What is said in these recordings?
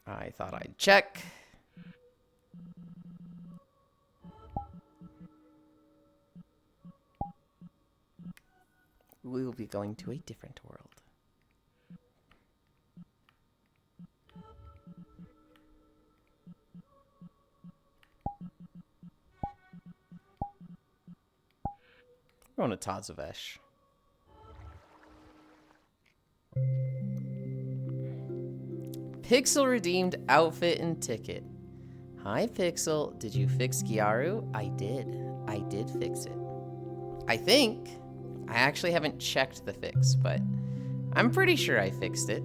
I thought I'd check. We will be going to a different world. We're going to Tazavesh. Pixel redeemed outfit and ticket. Hi, Pixel. Did you fix Gyaru? I did. I did fix it. I think. I actually haven't checked the fix, but I'm pretty sure I fixed it.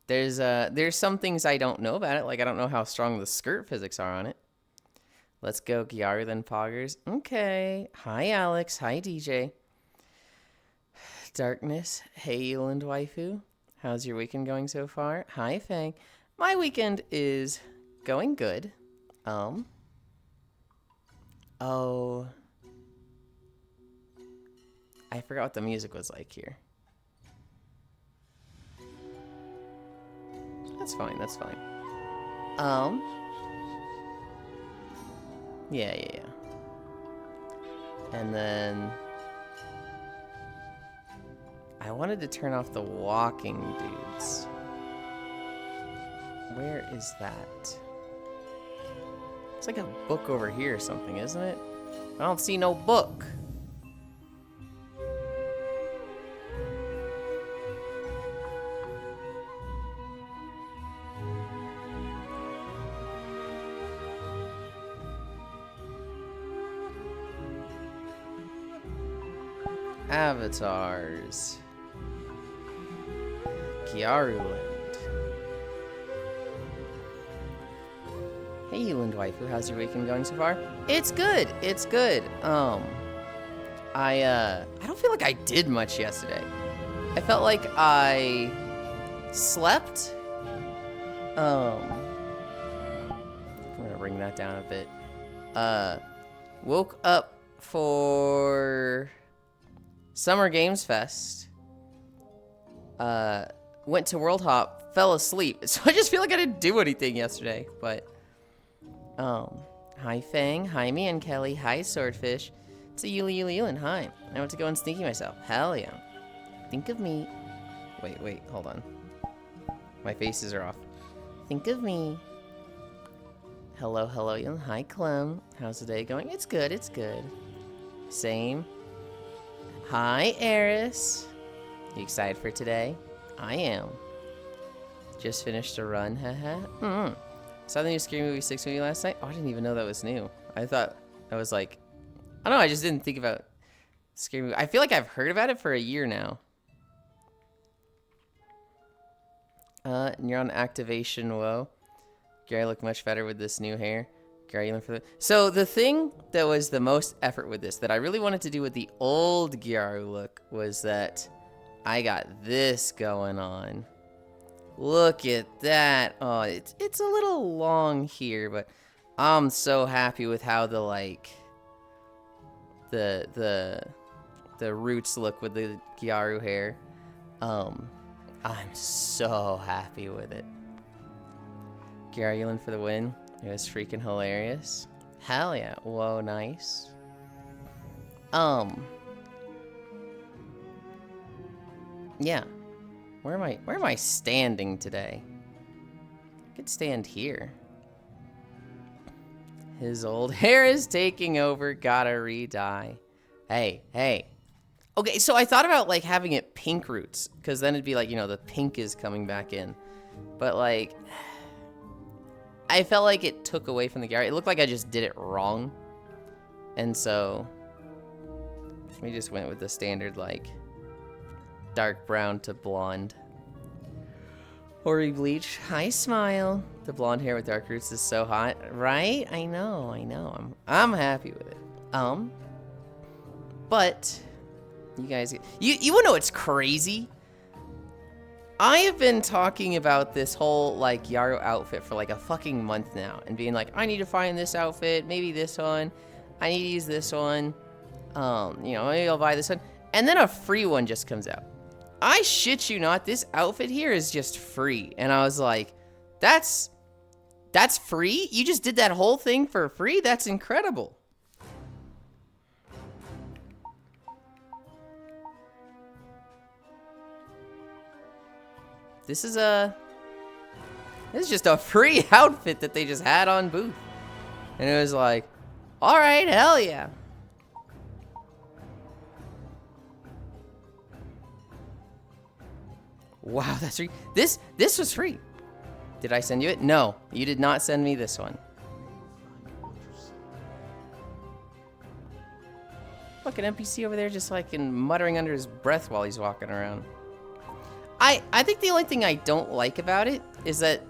There's some things I don't know about it. Like, I don't know how strong the skirt physics are on it. Let's go Gyaru, then Poggers. Okay. Hi, Alex. Hi, DJ. Darkness. Hey, Yulind waifu. How's your weekend going so far? Hi, Fang. My weekend is going good. Oh. I forgot what the music was like here. That's fine, that's fine. Yeah. And then I wanted to turn off the walking dudes. Where is that? It's like a book over here or something, isn't it? I don't see no book. Avatars. Yulind. Hey, Yulind waifu, how's your weekend going so far? It's good. It's good. I don't feel like I did much yesterday. I felt like I slept. I'm gonna bring that down a bit. Woke up for Summer Games Fest. Went to World Hop, fell asleep. So I just feel like I didn't do anything yesterday, but hi Fang, hi me and Kelly, hi Swordfish. It's a Yulind, hi. I went to go and sneaky myself. Hell yeah. Think of me. Wait, hold on. My faces are off. Think of me. Hello, Yulind. Hi Clem. How's the day going? It's good, it's good. Same. Hi Eris. You excited for today? I am. Just finished a run, haha. Saw the new Scary Movie 6 movie last night. Oh, I didn't even know that was new. I thought I was like, I don't know, I just didn't think about Scary Movie. I feel like I've heard about it for a year now. Neuron activation, whoa. Gary looked much better with this new hair. Gary, for the... So the thing that was the most effort with this, that I really wanted to do with the old Gyaru look, was that I got this going on. Look at that. Oh, it's a little long here, but I'm so happy with how the like the roots look with the Gyaru hair. I'm so happy with it. Yulind for the win. It was freaking hilarious. Hell yeah. Whoa, nice. Yeah. Where am I standing today? I could stand here. His old hair is taking over. Gotta re-dye. Hey. Okay, so I thought about like having it pink roots, because then it'd be like, you know, the pink is coming back in. But like, I felt like it took away from the Gary. It looked like I just did it wrong. And so we just went with the standard like dark brown to blonde. Ori bleach. Hi, smile. The blonde hair with dark roots is so hot, right? I know. I'm happy with it. But you guys, you wanna know what's crazy? I have been talking about this whole like Yaro outfit for like a fucking month now, and being like, I need to find this outfit, maybe this one. I need to use this one. You know, maybe I'll buy this one. and then a free one just comes out. I shit you not, this outfit here is just free. And I was like, that's free? You just did that whole thing for free? That's incredible. This is just a free outfit that they just had on booth. And it was like, all right, hell yeah. Wow, that's free. This was free. Did I send you it? No, you did not send me this one. Fucking NPC over there just like muttering under his breath while he's walking around. I think the only thing I don't like about it is that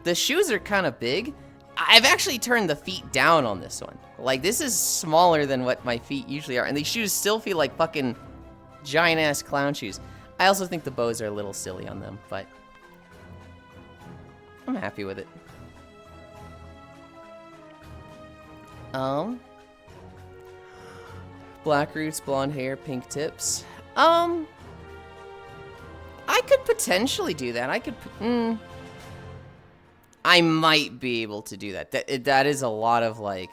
the shoes are kind of big. I've actually turned the feet down on this one. Like, this is smaller than what my feet usually are. And these shoes still feel like fucking giant-ass clown shoes. I also think the bows are a little silly on them, but I'm happy with it. Black roots, blonde hair, pink tips. I could potentially do that. I might be able to do that. That is a lot of like,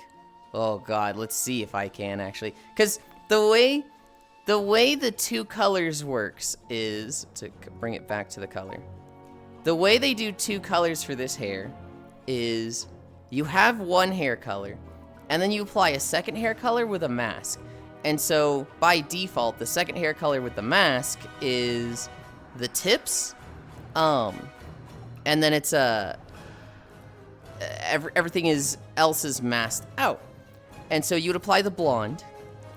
oh god, let's see if I can actually. Because the way the two colors works is, to bring it back to the color. The way they do two colors for this hair is you have one hair color, and then you apply a second hair color with a mask. And so, by default, the second hair color with the mask is the tips, and then it's everything else is masked out. And so you would apply the blonde,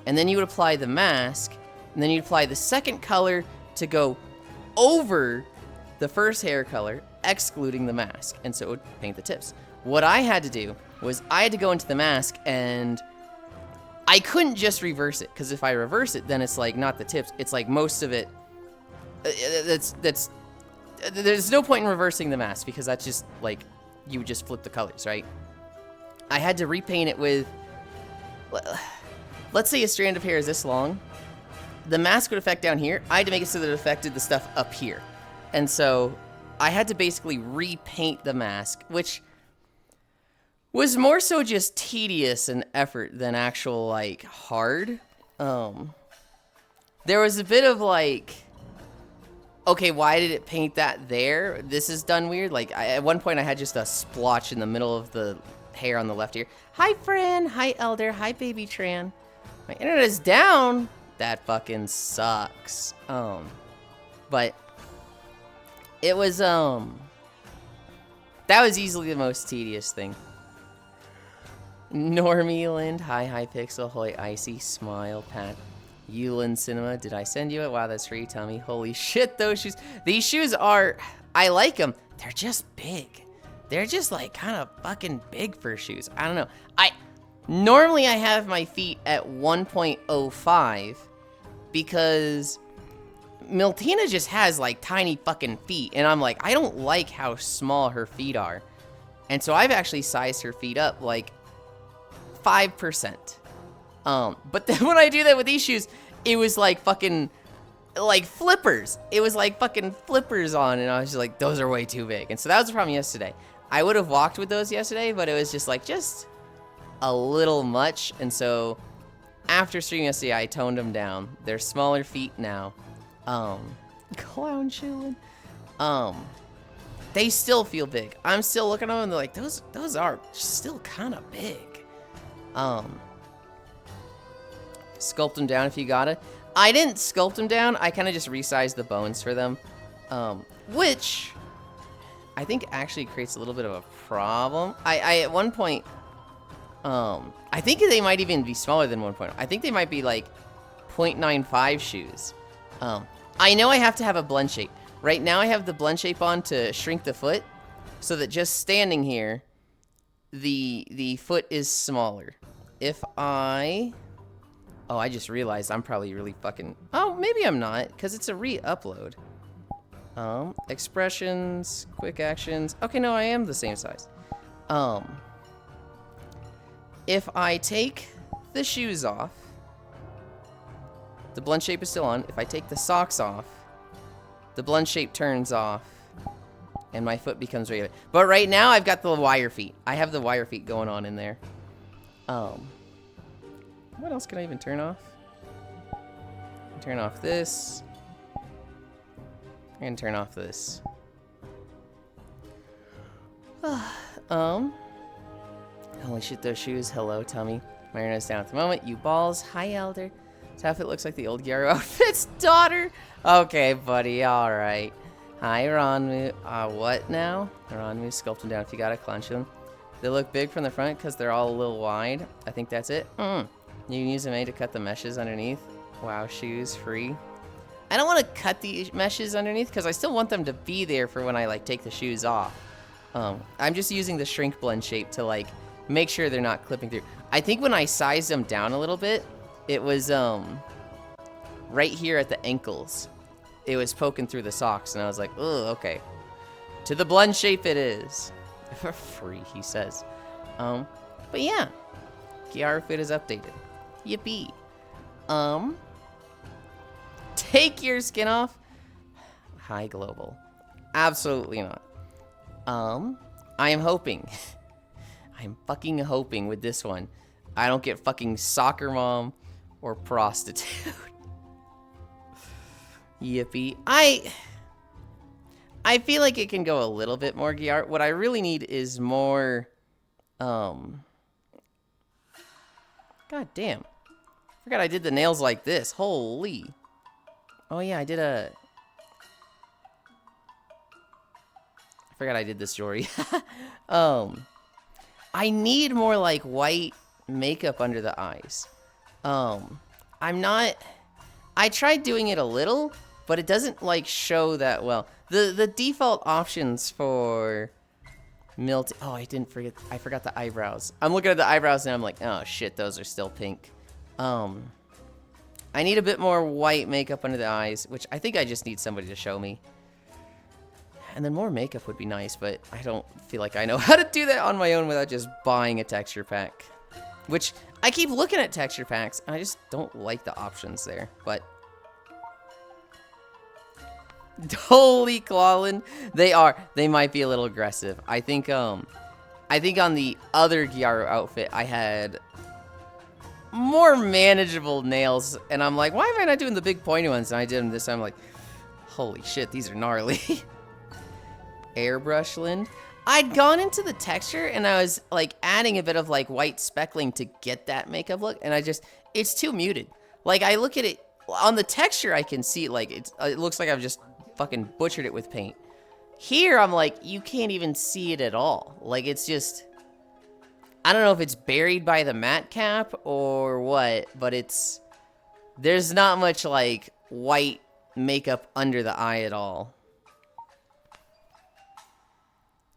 and then you would apply the mask, and then you'd apply the second color to go over the first hair color, excluding the mask, and so it would paint the tips. What I had to do was I had to go into the mask, and I couldn't just reverse it, because if I reverse it, then it's like not the tips, it's like most of it. There's no point in reversing the mask, because that's just like, you would just flip the colors, right? I had to repaint it with, let's say a strand of hair is this long. The mask would affect down here. I had to make it so that it affected the stuff up here. And so I had to basically repaint the mask, which was more so just tedious and effort than actual, like, hard. There was a bit of, like, okay, why did it paint that there? This is done weird. Like, at one point I had just a splotch in the middle of the hair on the left ear. Hi, Fran. Hi, Elder. Hi, Baby Tran. My internet is down. That fucking sucks. But it was, that was easily the most tedious thing. Yulind. Hi, Pixel. Hoy, Icy. Smile, Pat. Yulind Cinema. Did I send you it? Wow, that's free. Tell me. Holy shit, those shoes. These shoes are, I like them. They're just big. They're just like kind of fucking big for shoes. I don't know. Normally I have my feet at 1.05 because Miltina just has like tiny fucking feet, and I'm like, I don't like how small her feet are. And so I've actually sized her feet up like 5%. But then when I do that with these shoes, it was like fucking like flippers. It was like fucking flippers on, and I was just like, those are way too big. And so that was the problem yesterday. I would have walked with those yesterday, but it was just like, just a little much. And so after streaming yesterday, I toned them down. They're smaller feet now. Clown chillin'. They still feel big. I'm still looking at them and they're like, those are still kind of big. Sculpt them down if you gotta. I didn't sculpt them down. I kind of just resized the bones for them, which I think actually creates a little bit of a problem. I at one point, I think they might even be smaller than 1.0. I think they might be like 0.95 shoes. I know I have to have a blend shape. Right now I have the blend shape on to shrink the foot so that just standing here, the foot is smaller. If I just realized I'm probably really fucking, oh, maybe I'm not, because it's a re-upload. Expressions, quick actions. Okay, no, I am the same size. If I take the shoes off, The blend shape is still on. If I take the socks off, the blend shape turns off, and my foot becomes regular. But right now, I've got the wire feet. I have the wire feet going on in there. What else can I even turn off? Turn off this. And turn off this. Holy shit, those shoes. Hello, tummy. Marina's down at the moment. You balls. Hi, Elder. This outfit looks like the old Gyaru outfit's daughter. Okay, buddy. All right. Hi, Ranmu. What now? Ranmu, sculpt them down if you gotta clench them. They look big from the front because they're all a little wide. I think that's it. You can use a maid to cut the meshes underneath. Wow, shoes free. I don't want to cut the meshes underneath because I still want them to be there for when I like take the shoes off. I'm just using the shrink blend shape to like make sure they're not clipping through. I think when I sized them down a little bit, it was right here at the ankles. It was poking through the socks, and I was like, oh, okay. To the blend shape it is. For free, he says. But yeah, Gyaru fit is updated. Yippee. Take your skin off. Hi, Global. Absolutely not. I am hoping. I'm fucking hoping with this one, I don't get fucking soccer mom or prostitute. Yippee. I feel like it can go a little bit more Gyaru. What I really need is more, God damn. Forgot I did the nails like this. Holy. Oh yeah, I did a... I forgot I did this jewelry. I need more like white makeup under the eyes. I'm not... I tried doing it a little, but it doesn't like show that well. The default options for Milt... Oh, I forgot the eyebrows. I'm looking at the eyebrows and I'm like, oh shit, those are still pink. I need a bit more white makeup under the eyes, which I think I just need somebody to show me. And then more makeup would be nice, but I don't feel like I know how to do that on my own without just buying a texture pack. Which, I keep looking at texture packs, and I just don't like the options there, but... Holy Clawlin, they might be a little aggressive. I think on the other Gyaru outfit, I had more manageable nails, and I'm like, why am I not doing the big pointy ones? And I did them this time, I'm like, holy shit, these are gnarly. Airbrush Lind. I'd gone into the texture, and I was like adding a bit of like white speckling to get that makeup look, and it's too muted. Like I look at it, on the texture I can see like it looks like I've just fucking butchered it with paint. Here I'm like, you can't even see it at all. Like it's just, I don't know if it's buried by the matte cap or what, but there's not much like white makeup under the eye at all.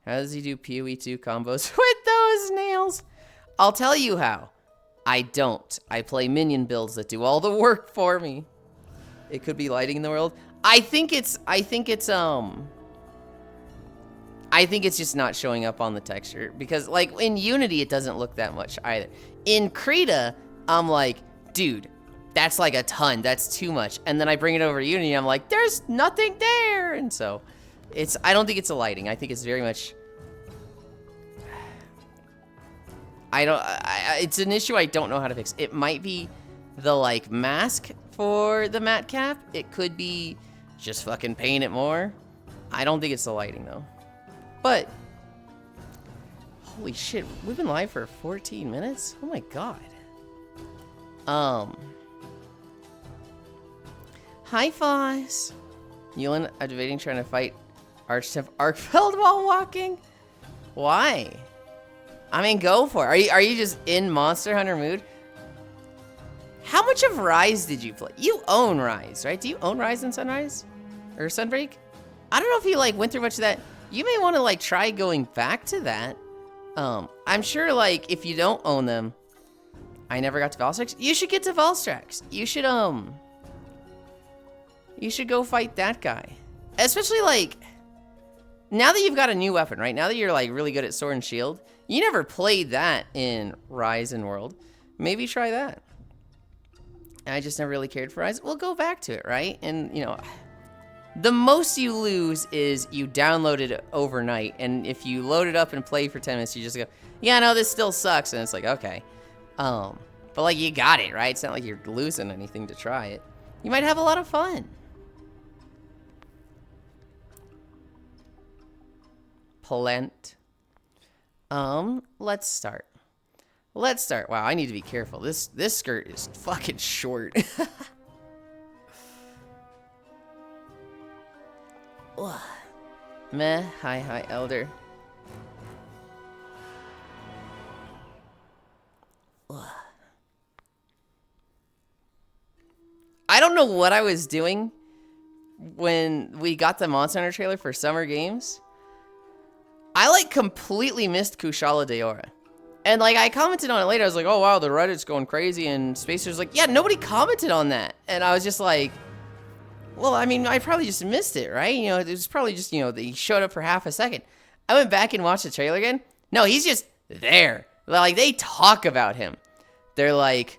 How does he do PoE 2 combos with those nails? I'll tell you how. I don't. I play minion builds that do all the work for me. It could be lighting in the world. I think it's just not showing up on the texture because like in Unity it doesn't look that much either. In Krita, I'm like, dude, that's like a ton. That's too much. And then I bring it over to Unity and I'm like, there's nothing there. And so I don't think it's a lighting. I think it's very much it's an issue I don't know how to fix. It might be the like mask for the matte cap. It could be just fucking paint it more. I don't think it's the lighting though. But holy shit, we've been live for 14 minutes? Oh my god. Hi Foz. Yulind, I'm debating trying to fight Archtemp Arkfeld while walking. Why? I mean, go for it. Are you just in Monster Hunter mood? How much of Rise did you play? You own Rise, right? Do you own Rise and Sunrise? Or Sunbreak? I don't know if you like went through much of that. You may want to like try going back to that. I'm sure like if you don't own them, I never got to Valstrax. You should get to Valstrax. You should go fight that guy. Especially like now that you've got a new weapon, right? Now that you're like really good at Sword and Shield, you never played that in Rise and World. Maybe try that. I just never really cared for Rise. We'll go back to it, right? And, you know, the most you lose is you download it overnight, and if you load it up and play for 10 minutes, you just go, yeah, no, this still sucks, and it's like, okay. But, like, you got it, right? It's not like you're losing anything to try it. You might have a lot of fun. Plant. Let's start. Let's start. Wow, I need to be careful. This skirt is fucking short. Meh. Hi, Elder. I don't know what I was doing when we got the Monster Hunter trailer for Summer Games. I, like, completely missed Kushala Daora. And, like, I commented on it later. I was like, oh, wow, the Reddit's going crazy. And Spacer's like, yeah, nobody commented on that. And I was just like, well, I mean, I probably just missed it, right? You know, it was probably just, you know, he showed up for half a second. I went back and watched the trailer again. No, he's just there. Like, they talk about him. They're like,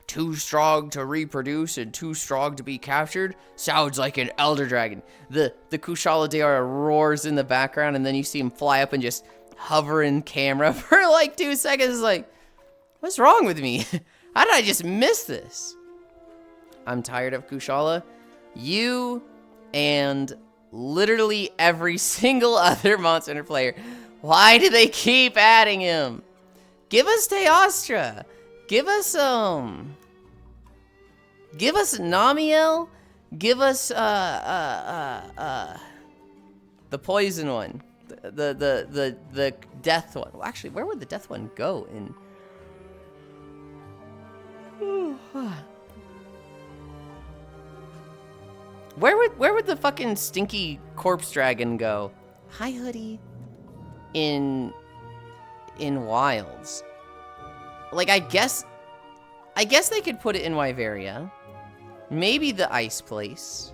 too strong to reproduce and too strong to be captured. Sounds like an elder dragon. The Kushala Daora roars in the background, and then you see him fly up and just hover in camera for like 2 seconds. It's like, what's wrong with me? How did I just miss this? I'm tired of Kushala. You and literally every single other Monster Hunter player. Why do they keep adding him? Give us Teostra. Give us Namiel. Give us the poison one. The death one. Well, actually, where would the death one go in? Where would the fucking stinky corpse dragon go? Hi, Hoodie. In Wilds. Like, I guess they could put it in Wyveria. Maybe the ice place.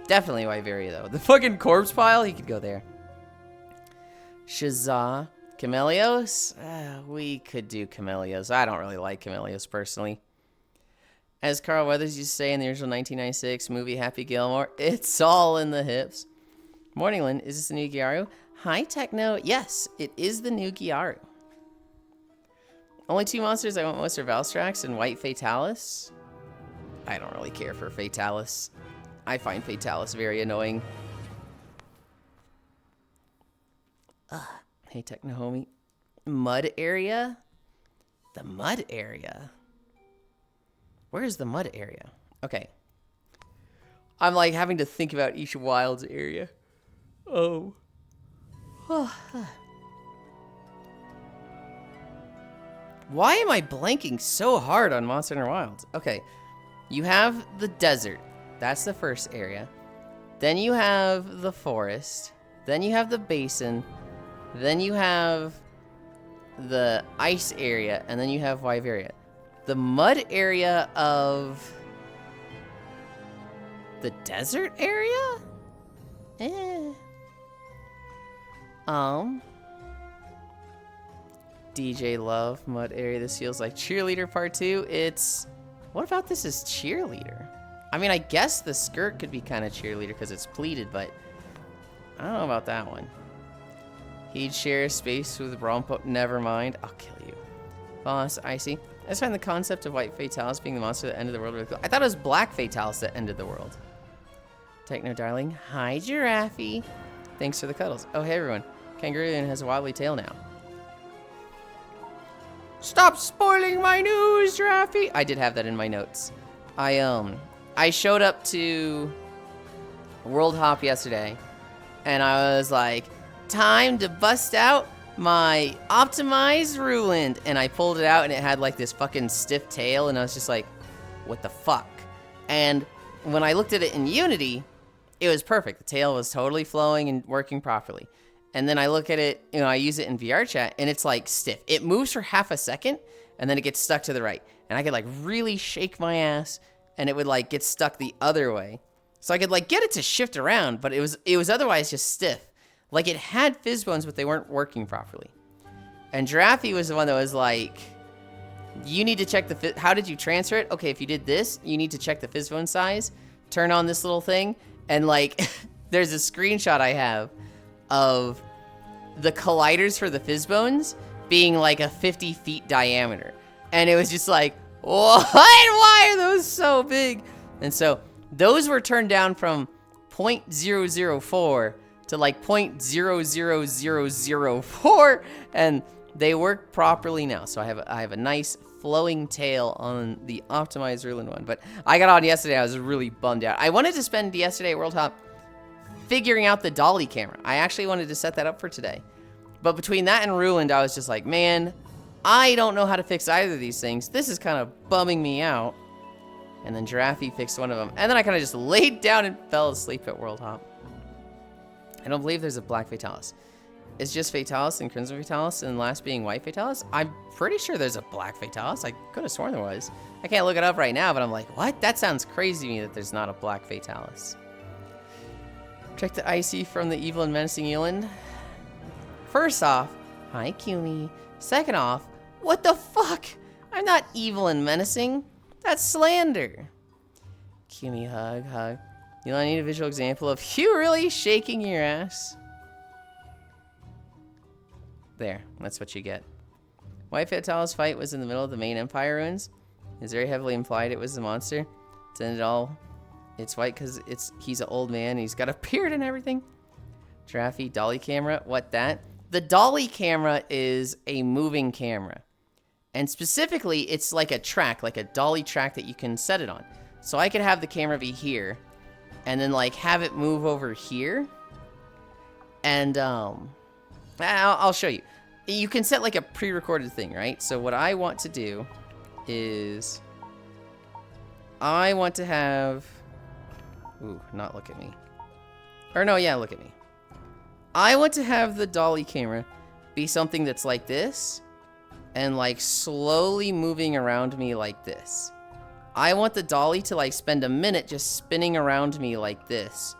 Definitely Wyveria, though. The fucking corpse pile, he could go there. Shazah. Camelios? We could do Camelios. I don't really like Camelios, personally. As Carl Weathers used to say in the original 1996 movie Happy Gilmore, it's all in the hips. Morningland, is this the new Gyaru? Hi, Techno. Yes, it is the new Gyaru. Only 2 monsters I want most are Valstrax and White Fatalis. I don't really care for Fatalis. I find Fatalis very annoying. Hey, Techno homie. Mud area? The mud area? Where's the mud area? Okay. I'm like having to think about each Wilds area. Oh. Why am I blanking so hard on Monster Hunter Wilds? Okay. You have the desert. That's the first area. Then you have the forest. Then you have the basin. Then you have the ice area. And then you have Wyveria. The mud area of the desert area? DJ Love, mud area. This feels like cheerleader part 2. It's... What about this is cheerleader? I mean, I guess the skirt could be kind of cheerleader because it's pleated, but I don't know about that one. He'd share space with Rompo. Never mind. I'll kill you. Boss, Icy. I just find the concept of White Fatalis being the monster at the end of the world really cool. I thought it was Black Fatalis that ended the world. Techno darling. Hi, Giraffe. Thanks for the cuddles. Oh, hey, everyone. Kangaroo has a wobbly tail now. Stop spoiling my news, Giraffe. I did have that in my notes. I showed up to World Hop yesterday, and I was like, time to bust out my optimized Yulind, and I pulled it out, and it had like this fucking stiff tail, and I was just like, what the fuck? And when I looked at it in Unity, it was perfect. The tail was totally flowing and working properly. And then I look at it, you know, I use it in VR chat, and it's like stiff. It moves for half a second, and then it gets stuck to the right. And I could like really shake my ass, and it would like get stuck the other way. So I could like get it to shift around, but it was otherwise just stiff. Like it had fizz bones, but they weren't working properly. And Giraffe was the one that was like, You need to check the how did you transfer it? Okay, if you did this, you need to check the Fizzbone size, turn on this little thing, and like, there's a screenshot I have of the colliders for the Fizzbones being like a 50 feet diameter. And it was just like, what? Why are those so big? And so those were turned down from 0.004 to like 0.00004, and they work properly now. So I have a nice flowing tail on the optimized Yulind one. But I got on yesterday. I was really bummed out. I wanted to spend yesterday at World Hop figuring out the dolly camera. I actually wanted to set that up for today. But between that and Yulind, I was just like, man, I don't know how to fix either of these things. This is kind of bumming me out. And then Giraffe fixed one of them. And then I kind of just laid down and fell asleep at World Hop. I don't believe there's a black Fatalis. It's just Fatalis and Crimson Fatalis, and last being white Fatalis. I'm pretty sure there's a black Fatalis. I could have sworn there was. I can't look it up right now, but I'm like, what? That sounds crazy to me that there's not a black Fatalis. Check the IC from the evil and menacing Yulind. First off, hi, Cumi. Second off, what the fuck? I'm not evil and menacing. That's slander. Cumi, hug. I need a visual example of you really shaking your ass. There, that's what you get. White Fatalis fight was in the middle of the main Empire ruins. It's very heavily implied it was the monster. It's white because he's an old man and he's got a beard and everything. Giraffe, dolly camera, what that? The dolly camera is a moving camera. And specifically, it's like a track, like a dolly track that you can set it on. So I could have the camera be here, and then like have it move over here. And I'll show you. You can set like a pre-recorded thing, right? So what I want to do is I want to have, ooh, not look at me. Or no, yeah, look at me. I want to have the dolly camera be something that's like this and like slowly moving around me like this. I want the dolly to like spend a minute just spinning around me like this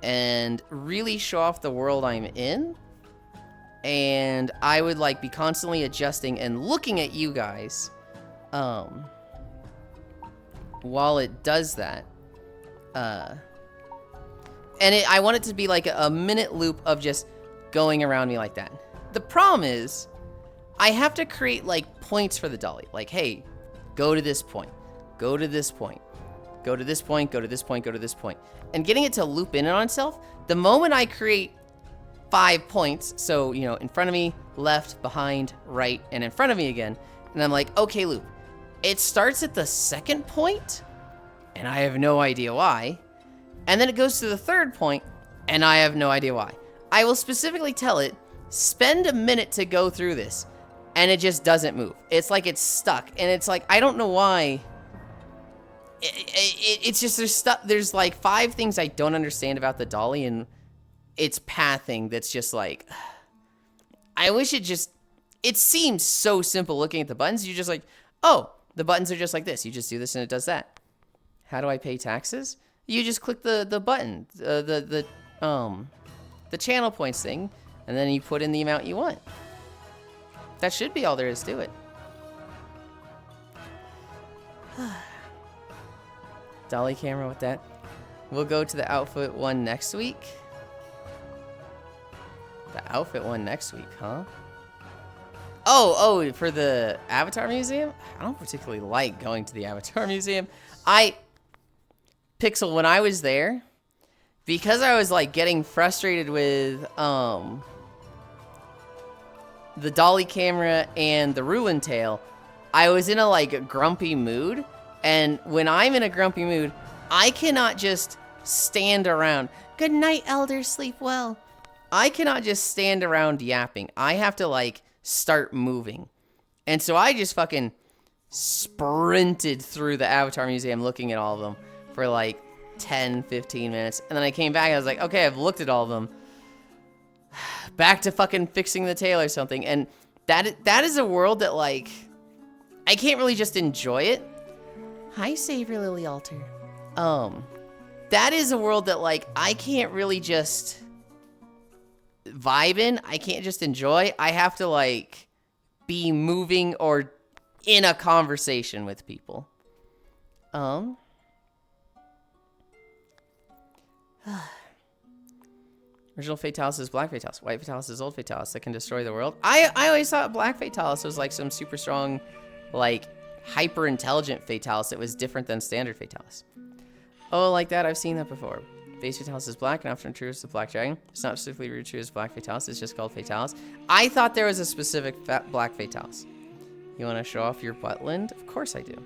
and really show off the world I'm in. And I would like be constantly adjusting and looking at you guys while it does that. And I want it to be like a minute loop of just going around me like that. The problem is I have to create like points for the dolly. Like, hey, go to this point, go to this point, go to this point, go to this point, go to this point. And getting it to loop in on itself, the moment I create 5 points, so, you know, in front of me, left, behind, right, and in front of me again, and I'm like, okay, loop. It starts at the second point, and I have no idea why. And then it goes to the third point, and I have no idea why. I will specifically tell it, spend a minute to go through this, and it just doesn't move. It's like it's stuck, and it's like, I don't know why. It's just, there's like 5 things I don't understand about the dolly, and its pathing that's just like, I wish it seems so simple looking at the buttons. You're just like, oh, the buttons are just like this. You just do this and it does that. How do I pay taxes? You just click the button, the channel points thing, and then you put in the amount you want. That should be all there is to it. Dolly camera with that. We'll go to the outfit one next week. The outfit one next week, huh? Oh, for the Avatar Museum? I don't particularly like going to the Avatar Museum. Pixel, when I was there, because I was like getting frustrated with the dolly camera and the Yulind tail, I was in a like grumpy mood. And when I'm in a grumpy mood, I cannot just stand around. Good night, Elder, sleep well. I cannot just stand around yapping. I have to like start moving. And so I just fucking sprinted through the Avatar Museum looking at all of them for like 10, 15 minutes. And then I came back and I was like, okay, I've looked at all of them. Back to fucking fixing the tail or something. And that is a world that like, I can't really just enjoy it. Hi, Savior Lily Altar. That is a world that like, I can't really just vibe in. I can't just enjoy. I have to like be moving or in a conversation with people. Original Fatalis is Black Fatalis. White Fatalis is Old Fatalis that can destroy the world. I always thought Black Fatalis was like some super strong, like, hyper-intelligent Fatalis that was different than standard Fatalis. Oh, like that? I've seen that before. Base Fatalis is black and often true as the Black Dragon. It's not specifically referred to as Black Fatalis. It's just called Fatalis. I thought there was a specific Black Fatalis. You want to show off your buttland? Of course I do.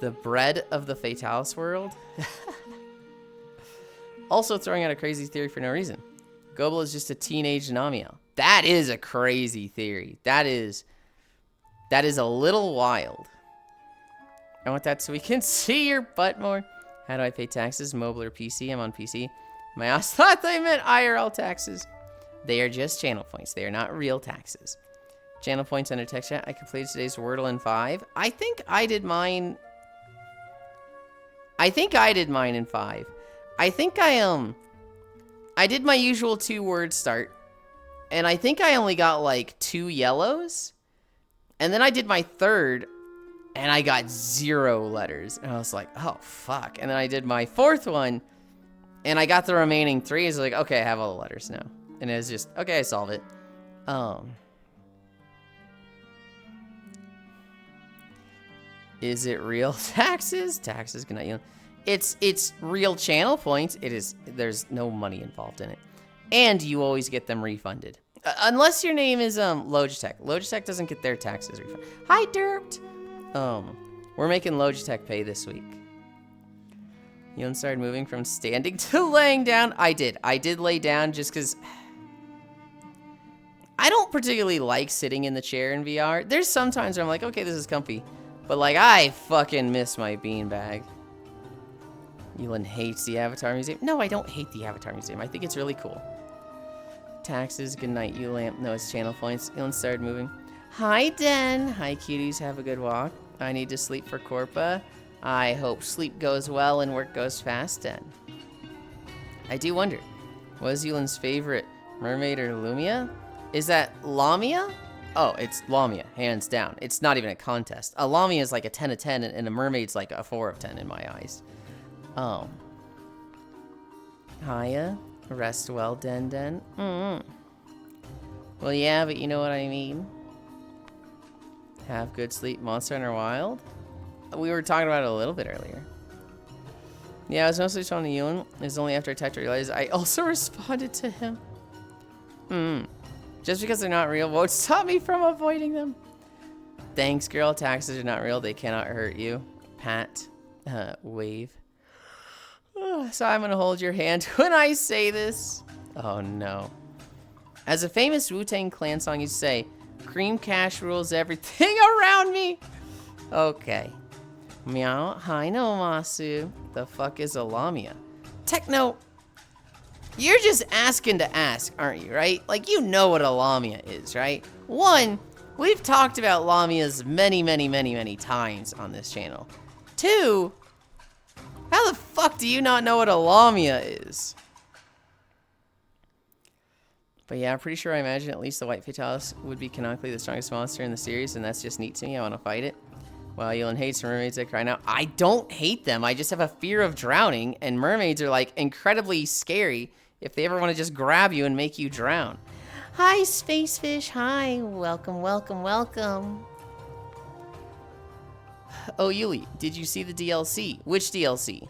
The bread of the Fatalis world? Also throwing out a crazy theory for no reason. Gobel is just a teenage Namiel. That is a crazy theory. That is a little wild. I want that so we can see your butt more. How do I pay taxes? Mobile or PC? I'm on PC. My ass thought they meant IRL taxes. They are just channel points. They are not real taxes. Channel points under text chat. I completed today's Wordle in 5. I think I did mine in 5. I think I did my usual 2-word start. And I think I only got like 2 yellows. And then I did my 3rd. And I got 0 letters. And I was like, oh, fuck. And then I did my 4th one. And I got the remaining 3. It's like, okay, I have all the letters now. And it was just, okay, I solve it. Is it real taxes? Taxes, good night, Yulind. It's real channel points. There's no money involved in it. And you always get them refunded. Unless your name is Logitech. Logitech doesn't get their taxes refunded. Hi, Derped. We're making Logitech pay this week. Yulind started moving from standing to laying down. I did lay down just because I don't particularly like sitting in the chair in VR. There's some times where I'm like, okay, this is comfy. But like, I fucking miss my beanbag. Yulind hates the Avatar Museum. No, I don't hate the Avatar Museum. I think it's really cool. Taxes, good night, Ulamp. No, it's channel points. Yulind started moving. Hi, Den. Hi, cuties. Have a good walk. I need to sleep for Corpa. I hope sleep goes well and work goes fast, Den. I do wonder, what is Yulind's favorite, mermaid or Lumia? Is that Lamia? Oh, it's Lamia, hands down. It's not even a contest. A Lamia is like a 10 of 10, and a mermaid's like a 4 of 10 in my eyes. Hiya. Rest well, Den Den. Well, yeah, but you know what I mean. Have good sleep, Monster Hunter Wild. We were talking about it a little bit earlier. Yeah, I was mostly talking to Yulind. It was only after I typed to realize I also responded to him. Just because they're not real won't stop me from avoiding them. Thanks, girl. Taxes are not real. They cannot hurt you. Pat. Wave. So I'm gonna hold your hand when I say this. Oh no. As a famous Wu-Tang Clan song used to say, cream cash rules everything around me. Okay. Meow. Hi, no Masu. The fuck is a Lamia? Techno. You're just asking to ask, aren't you, right? Like, you know what a Lamia is, right? One, we've talked about Lamias many times on this channel. Two, how the fuck do you not know what a Lamia is? But yeah, I'm pretty sure I imagine at least the White Fatalis would be canonically the strongest monster in the series, and that's just neat to me. I want to fight it. Wow, Yulind hates mermaids that cry now. I don't hate them. I just have a fear of drowning, and mermaids are, like, incredibly scary if they ever want to just grab you and make you drown. Hi, Space Fish. Hi. Welcome, welcome, welcome. Oh, Yuli, did you see the DLC? Which DLC?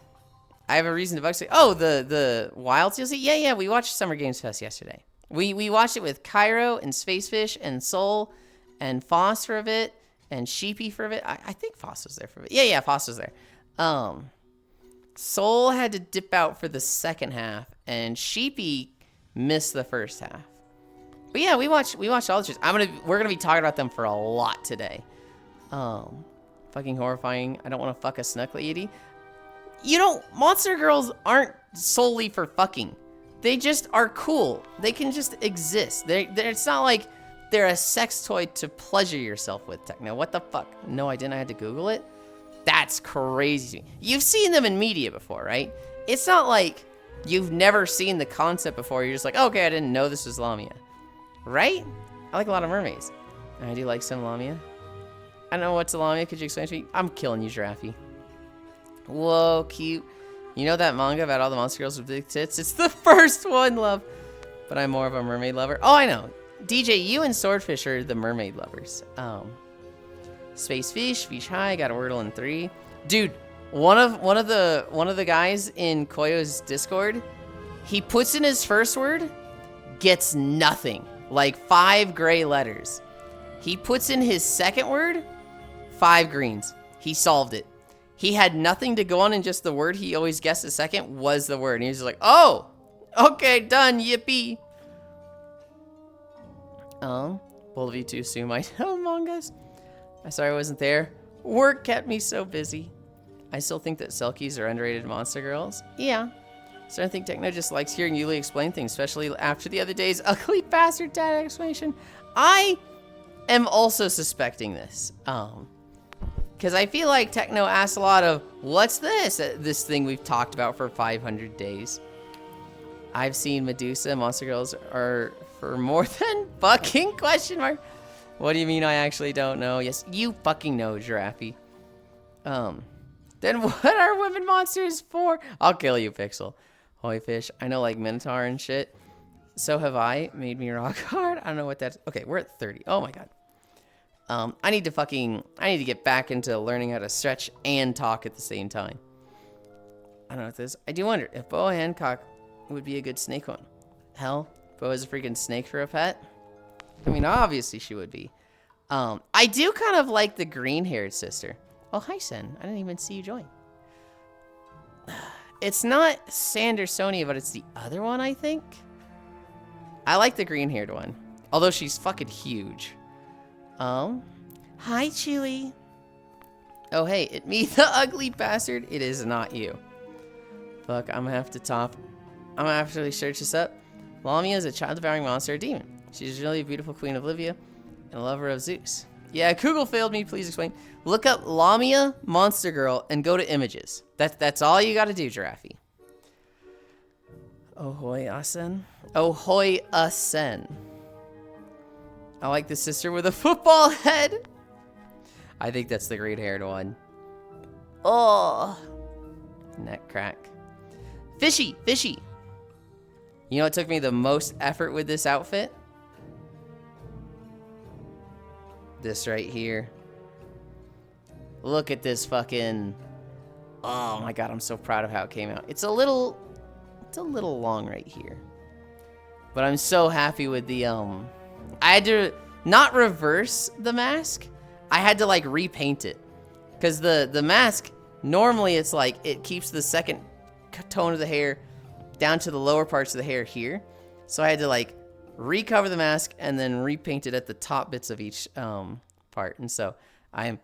I have a reason to bug say. Oh, the Wild DLC? Yeah, we watched Summer Games Fest yesterday. We watched it with Cairo and Space Fish and Soul and Foss for a bit and Sheepy for a bit. I think Foss was there for a bit. Yeah, Foss was there. Soul had to dip out for the second half, and Sheepy missed the first half. But yeah, we watched all the shows. We're gonna be talking about them for a lot today. Fucking horrifying. I don't want to fuck a Snuck lady. You know, monster girls aren't solely for fucking. They just are cool. They can just exist. It's not like they're a sex toy to pleasure yourself with, Techno. What the fuck? No, I didn't. I had to Google it. That's crazy. You've seen them in media before, right? It's not like you've never seen the concept before. You're just like, okay, I didn't know this was Lamia. Right? I like a lot of mermaids. I do like some Lamia. I don't know what's Lamia. Could you explain to me? I'm killing you, Giraffe. Whoa, cute. You know that manga about all the monster girls with big tits? It's the first one, love. But I'm more of a mermaid lover. Oh, I know. DJ, you and Swordfish are the mermaid lovers. Space Fish, Fish High, got a Wordle in 3. Dude, one of the guys in Koyo's Discord, he puts in his first word, gets nothing. Like 5 gray letters. He puts in his second word, 5 greens. He solved it. He had nothing to go on, and just the word he always guessed the second was the word. And he was just like, oh, okay, done, yippee. Bold of you to assume I know mangas. I'm sorry I wasn't there. Work kept me so busy. I still think that Selkies are underrated monster girls. Yeah. So I think Techno just likes hearing Yuli explain things, especially after the other day's ugly bastard dad explanation. I am also suspecting this. Because I feel like Techno asks a lot of, what's this? This thing we've talked about for 500 days. I've seen Medusa. Monster girls are for more than fucking question mark. What do you mean I actually don't know? Yes, you fucking know, Giraffe. Then what are women monsters for? I'll kill you, Pixel. Holy fish. I know, like, Minotaur and shit. So have I. Made me rock hard. I don't know what that's... Okay, we're at 30. Oh, my God. I need to get back into learning how to stretch and talk at the same time. I don't know what this is. I do wonder if Boa Hancock would be a good snake one. Hell, Boa's a freaking snake for a pet. I mean, obviously she would be. I do kind of like the green-haired sister. Oh, hi, Sen. I didn't even see you join. It's not Sandersonian, but it's the other one, I think. I like the green-haired one. Although she's fucking huge. Hi, Chewy. Oh, hey, it me, the ugly bastard. It is not you. Fuck, I'm gonna have to really search this up. Lamia is a child-devouring monster or demon. She's really a beautiful queen of Livia and a lover of Zeus. Yeah, Google failed me. Please explain. Look up Lamia Monster Girl and go to images. That's all you gotta do, Giraffe. Ahoy, Asen. Ahoy, Asen. I like the sister with a football head. I think that's the green-haired one. Oh. Neck crack. Fishy, fishy. You know what took me the most effort with this outfit? This right here. Look at this fucking... Oh my God, I'm so proud of how it came out. It's a little long right here. But I'm so happy with the, I had to not reverse the mask. I had to like repaint it. Because the mask, normally it's like, it keeps the second tone of the hair down to the lower parts of the hair here. So I had to like recover the mask and then repaint it at the top bits of each part. And so I'm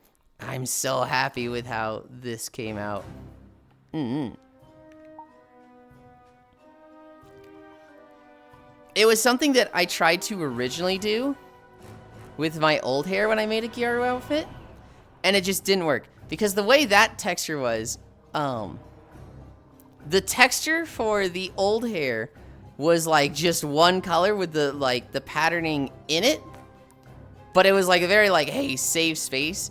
so happy with how this came out. It was something that I tried to originally do with my old hair when I made a Gyaru outfit, and it just didn't work. Because the way that texture was, the texture for the old hair was like just one color with the like the patterning in it, but it was like a very like, hey, save space.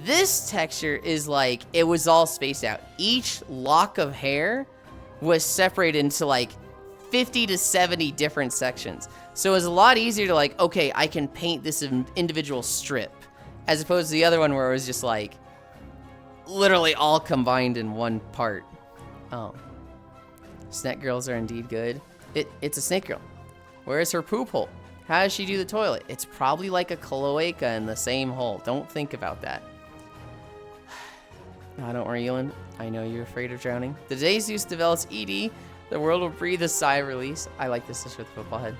This texture is like, it was all spaced out. Each lock of hair was separated into like 50 to 70 different sections. So it was a lot easier to like, okay, I can paint this individual strip, as opposed to the other one where it was just like literally all combined in one part. Oh, snake girls are indeed good. It's a snake girl. Where is her poop hole? How does she do the toilet? It's probably like a cloaca in the same hole. Don't think about that. No, don't worry, Yulind. I know you're afraid of drowning. The day Zeus develops ED, the world will breathe a sigh of release. I like this with the football head.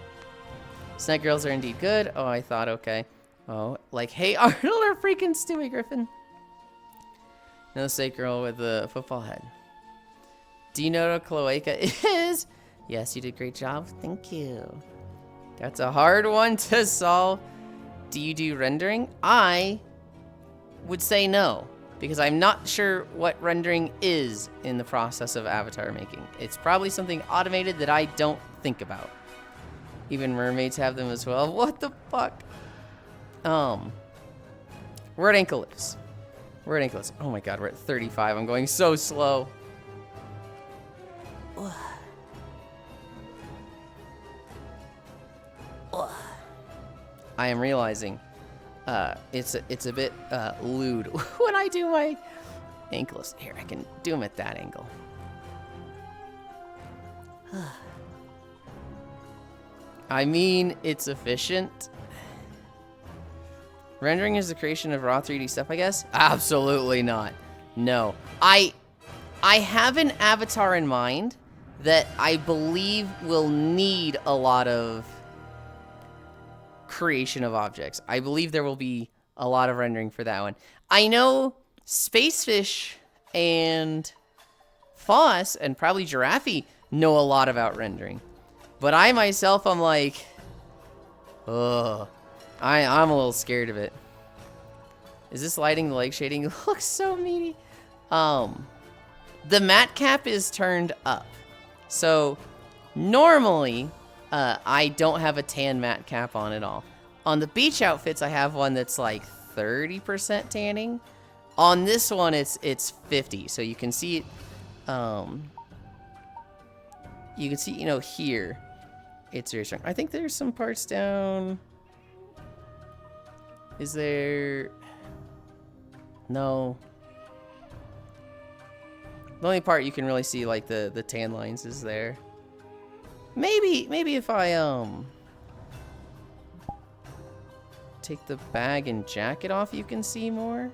Snake girls are indeed good. Oh, I thought, okay. Oh, like, hey, Arnold or freaking Stewie Griffin. No snake girl with the football head. Do you know what a cloaca is? Yes, you did a great job. Thank you. That's a hard one to solve. Do you do rendering? I would say no, because I'm not sure what rendering is in the process of avatar making. It's probably something automated that I don't think about. Even mermaids have them as well. What the fuck? We're at ankle lifts. We're at ankle lifts. Oh my god, we're at 35. I'm going so slow. I am realizing it's a bit lewd when I do my ankle lifts. Here, I can do them at that angle. I mean, it's efficient. Rendering is the creation of raw 3D stuff, I guess? Absolutely not. No. I have an avatar in mind that I believe will need a lot of creation of objects. I believe there will be a lot of rendering for that one. I know Spacefish and Foss and probably Giraffe know a lot about rendering. But I myself, I'm like, ugh. I'm a little scared of it. Is this lighting, the leg shading? It looks so meaty. The matte cap is turned up. So normally, I don't have a tan matte cap on at all. On the beach outfits, I have one that's like 30% tanning. On this one, it's 50. So you can see it. You can see, you know, here, it's very strong. I think there's some parts down. Is there? No. The only part you can really see, like, the tan lines is there. Maybe if I, take the bag and jacket off, you can see more.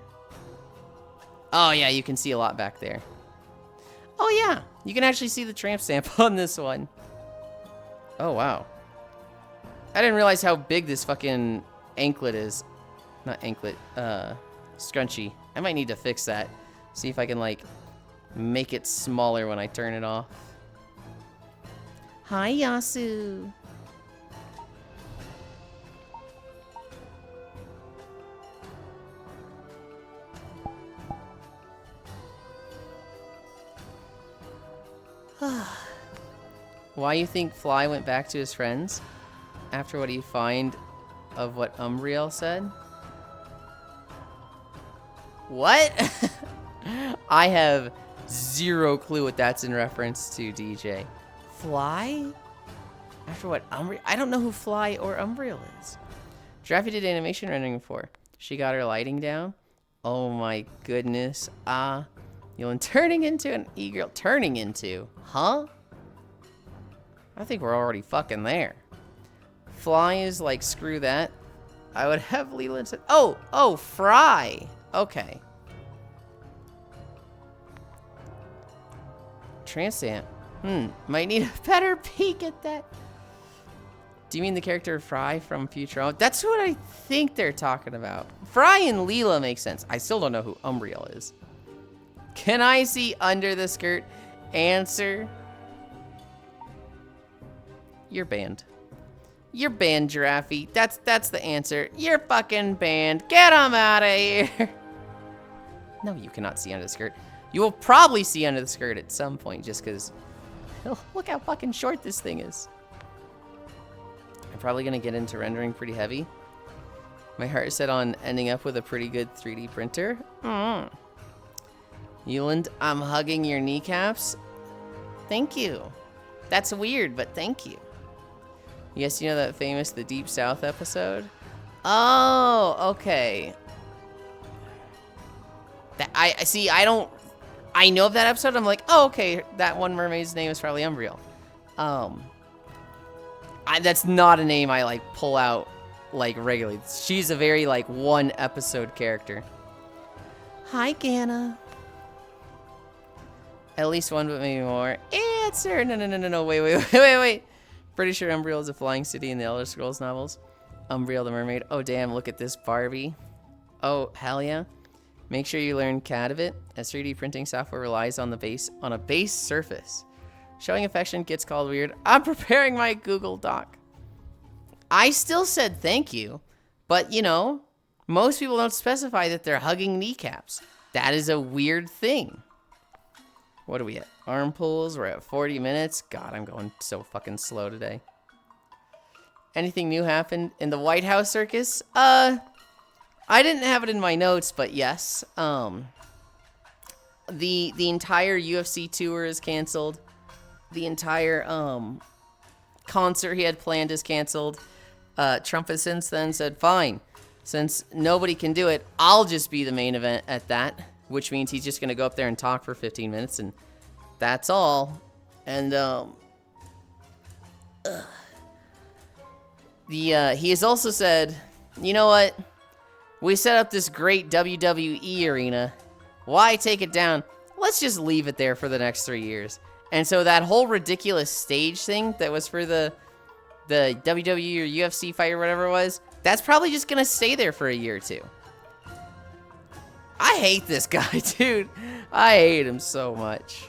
Oh, yeah, you can see a lot back there. Oh, yeah, you can actually see the tramp stamp on this one. Oh, wow. I didn't realize how big this fucking anklet is. Not anklet, scrunchie. I might need to fix that. See if I can, like, make it smaller when I turn it off. Hi, Yasu. Why you think Fly went back to his friends after what he find of what Umbriel said? What? I have zero clue what that's in reference to, DJ. Fly? After what Umbriel? I don't know who Fly or Umbriel is. Giraffe did animation rendering before. She got her lighting down. Oh my goodness. Yulind turning into an e-girl. Turning into? Huh? I think we're already fucking there. Fly is like, screw that. I would have Leland said, oh, Fry. Okay. Transant. Might need a better peek at that. Do you mean the character Fry from Futurama? That's what I think they're talking about. Fry and Leela make sense. I still don't know who Umbriel is. Can I see under the skirt? Answer. You're banned. You're banned, Giraffe. That's the answer. You're fucking banned. Get him out of here. No, you cannot see under the skirt. You will probably see under the skirt at some point just because... Look how fucking short this thing is. I'm probably going to get into rendering pretty heavy. My heart is set on ending up with a pretty good 3D printer. Yulind, I'm hugging your kneecaps. Thank you. That's weird, but thank you. Yes, you know that famous The Deep South episode? Oh, okay. That I see. I know of that episode. I'm like, oh, okay. That one mermaid's name is probably Umbriel. That's not a name I like pull out like regularly. She's a very like one episode character. Hi, Ganna. At least one, but maybe more. Answer. No. Wait. Pretty sure Umbriel is a flying city in the Elder Scrolls novels. Umbriel the mermaid. Oh, damn. Look at this Barbie. Oh, hell yeah. Make sure you learn CAD of it, as 3D printing software relies on a base surface. Showing affection gets called weird. I'm preparing my Google Doc. I still said thank you, but you know, most people don't specify that they're hugging kneecaps. That is a weird thing. What are we at? Arm pulls, we're at 40 minutes. God, I'm going so fucking slow today. Anything new happened in the White House circus? I didn't have it in my notes, but yes. The entire UFC tour is canceled. The entire concert he had planned is canceled. Trump has since then said, fine, since nobody can do it, I'll just be the main event at that, which means he's just going to go up there and talk for 15 minutes, and that's all. And he has also said, you know what? We set up this great WWE arena. Why take it down? Let's just leave it there for the next 3 years. And so that whole ridiculous stage thing that was for the WWE or UFC fight or whatever it was, that's probably just going to stay there for a year or two. I hate this guy, dude. I hate him so much.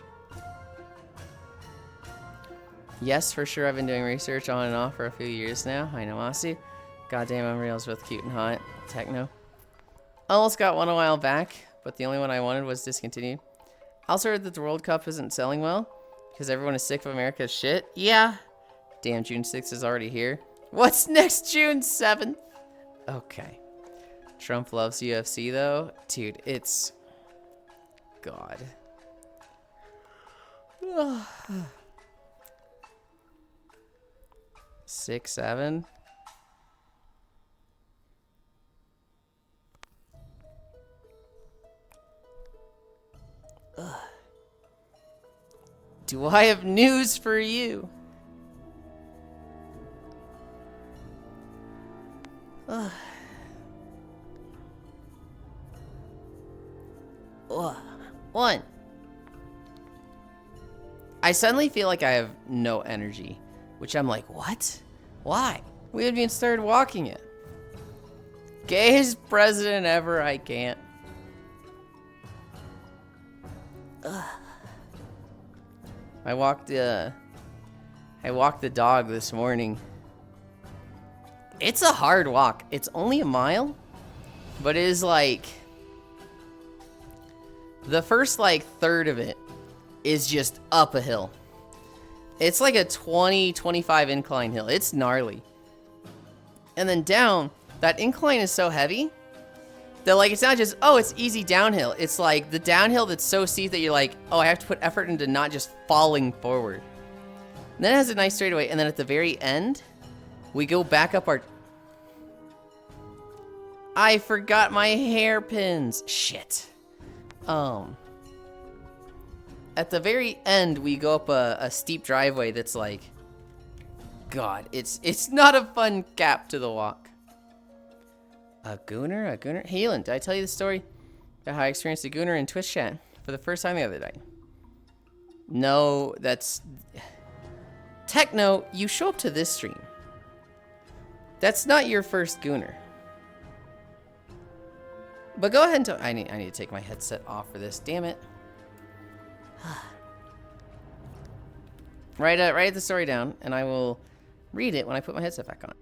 Yes, for sure, I've been doing research on and off for a few years now. I know, Aussie. Goddamn, Unreal's both cute and hot. Techno. Almost got one a while back, but the only one I wanted was discontinued. I also heard that the World Cup isn't selling well because everyone is sick of America's shit. Yeah. Damn, June 6th is already here. What's next, June 7th? Okay. Trump loves UFC, though. Dude, it's... God. 6, 7. Ugh. Do I have news for you? Ugh. Ugh. 1. I suddenly feel like I have no energy, which I'm like, what? Why? We haven't even started walking yet. Gayest president ever, I can't. Ugh. I walked the dog this morning. It's a hard walk. It's only a mile, but it is like the first like third of it is just up a hill. It's like a 20-25 incline hill. It's gnarly. And then down, that incline is so heavy that like it's not just, oh, it's easy downhill. It's like the downhill that's so steep that you're like, oh, I have to put effort into not just falling forward. And then it has a nice straightaway, and then at the very end, we go back up our... I forgot my hairpins. Shit. At the very end, we go up a steep driveway that's like... God, it's not a fun gap to the walk. A gooner? A gooner? Hey, Yulind, did I tell you the story about how I experienced a gooner in Twitch chat for the first time the other day? No, that's... Techno, you show up to this stream. That's not your first gooner. But go ahead and tell... I need to take my headset off for this. Damn it. Write the story down, and I will read it when I put my headset back on.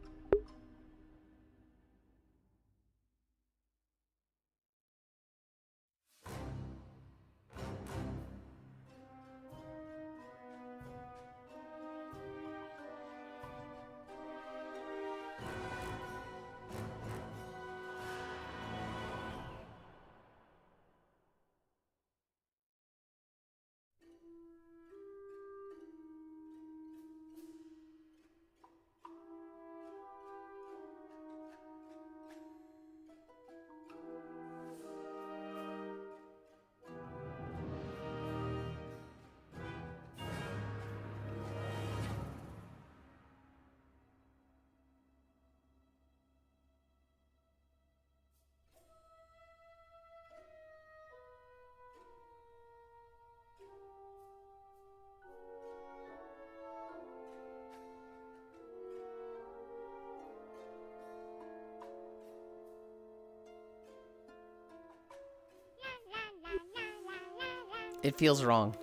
It feels wrong.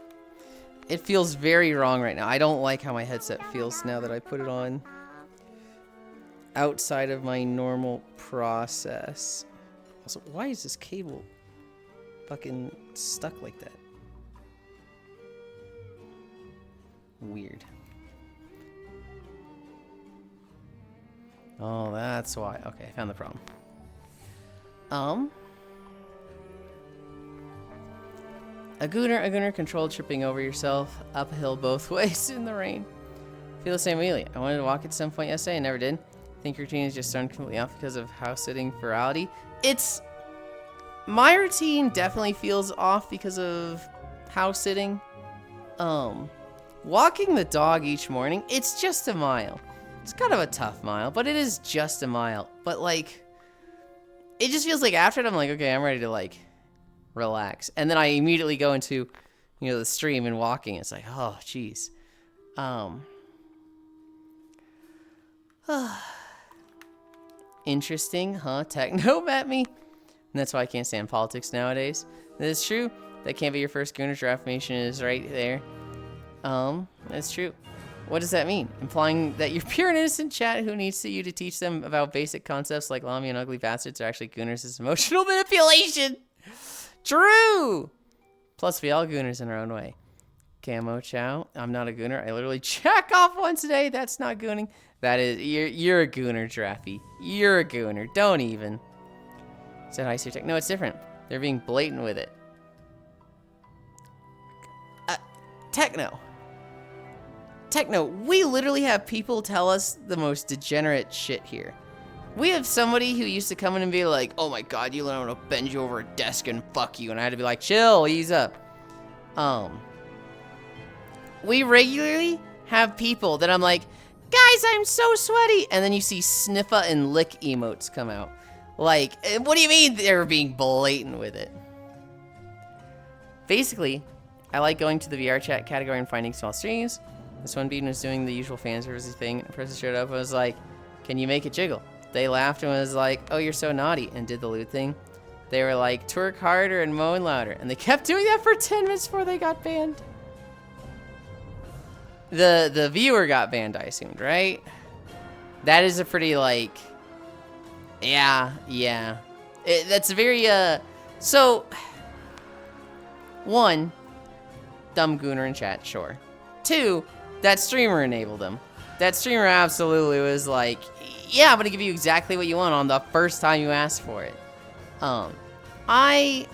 It feels very wrong right now. I don't like how my headset feels now that I put it on. Outside of my normal process. Also, why is this cable fucking stuck like that? Weird. Oh, that's why. Okay, I found the problem. A gooner controlled tripping over yourself uphill both ways in the rain. Feel the same way. I wanted to walk at some point yesterday, I never did. Think your routine is just starting completely off because of house sitting virality. My routine definitely feels off because of house sitting. Walking the dog each morning, it's just a mile. It's kind of a tough mile, but it is just a mile. But like, it just feels like after it, I'm like, okay, I'm ready to like relax. And then I immediately go into, the stream and walking. It's like, oh, jeez. Interesting, huh? Techno met me. And that's why I can't stand politics nowadays. That is true. That can't be your first Gooner affirmation is right there. That's true. What does that mean? Implying that you're pure and innocent chat who needs you to teach them about basic concepts like Lami and ugly bastards are actually Gooners is emotional manipulation. True! Plus, we all Gooners in our own way. Camo chow. I'm not a Gooner. I literally check off once a day. That's not Gooning. That is, you're a Gooner, Drappy. You're a Gooner. Don't even. Said hi, Sir Tech. No, it's different. They're being blatant with it. Techno, we literally have people tell us the most degenerate shit here. We have somebody who used to come in and be like, oh my god, Yulind, I'm gonna bend you over a desk and fuck you. And I had to be like, chill, ease up. We regularly have people that I'm like, guys, I'm so sweaty. And then you see sniffa and lick emotes come out. Like, what do you mean they're being blatant with it? Basically, I like going to the VR chat category and finding small streams. This one bean was doing the usual fan services thing. A person showed up and was like, can you make it jiggle? They laughed and was like, oh, you're so naughty, and did the loot thing. They were like, twerk harder and moan louder. And they kept doing that for 10 minutes before they got banned. The viewer got banned, I assumed, right? That is a pretty, like... Yeah. That's very, So... One, dumb Gooner in chat, sure. Two, that streamer enabled them. That streamer absolutely was like, yeah, I'm gonna give you exactly what you want on the first time you asked for it. I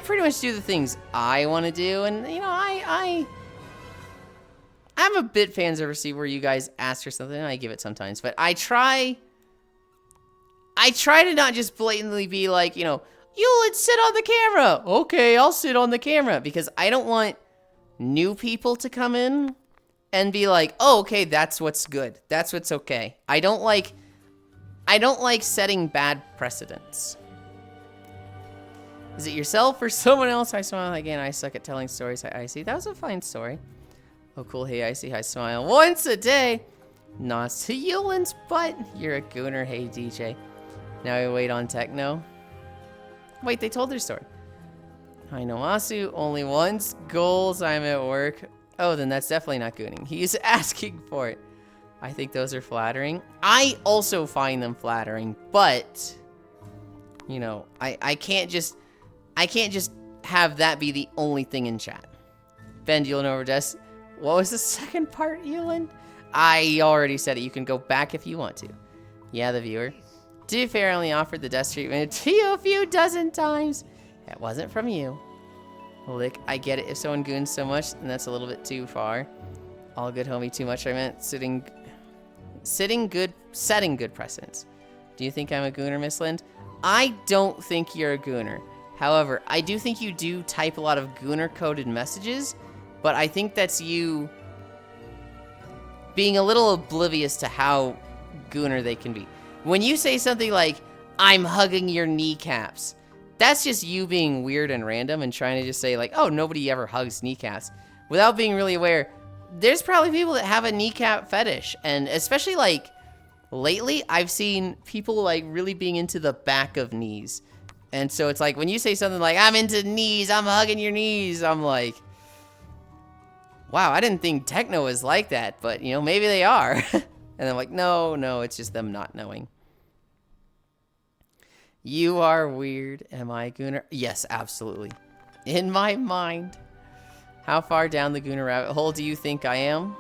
pretty much do the things I want to do, and I'm a bit fans service where you guys ask for something and I give it sometimes, but I try to not just blatantly be like, Yulind, sit on the camera. Okay, I'll sit on the camera, because I don't want new people to come in and be like, oh, okay, that's what's good. That's what's okay. I don't like setting bad precedents. Is it yourself or someone else? I smile again. I suck at telling stories. I see. That was a fine story. Oh, cool. Hey, I see. I smile once a day. Nods to Yulind's butt. You're a Gooner. Hey, DJ. Now we wait on Techno. Wait, they told their story. I know Asu. Only once. Goals. I'm at work. Oh, then that's definitely not gooning. He's asking for it. I think those are flattering. I also find them flattering, but I can't just have that be the only thing in chat. Ben, Yulind over desk. What was the second part, Yulind? I already said it. You can go back if you want to. Yeah, the viewer. To be fair, I only offered the desk treatment to you a few dozen times. That wasn't from you. Lick, I get it. If someone goons so much, then that's a little bit too far. All good, homie. Too much. I meant setting good precedents. Do you think I'm a gooner, Miss Lind? I don't think you're a gooner. However, I do think you do type a lot of gooner-coded messages, but I think that's you being a little oblivious to how gooner they can be. When you say something like, I'm hugging your kneecaps, that's just you being weird and random and trying to just say like, oh, nobody ever hugs kneecaps, without being really aware. There's probably people that have a kneecap fetish, and especially like lately, I've seen people like really being into the back of knees. And so it's like when you say something like, I'm into knees, I'm hugging your knees, I'm like, wow, I didn't think techno was like that, but maybe they are. And I'm like, no, it's just them not knowing. You are weird. Am I a gooner? Yes, absolutely. In my mind. How far down the gooner rabbit hole do you think I am?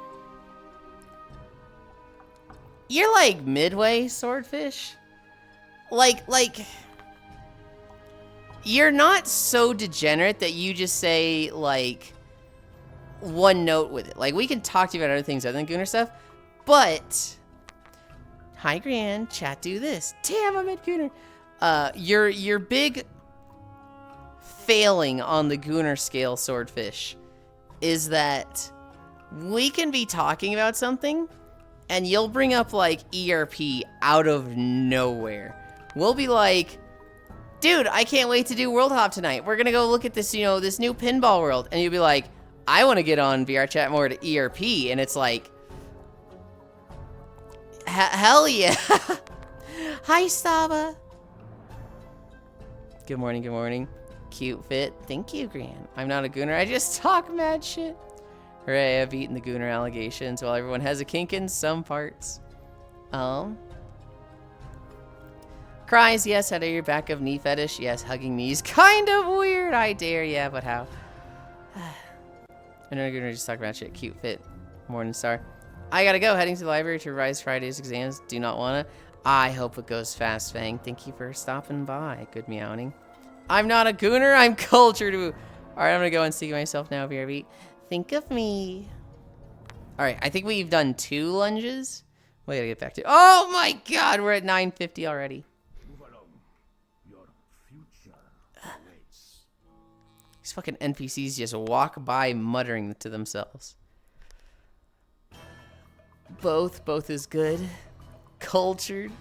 You're like midway, Swordfish. like, you're not so degenerate that you just say, like, one note with it. Like, we can talk to you about other things other than Gooner stuff, but... Hi, Gran. Chat, do this. Damn, I'm at Gooner. Your big failing on the Gooner scale, Swordfish, is that we can be talking about something, and you'll bring up, like, ERP out of nowhere. We'll be like... Dude, I can't wait to do World Hop tonight. We're gonna go look at this, this new pinball world. And you'll be like, I want to get on VR chat more to ERP. And it's like, hell yeah. Hi, Saba. Good morning, good morning. Cute fit. Thank you, Gran. I'm not a gooner. I just talk mad shit. Hooray, I've eaten the gooner allegations. While everyone has a kink in some parts. Cries, yes. How dare your back of knee fetish? Yes, hugging knees. Kind of weird. I dare, yeah, but how? I'm gonna just talk about shit. Cute fit. Morningstar. I gotta go. Heading to the library to revise Friday's exams. Do not wanna. I hope it goes fast, Fang. Thank you for stopping by. Good meowing. I'm not a gooner. I'm cultured. Alright, I'm gonna go and see myself now, BRB. Think of me. Alright, I think we've done 2 lunges. We gotta get back to... Oh my god, we're at 9:50 already. These fucking NPCs just walk by muttering to themselves. Both is good. Cultured.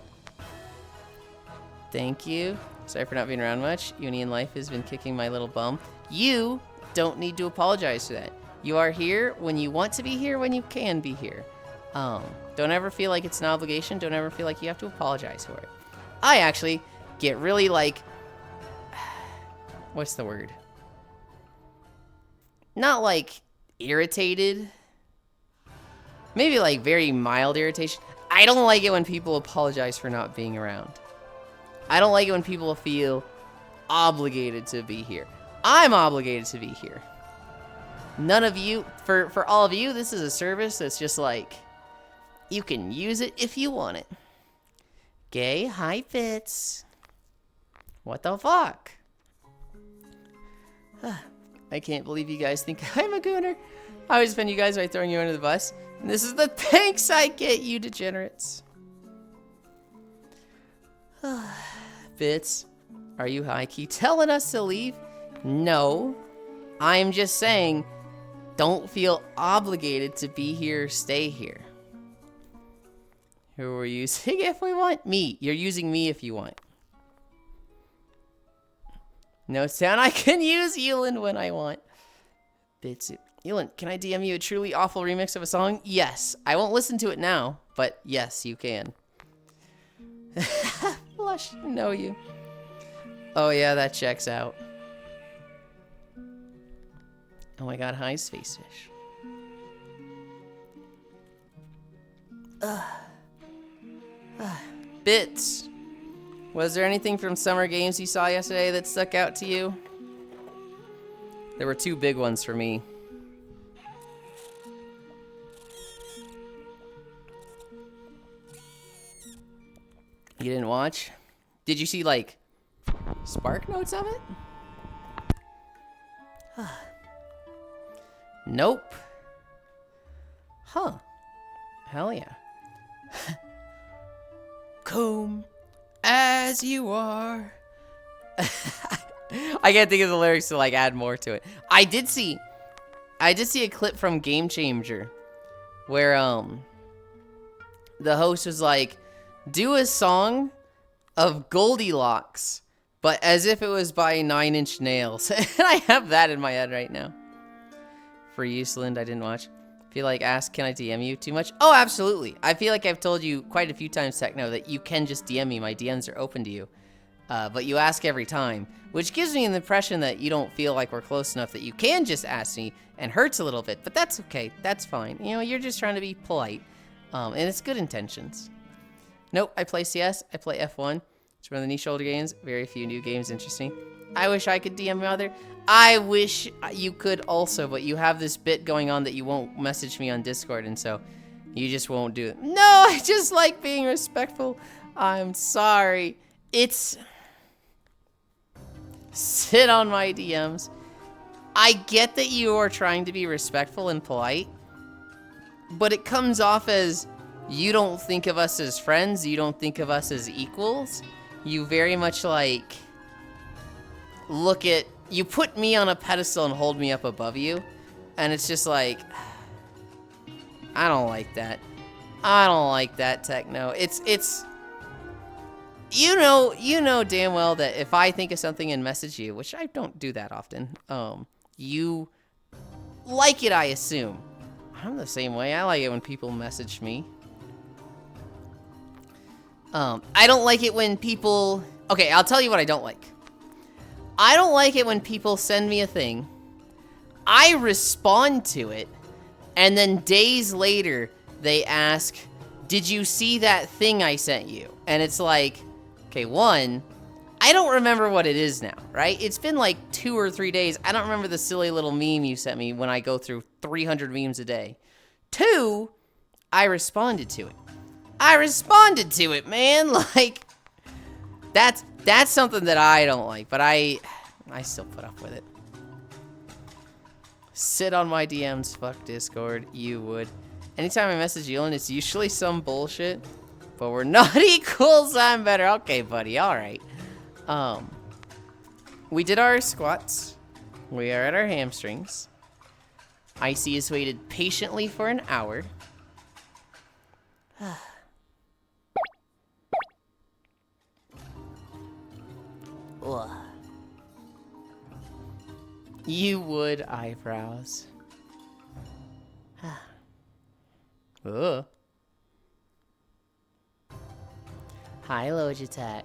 Thank you. Sorry for not being around much. Uni in life has been kicking my little bum. You don't need to apologize for that. You are here when you want to be here, when you can be here. Don't ever feel like it's an obligation. Don't ever feel like you have to apologize for it. I actually get really like... What's the word? Not like irritated. Maybe like very mild irritation. I don't like it when people apologize for not being around. I don't like it when people feel obligated to be here. I'm obligated to be here. None of you, for all of you, this is a service that's just like, you can use it if you want it. Gay, hi Fitz. What the fuck? I can't believe you guys think I'm a gooner. I always offend you guys by throwing you under the bus. And this is the thanks I get, you degenerates. Fitz, are you high-key telling us to leave? No. I'm just saying, don't feel obligated to be here, stay here. Who are we using if we want? Me. You're using me if you want. No sound. I can use Yulind when I want. Bitsu. Yulind, can I DM you a truly awful remix of a song? Yes. I won't listen to it now, but yes, you can. Blush, know you. Oh yeah, that checks out. Oh my god, hi, Space Fish. Bits. Was there anything from Summer Games you saw yesterday that stuck out to you? There were 2 big ones for me. You didn't watch? Did you see, like, Spark Notes of it? Nope. Huh. Hell yeah. Come as you are. I can't think of the lyrics to like add more to it. I did see a clip from Game Changer where the host was like, do a song of Goldilocks, but as if it was by 9 Inch Nails. And I have that in my head right now. For you, Yulind, I didn't watch. Feel like ask, can I DM you too much? Oh, absolutely. I feel like I've told you quite a few times, Techno, that you can just DM me. My DMs are open to you. But you ask every time, which gives me an impression that you don't feel like we're close enough that you can just ask me, and hurts a little bit, but that's okay. That's fine. You know, you're just trying to be polite, and it's good intentions. Nope, I play CS. I play F1. It's one of the niche older games. Very few new games interesting. I wish I could DM Mother. I wish you could also, but you have this bit going on that you won't message me on Discord, and so you just won't do it. No, I just like being respectful. I'm sorry. It's... Sit on my DMs. I get that you are trying to be respectful and polite, but it comes off as you don't think of us as friends, you don't think of us as equals. You very much like look at, you put me on a pedestal and hold me up above you, and it's just like, I don't like that. I don't like that, Techno. It's you know damn well that if I think of something and message you, which I don't do that often, you like it, I assume. I'm the same way. I like it when people message me. I don't like it when people... Okay, I'll tell you what I don't like. I don't like it when people send me a thing, I respond to it, and then days later, they ask, did you see that thing I sent you? And it's like, okay, one, I don't remember what it is now, right? It's been like 2 or 3 days. I don't remember the silly little meme you sent me when I go through 300 memes a day. 2, I responded to it. I responded to it, man. Like, that's something that I don't like, but I still put up with it. Sit on my DMs, fuck Discord, you would. Anytime I message Yulind, it's usually some bullshit, but we're not equals, I'm better. Okay, buddy, alright. We did our squats. We are at our hamstrings. Icy has waited patiently for an hour. You would, eyebrows. Ugh. Hi, Logitech.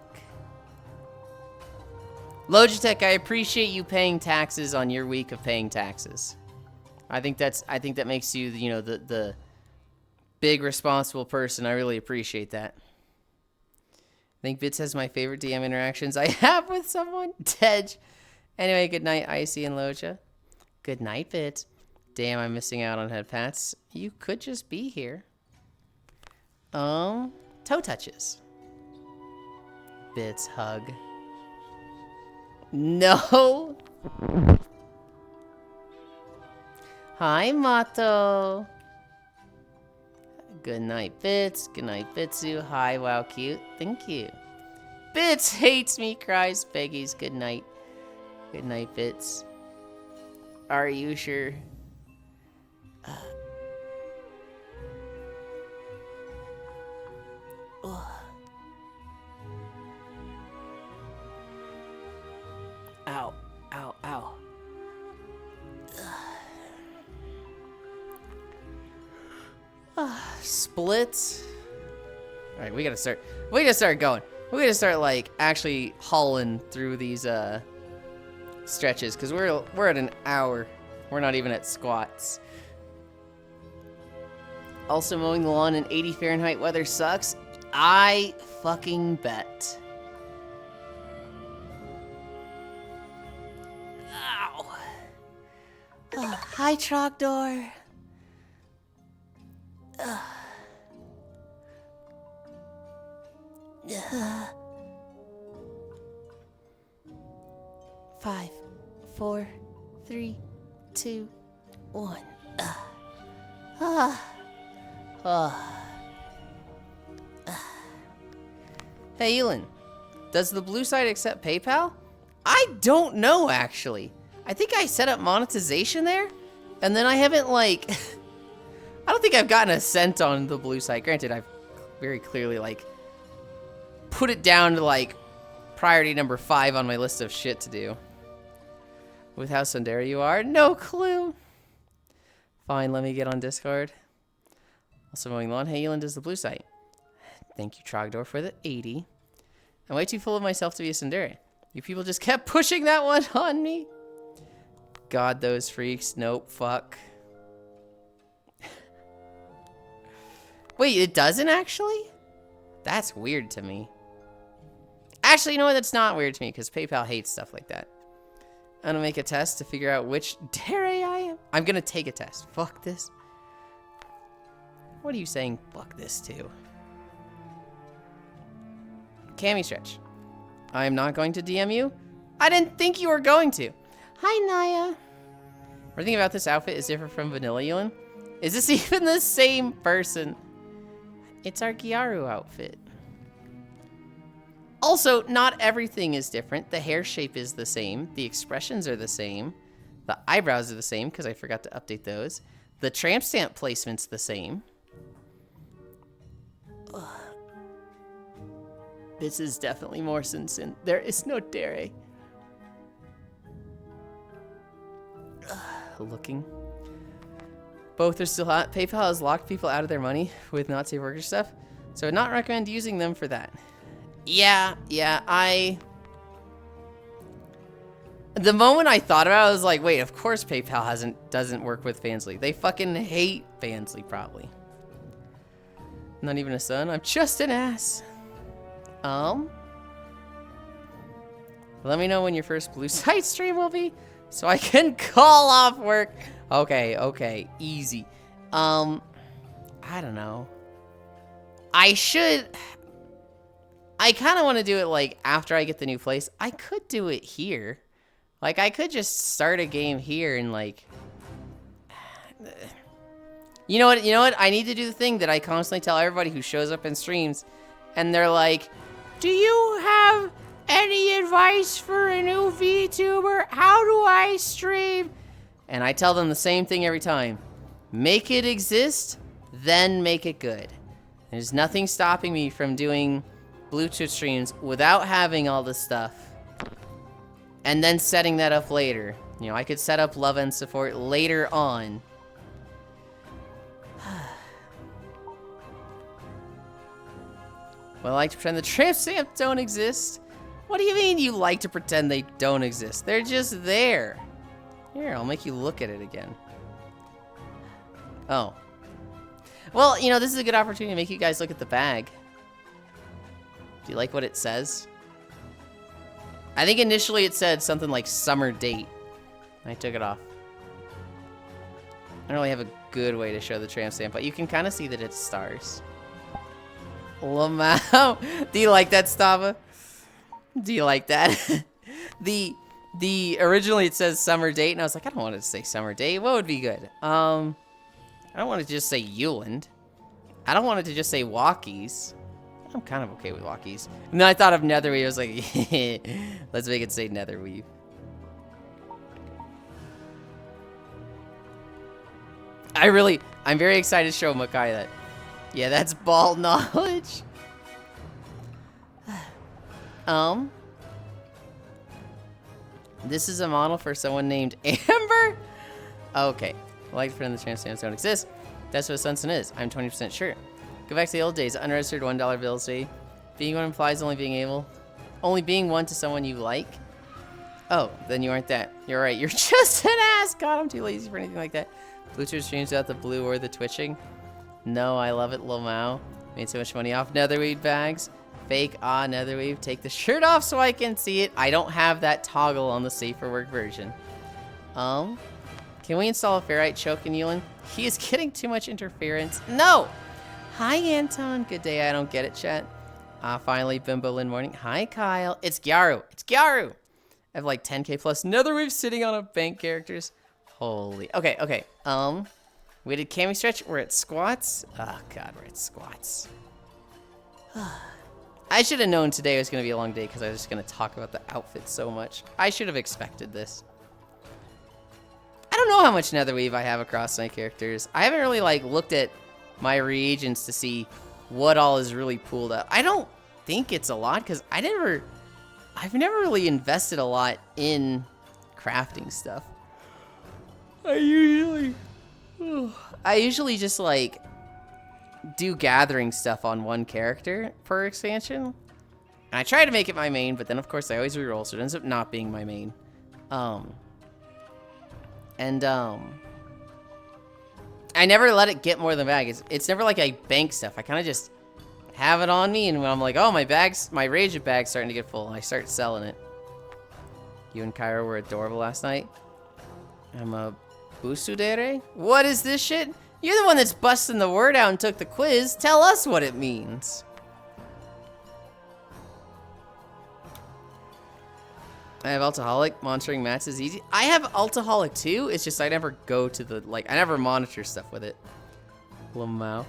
Logitech, I appreciate you paying taxes on your week of paying taxes. I think that makes you, you know, the big responsible person. I really appreciate that. I think Bits has my favorite DM interactions I have with someone. Tej. Anyway, good night, Icy and Loja. Good night, Bits. Damn, I'm missing out on head pats. You could just be here. Toe touches. Bits hug. No. Hi, Mato. Good night, Bits. Good night, Bitsu. Hi, wow, cute. Thank you. Bits hates me, cries Peggy's. Good night. Good night, Bits. Are you sure? Ow. Ow, ow. Splits. All right, we gotta start going. We gotta start like actually hauling through these stretches because we're at an hour. We're not even at squats. Also, mowing the lawn in 80 Fahrenheit weather sucks. I fucking bet. Ow. Hi, Trogdor. 5, 4, 3, 2, 1. Hey, Yulind, does the blue site accept PayPal? I don't know, actually. I think I set up monetization there, and then I haven't, like... I don't think I've gotten a cent on the blue site. Granted, I've very clearly, like, put it down to, like, priority number 5 on my list of shit to do. With how tsundere you are? No clue. Fine, let me get on Discord. Also mowing lawn. Hey, Yulind, does the blue site? Thank you, Trogdor, for the 80. I'm way too full of myself to be a tsundere. You people just kept pushing that one on me. God, those freaks. Nope, fuck. Wait, it doesn't actually? That's weird to me. Actually, you know what? That's not weird to me because PayPal hates stuff like that. I'm gonna make a test to figure out which dare I am. I'm gonna take a test. Fuck this. What are you saying fuck this to? Cami stretch. I'm not going to DM you. I didn't think you were going to. Hi, Naya. Everything about this outfit is different from Vanilla Yulind. Is this even the same person? It's our Gyaru outfit. Also, not everything is different. The hair shape is the same. The expressions are the same. The eyebrows are the same because I forgot to update those. The tramp stamp placement's the same. Ugh. This is definitely more Sinsin. There is no Dere. Looking. Both are still hot. PayPal has locked people out of their money with not safe worker stuff, so I'd not recommend using them for that. Yeah, the moment I thought about it, I was like, wait, of course PayPal doesn't work with Fansly. They fucking hate Fansly, probably. Not even a son? I'm just an ass. Let me know when your first Blue Site stream will be, so I can call off work. Okay, easy. I don't know. I kind of want to do it, like, after I get the new place. I could do it here. Like, I could just start a game here and, like... You know what? I need to do the thing that I constantly tell everybody who shows up in streams, and they're like, do you have any advice for a new VTuber? How do I stream? And I tell them the same thing every time. Make it exist, then make it good. There's nothing stopping me from doing Bluetooth streams without having all this stuff. And then setting that up later. You know, I could set up love and support later on. Well, I like to pretend the tramp stamp don't exist. What do you mean you like to pretend they don't exist? They're just there. Here, I'll make you look at it again. Oh. Well, you know, this is a good opportunity to make you guys look at the bag. Do you like what it says? I think initially it said something like summer date. I took it off. I don't really have a good way to show the tramp stamp, but you can kind of see that it's stars. Lamau. Do you like that, Stava? Do you like that? The originally it says summer date, and I was like, I don't want it to say summer date. What would be good? I don't want it to just say Yulind. I don't want it to just say walkies. I'm kind of okay with walkies. And then I thought of Netherweave. I was like, let's make it say Netherweave. I'm very excited to show Makai that. Yeah, that's ball knowledge. This is a model for someone named Amber? Okay. I like to pretend the tramp stamps don't exist. That's what Sunson is. I'm 20% sure. Go back to the old days. Unregistered $1 bills say, being one implies only being one to someone you like. Oh, then you aren't that. You're right. You're just an ass. God, I'm too lazy for anything like that. Bluetooth streams without the blue or the twitching. No, I love it, Lil Mao. Made so much money off Netherweave bags. Fake, Netherweave. Take the shirt off so I can see it. I don't have that toggle on the safer work version. Can we install a ferrite choke in Yulind? He is getting too much interference. No! Hi, Anton. Good day. I don't get it, chat. Finally, Bimbo Lin morning. Hi, Kyle. It's Gyaru. It's Gyaru. I have like 10k plus Netherweave sitting on a bank characters. Holy. Okay. We did cami stretch. We're at squats. Oh, God. We're at squats. I should have known today was going to be a long day because I was just going to talk about the outfit so much. I should have expected this. I don't know how much Netherweave I have across my characters. I haven't really like looked at my reagents to see what all is really pooled up. I don't think it's a lot because I've never really invested a lot in crafting stuff. I usually just like do gathering stuff on one character per expansion. And I try to make it my main, but then of course I always reroll, so it ends up not being my main. I never let it get more than bag. It's never like I bank stuff. I kind of just have it on me, and when I'm like, oh, my rage bag's starting to get full, and I start selling it. You and Kyra were adorable last night. I'm a Busudere? What is this shit? You're the one that's busting the word out and took the quiz. Tell us what it means. I have Alcoholic. Monitoring mats is easy. I have Alcoholic too. It's just I never go to the, like, I never monitor stuff with it. Lamau.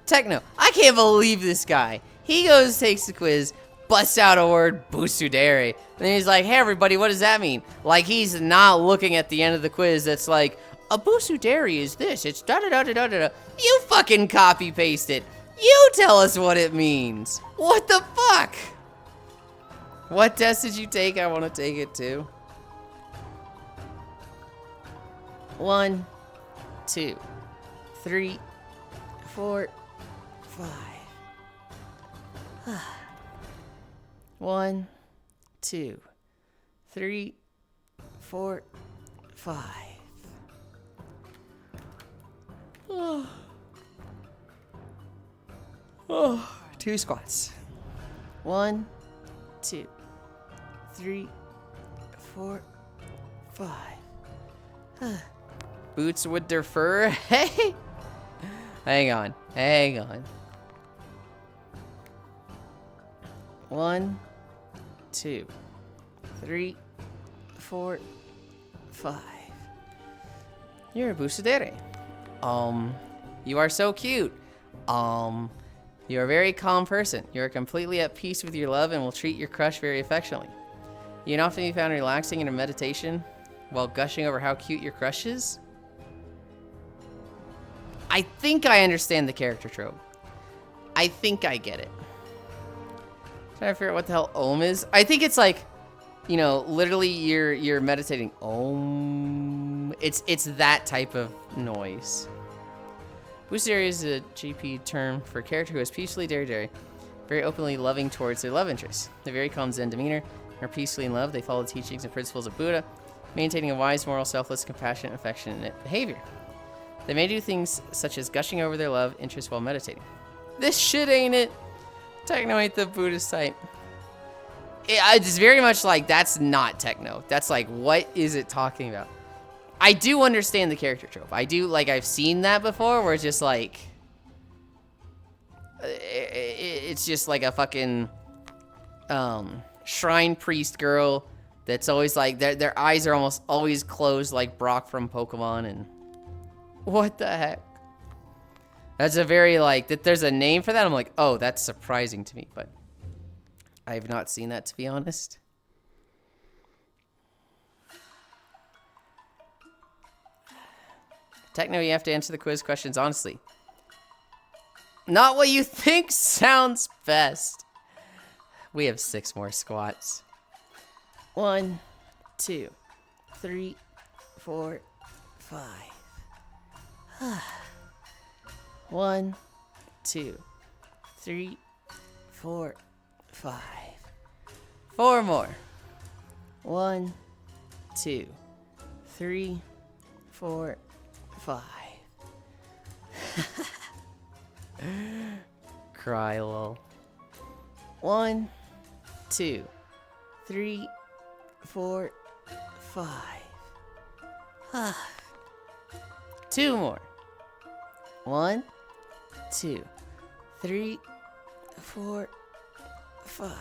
Techno. I can't believe this guy. He goes, takes the quiz, busts out a word, Busudere. And he's like, hey, everybody, what does that mean? Like, he's not looking at the end of the quiz that's like, a Busudere is this. It's da-da-da-da-da-da. You fucking copy-paste it. You tell us what it means. What the fuck? What test did you take? I want to take it too. 1, 2, 3, 4, 5. 1, 2, 3, 4, 5. Oh, 2 squats. 1, 2, 3, 4, 5. Boots with their fur. Hey, hang on. 1, 2, 3, 4, 5. You're a Busudere. You are so cute. You're a very calm person. You're completely at peace with your love and will treat your crush very affectionately. You can often be found relaxing in a meditation while gushing over how cute your crush is. I think I understand the character trope. I think I get it. Trying to figure out what the hell Om is. I think it's like, you know, literally you're meditating. Om. It's that type of noise. Busudere is a GP term for a character who is peacefully dare, very openly loving towards their love interest. They're very calm Zen demeanor, are peacefully in love. They follow the teachings and principles of Buddha, maintaining a wise, moral, selfless, compassionate, affectionate behavior. They may do things such as gushing over their love interest while meditating. This shit ain't it. Techno ain't the Buddhist type. It's very much like, that's not techno. That's like, what is it talking about? I do understand the character trope. I do, like, I've seen that before where it's just like, it's just like a fucking shrine priest girl that's always like, their eyes are almost always closed like Brock from Pokemon, and what the heck? That's a very, like, that there's a name for that. I'm like, oh, that's surprising to me, but I have not seen that, to be honest. Techno, you have to answer the quiz questions honestly. Not what you think sounds best. We have 6 more squats. 1, 2, 3, 4, 5. 1, 2, 3, 4, 5. 4 more. 1, 2, 3, 4, 5. Cry, lol. 1, 2, 3, 4, 5. 2 more. 1, 2, 3, 4, 5.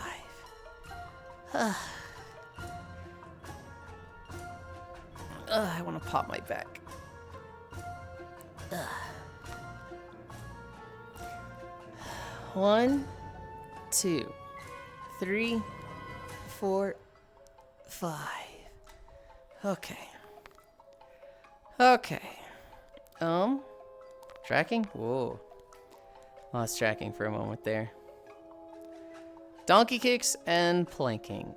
I want to pop my back. 1, 2, 3, 4, 5. Okay. Tracking? Whoa. Lost tracking for a moment there. Donkey kicks and planking.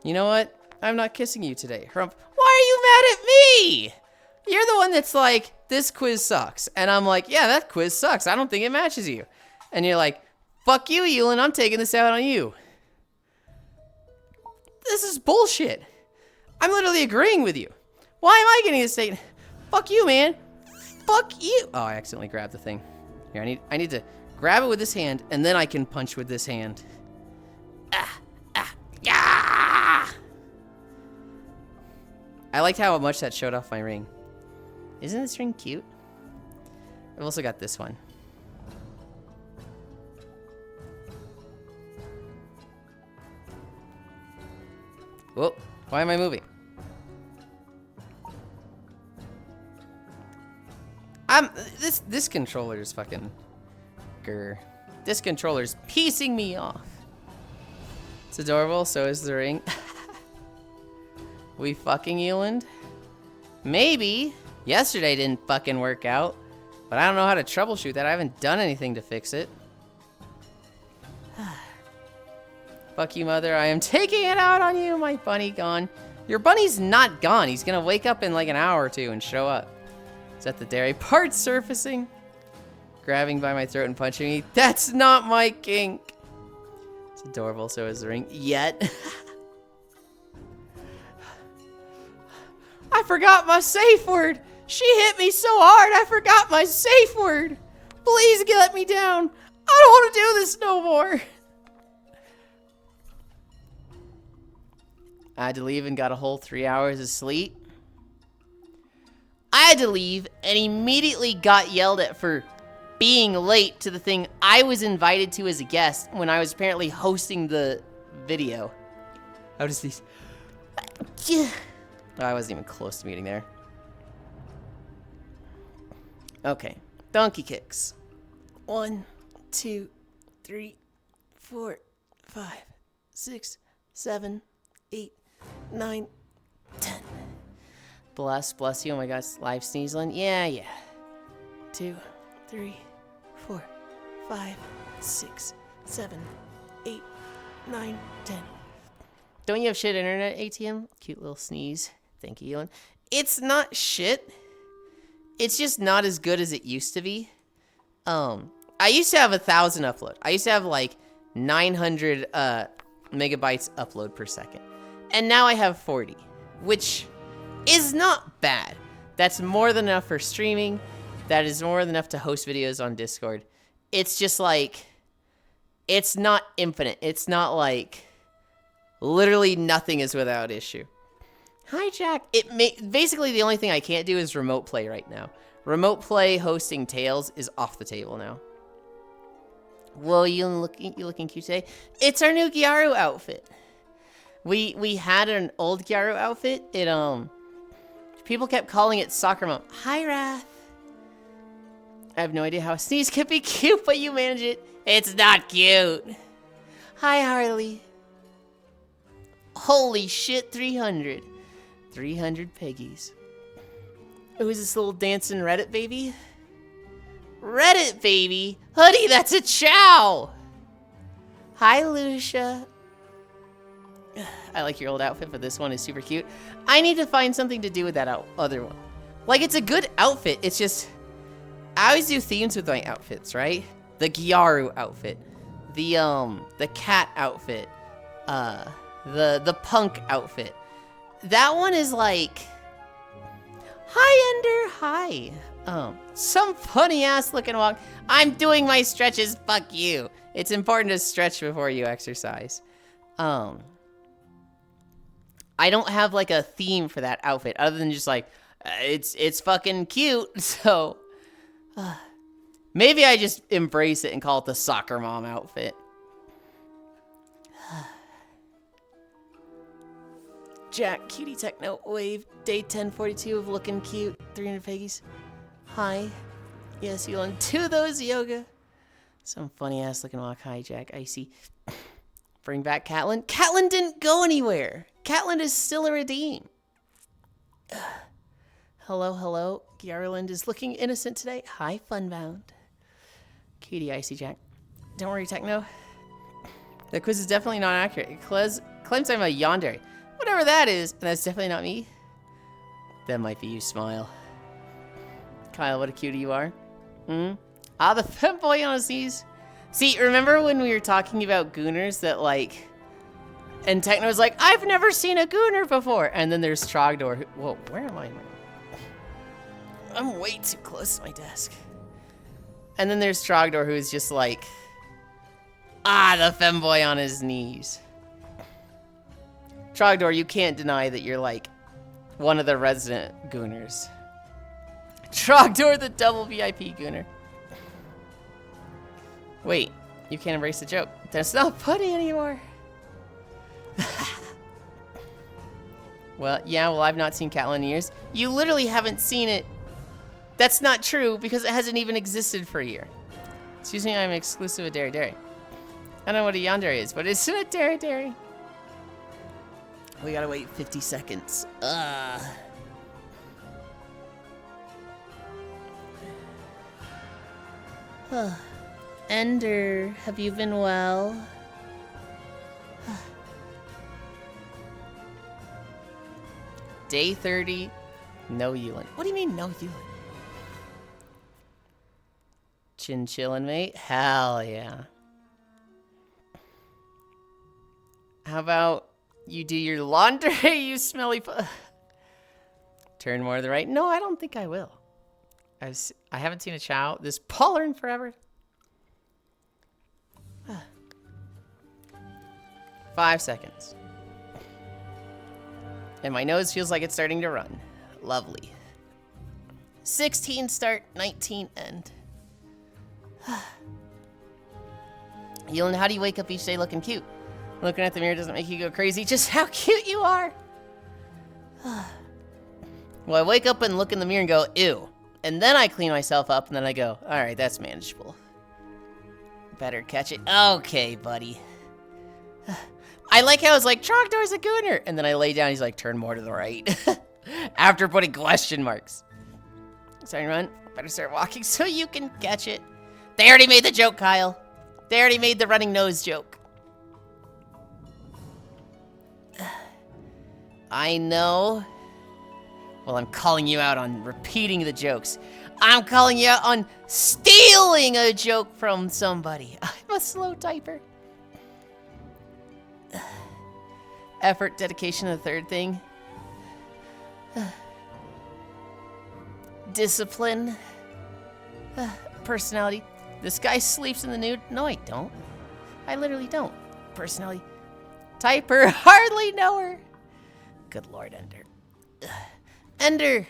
You know what? I'm not kissing you today. Why are you mad at me? You're the one that's like, this quiz sucks. And I'm like, yeah, that quiz sucks. I don't think it matches you. And you're like, fuck you, Yulind. I'm taking this out on you. This is bullshit. I'm literally agreeing with you. Why am I getting this statement? Fuck you, man. Fuck you. Oh, I accidentally grabbed the thing. Here, I need to grab it with this hand, and then I can punch with this hand. Yeah! I liked how much that showed off my ring. Isn't this ring cute? I've also got this one. Whoa, why am I moving? This controller is fucking grr. This controller's piecing me off. It's adorable, so is the ring. We fucking Yulind? Maybe. Yesterday didn't fucking work out, but I don't know how to troubleshoot that. I haven't done anything to fix it. Fuck you, mother. I am taking it out on you, my bunny gone. Your bunny's not gone. He's gonna wake up in like an hour or two and show up. Is that the dairy part surfacing? Grabbing by my throat and punching me. That's not my kink. It's adorable, so is the ring. Yet. I forgot my safe word. She hit me so hard, I forgot my safe word. Please let me down. I don't want to do this no more. I had to leave and got a whole 3 hours of sleep. I had to leave and immediately got yelled at for being late to the thing I was invited to as a guest when I was apparently hosting the video. How does these... Oh, I wasn't even close to meeting there. Okay. Donkey kicks. 1, 2, 3, 4, 5, 6, 7, 8, 9, 10. Bless you. Oh my gosh, live sneezeling. Yeah. 2, 3, 4, 5, 6, 7, 8, 9, 10. Don't you have shit internet, ATM? Cute little sneeze. Thank you, Yulind. It's not shit. It's just not as good as it used to be. I used to have 1,000 upload. I used to have like 900 megabytes upload per second. And now I have 40, which is not bad. That's more than enough for streaming. That is more than enough to host videos on Discord. It's just like, it's not infinite. It's not like, literally nothing is without issue. Hi, Jack. Basically, the only thing I can't do is remote play right now. Remote play hosting Tails is off the table now. Whoa, you looking cute today? It's our new Gyaru outfit. We had an old Gyaru outfit. People kept calling it Soccer Mom. Hi, Wrath. I have no idea how a sneeze could be cute, but you manage it. It's not cute. Hi, Harley. Holy shit, 300. 300 piggies. Who's this little dancing Reddit baby? Reddit baby? Hoodie, that's a chow! Hi, Lucia. I like your old outfit, but this one is super cute. I need to find something to do with that other one. Like, it's a good outfit, it's just... I always do themes with my outfits, right? The Gyaru outfit. The cat outfit. The punk outfit. That one is like... Hi, Ender, hi. Some funny ass looking walk. I'm doing my stretches, fuck you. It's important to stretch before you exercise. I don't have like a theme for that outfit other than just like, it's fucking cute, so... maybe I just embrace it and call it the Soccer Mom outfit. Jack, cutie techno, wave, day 1042 of looking cute, 300 piggies. Hi. Yes, Yulind, to those yoga. Some funny ass looking walk. Hi, Jack, icy. Bring back Catelyn. Catelyn didn't go anywhere. Catelyn is still a redeem. Hello. Yulind is looking innocent today. Hi, Funbound. Cutie, icy Jack. Don't worry, Techno. The quiz is definitely not accurate. It claims I'm a yandere. Whatever that is, and that's definitely not me. That might be you, Smile. Kyle, what a cutie you are. Ah, the femboy on his knees. See, remember when we were talking about gooners that like... And Techno's like, I've never seen a gooner before. And then there's Trogdor who... Whoa, where am I? I'm way too close to my desk. And then there's Trogdor who's just like... Ah, the femboy on his knees. Trogdor, you can't deny that you're like one of the resident gooners. Trogdor, the double VIP gooner. Wait, you can't embrace the joke. That's not funny anymore. Well, yeah, well, I've not seen Catelyn in years. You literally haven't seen it. That's not true because it hasn't even existed for a year. Excuse me, I'm exclusive with Dairy Dairy. I don't know what a yandere is, but it's a Dairy Dairy. We gotta wait 50 seconds. Ender, have you been well? Day 30, no Yulind. What do you mean, no Yulind? Chillin', mate? Hell yeah. How about you do your laundry, you smelly Turn more to the right. No, I don't think I will. I haven't seen a chow this polar in forever. 5 seconds. And my nose feels like it's starting to run. Lovely. 16 start, 19 end. Yulind, how do you wake up each day looking cute? Looking at the mirror doesn't make you go crazy, just how cute you are. Well, I wake up and look in the mirror and go, ew. And then I clean myself up and then I go, all right, that's manageable. Better catch it. Okay, buddy. I like how it's like, Trogdor's a gooner. And then I lay down, he's like, turn more to the right. After putting question marks. Starting to run. Better start walking so you can catch it. They already made the joke, Kyle. They already made the running nose joke. I know. Well, I'm calling you out on repeating the jokes. I'm calling you out on stealing a joke from somebody. I'm a slow typer. Effort, dedication, the third thing. Discipline. Personality. This guy sleeps in the nude. No, I don't. I literally don't. Personality. Typer. Hardly know her. Good Lord, Ender. Ender.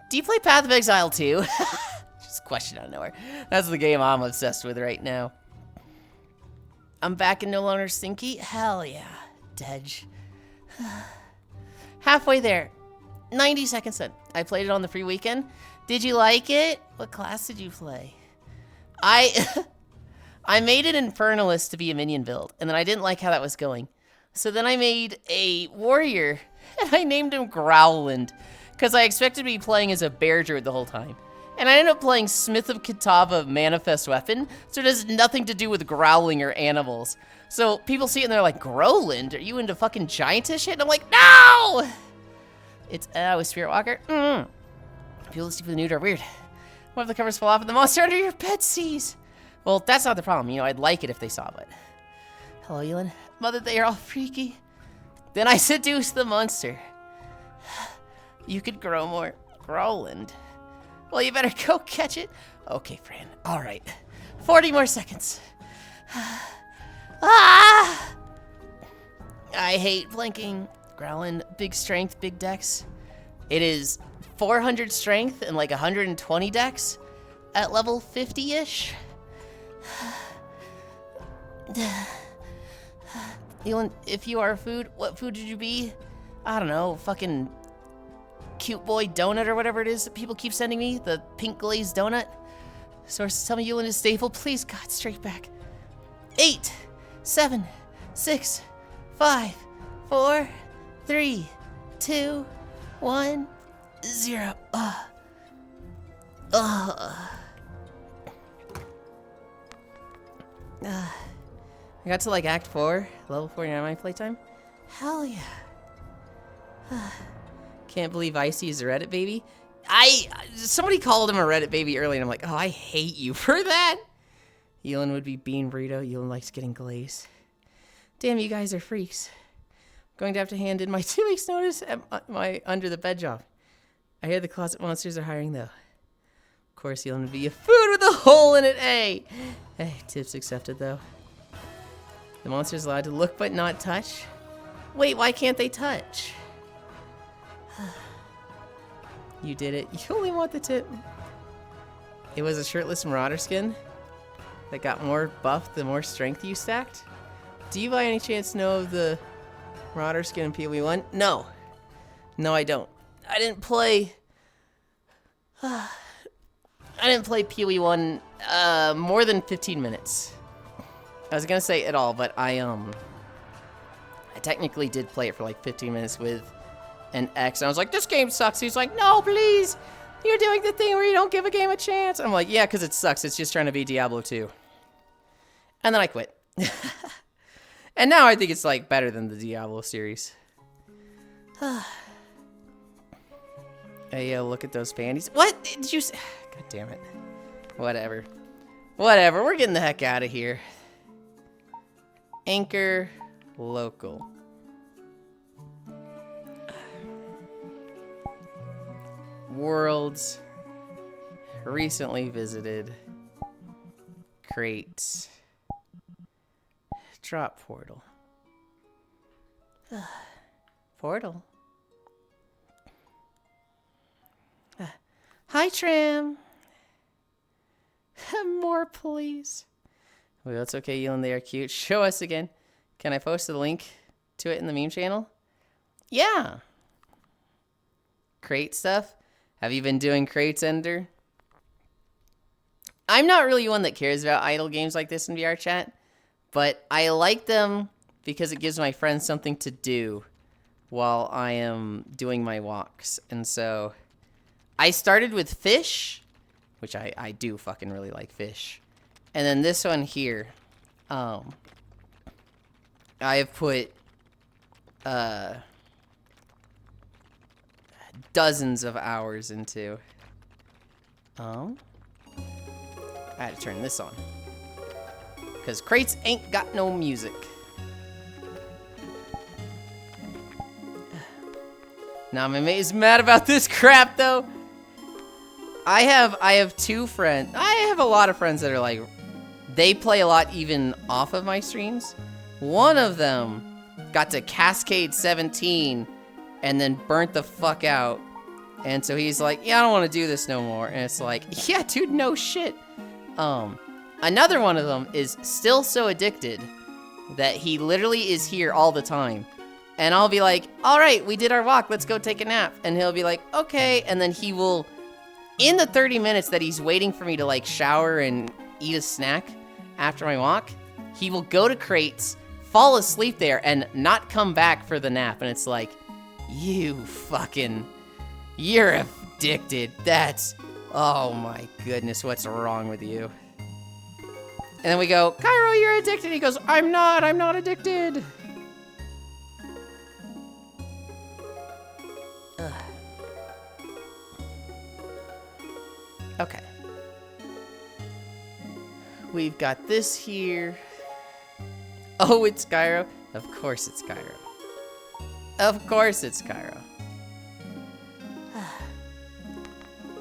Do you play Path of Exile too? Just a question out of nowhere. That's the game I'm obsessed with right now. I'm back and no longer stinky? Hell yeah. Dej. Halfway there. 90 seconds in. I played it on the free weekend. Did you like it? What class did you play? I made an Infernalist to be a minion build, and then I didn't like how that was going. So then I made a warrior, and I named him Growland, because I expected to be playing as a bear druid the whole time. And I ended up playing Smith of Kitava Manifest Weapon, so it has nothing to do with growling or animals. So people see it and they're like, Growland, are you into fucking giantess shit? And I'm like, no! It's, with Spirit Walker? People sleep with the nude are weird. What if the covers fall off and the monster under your bed sees? Well, that's not the problem. You know, I'd like it if they saw it. Hello, Yulind. Mother, they are all freaky. Then I seduce the monster. You could grow more. Growland. Well, you better go catch it. Okay, Fran. All right. 40 more seconds. Ah! I hate flanking. Growland, big strength, big dex. It is 400 strength and like 120 dex at level 50-ish. Yulind, if you are a food, what food did you be? I don't know, fucking cute boy donut or whatever it is that people keep sending me, the pink glazed donut. Sources tell me Yulind is stable. Please, God, straight back. 8, 7, 6, 5, 4, 3, 2, 1, 0. I got to like Act 4, level 49 my playtime. Hell yeah. Can't believe Icy is a Reddit baby. Somebody called him a Reddit baby earlier and I'm like, oh, I hate you for that. Yulind would be bean burrito. Yulind likes getting glazed. Damn, you guys are freaks. I'm going to have to hand in my 2 weeks notice at my under the bed job. I hear the closet monsters are hiring though. Of course, Yulind would be a food with a hole in it, Hey, tips accepted though. The monster's allowed to look but not touch. Wait, why can't they touch? You did it. You only want the tip. It was a shirtless marauder skin that got more buff the more strength you stacked. Do you by any chance know of the Marauder skin in PoE1? No. No, I don't. I didn't play PoE1 more than 15 minutes. I was gonna say at all, but I technically did play it for like 15 minutes with an ex, and I was like, this game sucks. He's like, no, please. You're doing the thing where you don't give a game a chance. I'm like, yeah, because it sucks. It's just trying to be Diablo 2. And then I quit. And now I think it's like better than the Diablo series. Hey, yo, look at those panties. What did you say? God damn it. Whatever. Whatever. We're getting the heck out of here. Anchor local. Worlds recently visited. Crates. Drop portal. Portal. Hi, Tram. More, please. Well, that's okay, Yulind. They are cute. Show us again. Can I post the link to it in the meme channel? Yeah. Crate stuff. Have you been doing crates, Ender? I'm not really one that cares about idle games like this in VR chat, but I like them because it gives my friends something to do while I am doing my walks. And so I started with fish, which I do fucking really like fish. And then this one here, I have put dozens of hours into. I had to turn this on. Because crates ain't got no music. Now my mate is mad about this crap though. I have two friends. I have a lot of friends that are like, they play a lot even off of my streams. One of them got to Cascade 17 and then burnt the fuck out. And so he's like, yeah, I don't want to do this no more. And it's like, yeah, dude, no shit. Another one of them is still so addicted that he literally is here all the time. And I'll be like, all right, we did our walk. Let's go take a nap. And he'll be like, okay. And then he will, in the 30 minutes that he's waiting for me to like shower and eat a snack after my walk, he will go to crates, fall asleep there, and not come back for the nap. And it's like, you're addicted. Oh my goodness, what's wrong with you? And then we go, Cairo, you're addicted. He goes, I'm not addicted. Ugh. Okay. We've got this here. Oh, it's Cairo. Of course it's Cairo. Of course it's Cairo.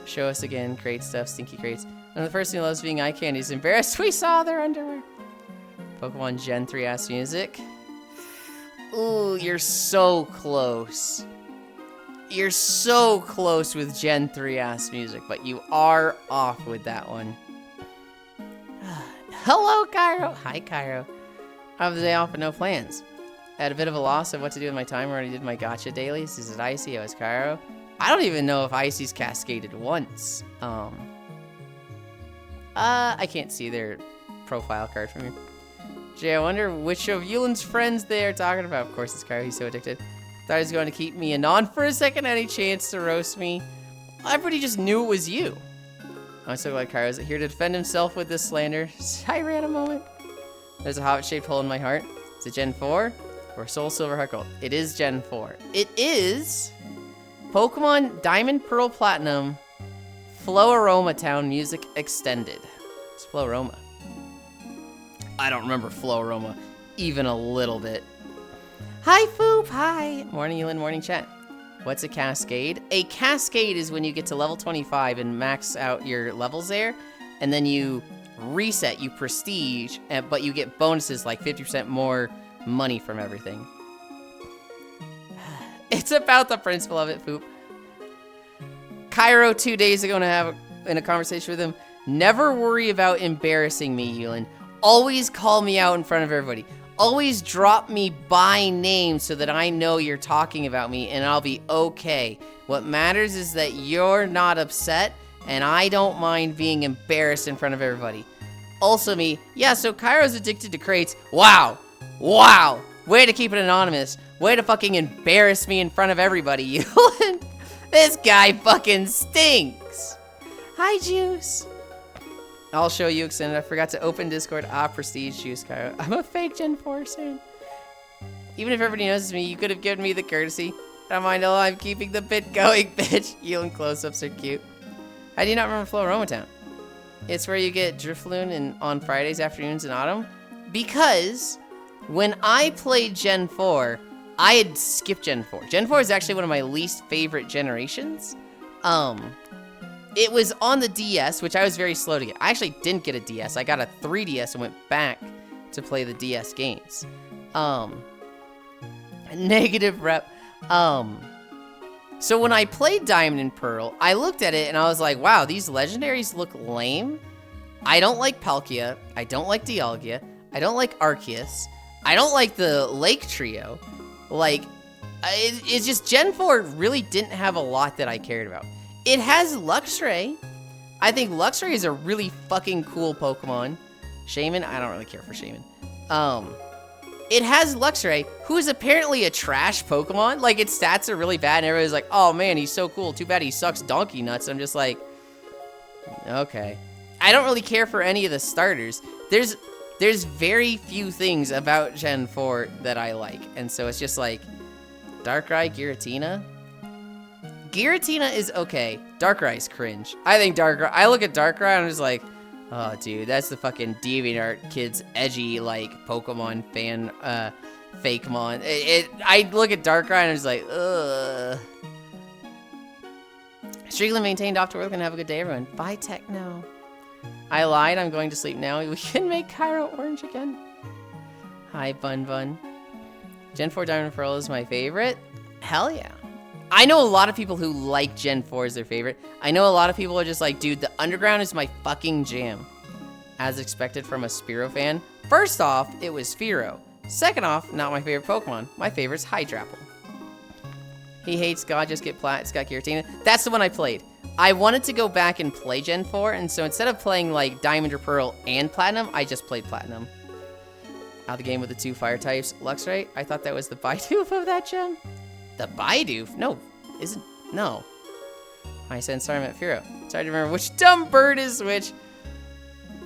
Show us again. Crate stuff. Stinky crates. One of the first thing he loves being eye candy is embarrassed we saw their underwear. Pokemon Gen 3 ass music. Ooh, you're so close. You're so close with Gen 3 ass music, but you are off with that one. Hello, Cairo. Hi, Cairo. I have the day off and no plans. I had a bit of a loss of what to do with my time. I already did my gacha dailies. Is it Icy? I was Cairo. I don't even know if Icy's cascaded once. I can't see their profile card from here. Jay, I wonder which of Yulind's friends they are talking about. Of course, it's Cairo. He's so addicted. Thought he was going to keep me anon for a second. Any chance to roast me? Everybody just knew it was you. I'm so glad Cairo's here to defend himself with this slander. I ran a moment. There's a hobbit-shaped hole in my heart. Is it Gen 4 or Soul Silver Heart Gold? It is Gen 4. It is Pokemon Diamond, Pearl, Platinum, Floaroma Town Music Extended. It's Floaroma. I don't remember Floaroma even a little bit. Hi, Foop. Hi. Morning, Yulind. Morning, chat. What's a cascade? A cascade is when you get to level 25 and max out your levels there, and then you reset, you prestige, but you get bonuses like 50% more money from everything. It's about the principle of it, Foop. Cairo 2 days ago, and I have in a conversation with him, never worry about embarrassing me, Yulind. Always call me out in front of everybody. Always drop me by name so that I know you're talking about me and I'll be okay. What matters is that you're not upset and I don't mind being embarrassed in front of everybody. Also me, yeah, so Cairo's addicted to crates. Wow. Wow. Way to keep it anonymous. Way to fucking embarrass me in front of everybody, Yulind. This guy fucking stinks. Hi, Juice. I'll show you extended. I forgot to open Discord. Prestige Juice, Cairo. I'm a fake Gen 4 soon. Even if everybody knows it's me, you could have given me the courtesy. Don't mind, I'm keeping the bit going, bitch. Yulind close-ups are cute. I do not remember Flow Aroma Town. It's where you get Drifloon on Fridays afternoons in autumn. Because when I played Gen 4, I had skipped Gen 4. Gen 4 is actually one of my least favorite generations. It was on the DS, which I was very slow to get. I actually didn't get a DS. I got a 3DS and went back to play the DS games. Negative rep. So when I played Diamond and Pearl, I looked at it and I was like, wow, these legendaries look lame. I don't like Palkia. I don't like Dialga. I don't like Arceus. I don't like the Lake Trio. Like, it's just Gen 4 really didn't have a lot that I cared about. It has Luxray. I think Luxray is a really fucking cool Pokemon. Shaman, I don't really care for Shaman. It has Luxray, who is apparently a trash Pokemon. Like, its stats are really bad, and everybody's like, oh man, he's so cool. Too bad he sucks donkey nuts. I'm just like, okay. I don't really care for any of the starters. There's very few things about Gen 4 that I like. And so it's just like, Darkrai, Giratina. Giratina is okay. Darkrai's cringe. I think Darkrai, I look at Darkrai and I'm just like, oh dude, that's the fucking DeviantArt kids edgy like Pokemon fan Fakemon. I look at Darkrai and I'm just like, ugh. Strictly maintained, off to work, and have a good day everyone. Bye Techno. I lied, I'm going to sleep now. We can make Cairo orange again. Hi Bun Bun. Gen 4 Diamond and Pearl is my favorite. Hell yeah. I know a lot of people who like Gen 4 as their favorite. I know a lot of people are just like, dude, the Underground is my fucking jam. As expected from a Spearow fan. First off, it was Fearow. Second off, not my favorite Pokemon. My favorite's Hydrapple. He hates God, just get Plat, it's got Giratina. That's the one I played. I wanted to go back and play Gen 4, and so instead of playing like Diamond or Pearl and Platinum, I just played Platinum. Out of the game with the 2 fire types. Luxray, I thought that was the Bidoof of that gem. The Bidoof? No, isn't, no. I said sorry, I'm at Fearow. Sorry to remember which dumb bird is which.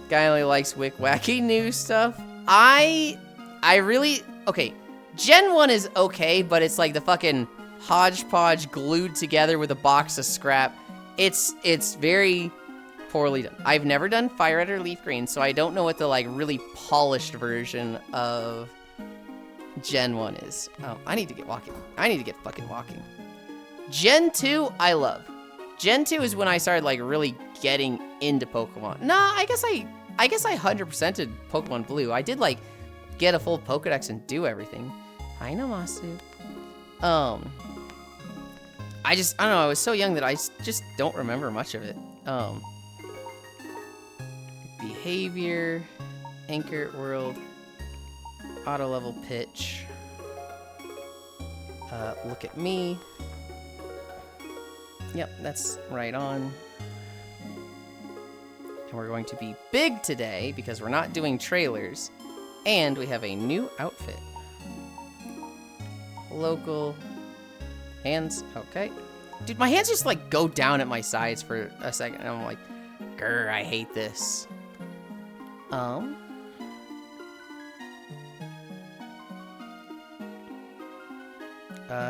Guy only likes wick wacky new stuff. I really, okay, Gen 1 is okay, but it's like the fucking hodgepodge glued together with a box of scrap. It's very poorly done. I've never done Fire Red or Leaf Green, so I don't know what the like really polished version of Gen 1 is. Oh, I need to get walking. I need to get fucking walking. Gen 2, I love. Gen 2 is when I started like really getting into Pokemon. Nah, I guess I 100%ed Pokemon Blue. I did like get a full Pokedex and do everything. Hi, Namastu. I don't know, I was so young that I just don't remember much of it. Behavior, Anchor World, auto level pitch. Look at me. Yep, that's right on. And we're going to be big today because we're not doing trailers. And we have a new outfit. Local. Hands, okay. Dude, my hands just like go down at my sides for a second. And I'm like, grr, I hate this.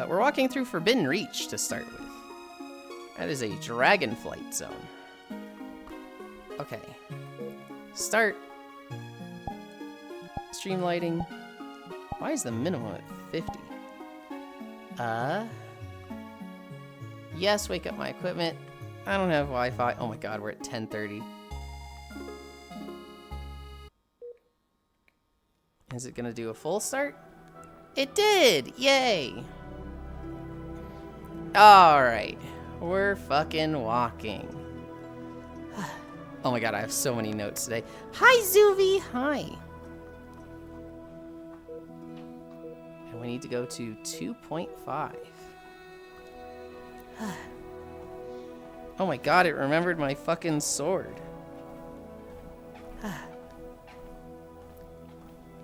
We're walking through Forbidden Reach to start with. That is a Dragonflight zone. Okay. Start. Stream lighting. Why is the minimum at 50? Yes, wake up my equipment. I don't have Wi-Fi. Oh my god, we're at 10:30. Is it gonna do a full start? It did! Yay! Alright. We're fucking walking. Oh my god, I have so many notes today. Hi, Zuvi! Hi. we need to go to 2.5. Oh my god, it remembered my fucking sword.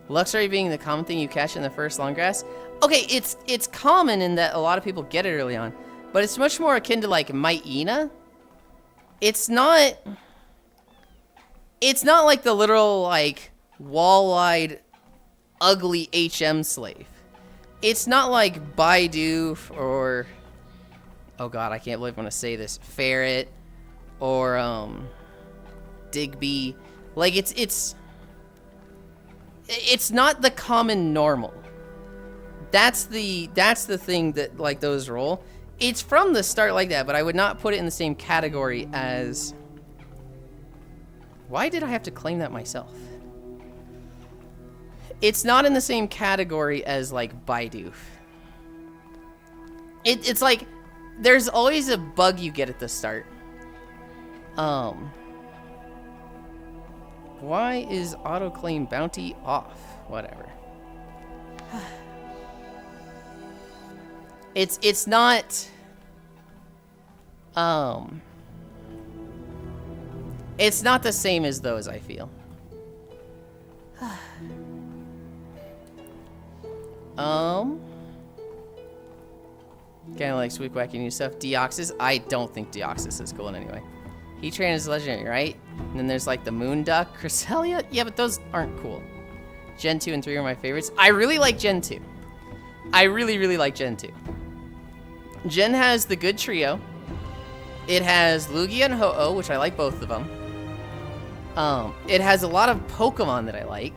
Luxury being the common thing you catch in the first long grass. Okay, it's common in that a lot of people get it early on, but it's much more akin to like Myena. It's not like the literal like wall-eyed ugly HM slave. It's not like Baidu or, oh god, I can't believe I'm gonna say this, Ferret or Digby. Like it's not the common normal. That's the thing that like those roll. It's from the start like that, but I would not put it in the same category as... Why did I have to claim that myself? It's not in the same category as like Baidu. It's like there's always a bug you get at the start. Why is autoclaim bounty off? Whatever. It's not it's not the same as those, I feel. Kind of like sweet wacky new stuff. Deoxys, I don't think Deoxys is cool in any way. Heatran is legendary, right? And then there's like the Moon Duck, Cresselia. Yeah, but those aren't cool. Gen 2 and 3 are my favorites. I really like Gen 2. I really like Gen 2. Gen has the good trio. It has Lugia and Ho-Oh, which I like both of them. It has a lot of Pokemon that I like.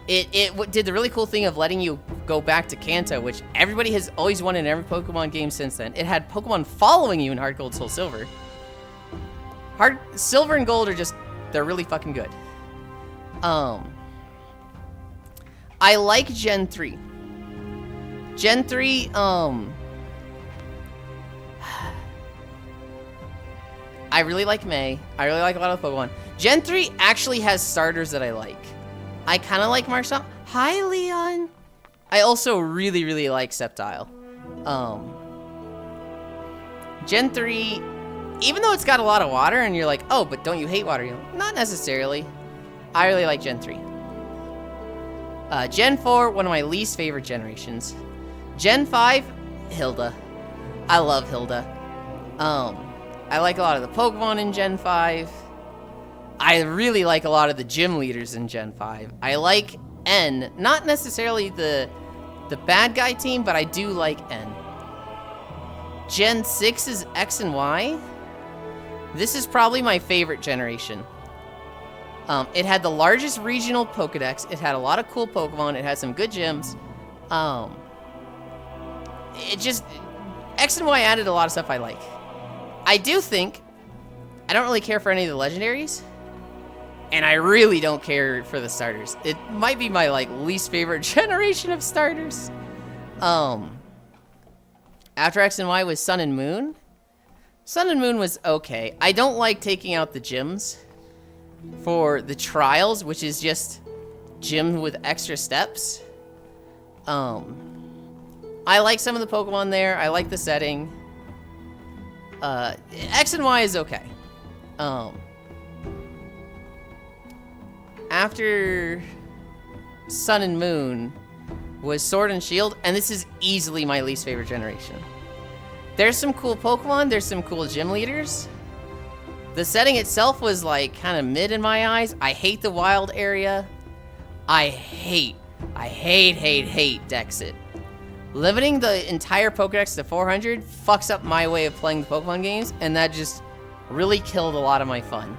It did the really cool thing of letting you go back to Kanto, which everybody has always wanted in every Pokemon game since then. It had Pokemon following you in Heart Gold, Soul Silver. Silver and Gold are just, they're really fucking good. I like Gen 3. Gen 3, I really like May. I really like a lot of Pokemon. Gen 3 actually has starters that I like. I kind of like Marshall. Hi, Leon. I also really like Sceptile. Gen 3, even though it's got a lot of water and you're like, oh, but don't you hate water? You're like, not necessarily. I really like Gen 3. Gen 4, one of my least favorite generations. Gen 5, Hilda. I love Hilda. I like a lot of the Pokemon in Gen 5. I really like a lot of the gym leaders in Gen 5. I like N, not necessarily the bad guy team, but I do like N. Gen 6 is X and Y. This is probably my favorite generation. It had the largest regional Pokedex. It had a lot of cool Pokemon. It had some good gyms. X and Y added a lot of stuff I like. I do think, I don't really care for any of the legendaries. And I really don't care for the starters. It might be my like least favorite generation of starters. After X and Y was Sun and Moon. Sun and Moon was okay. I don't like taking out the gyms for the trials, which is just gym with extra steps. I like some of the Pokemon there. I like the setting. X and Y is okay. After Sun and Moon was Sword and Shield, and this is easily my least favorite generation. There's some cool Pokemon, there's some cool gym leaders. The setting itself was like kind of mid in my eyes. I hate the wild area. I hate Dexit. Limiting the entire Pokedex to 400 fucks up my way of playing the Pokemon games, and that just really killed a lot of my fun.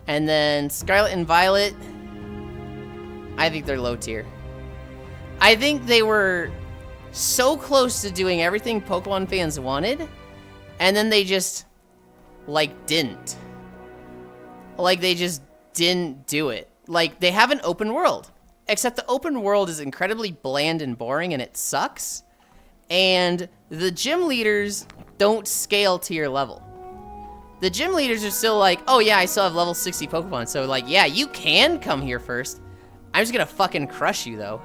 And then Scarlet and Violet, I think they're low tier. I think they were so close to doing everything Pokemon fans wanted, and then they just, like, didn't. Like, they just didn't do it. Like, they have an open world, except the open world is incredibly bland and boring, and it sucks. And the gym leaders don't scale to your level. The gym leaders are still like, oh yeah, I still have level 60 Pokemon. So like, yeah, you can come here first. I'm just gonna fucking crush you though.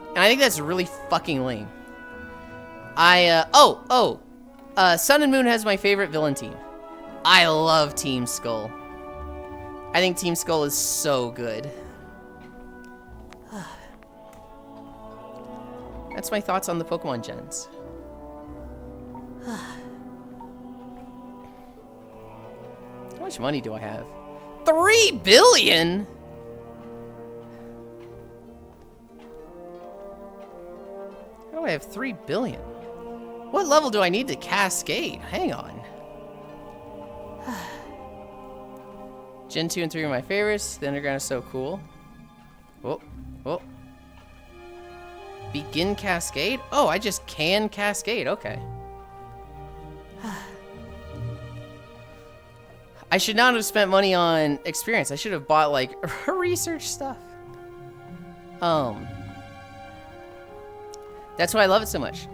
And I think that's really fucking lame. Sun and Moon has my favorite villain team. I love Team Skull. I think Team Skull is so good. That's my thoughts on the Pokemon gens. How much money do I have? 3 billion? How do I have 3 billion? What level do I need to cascade? Hang on. Gen 2 and 3 are my favorites. The underground is so cool. Whoa, whoa. Begin cascade? Oh, I just can cascade. Okay. I should not have spent money on experience. I should have bought like research stuff. That's why I love it so much.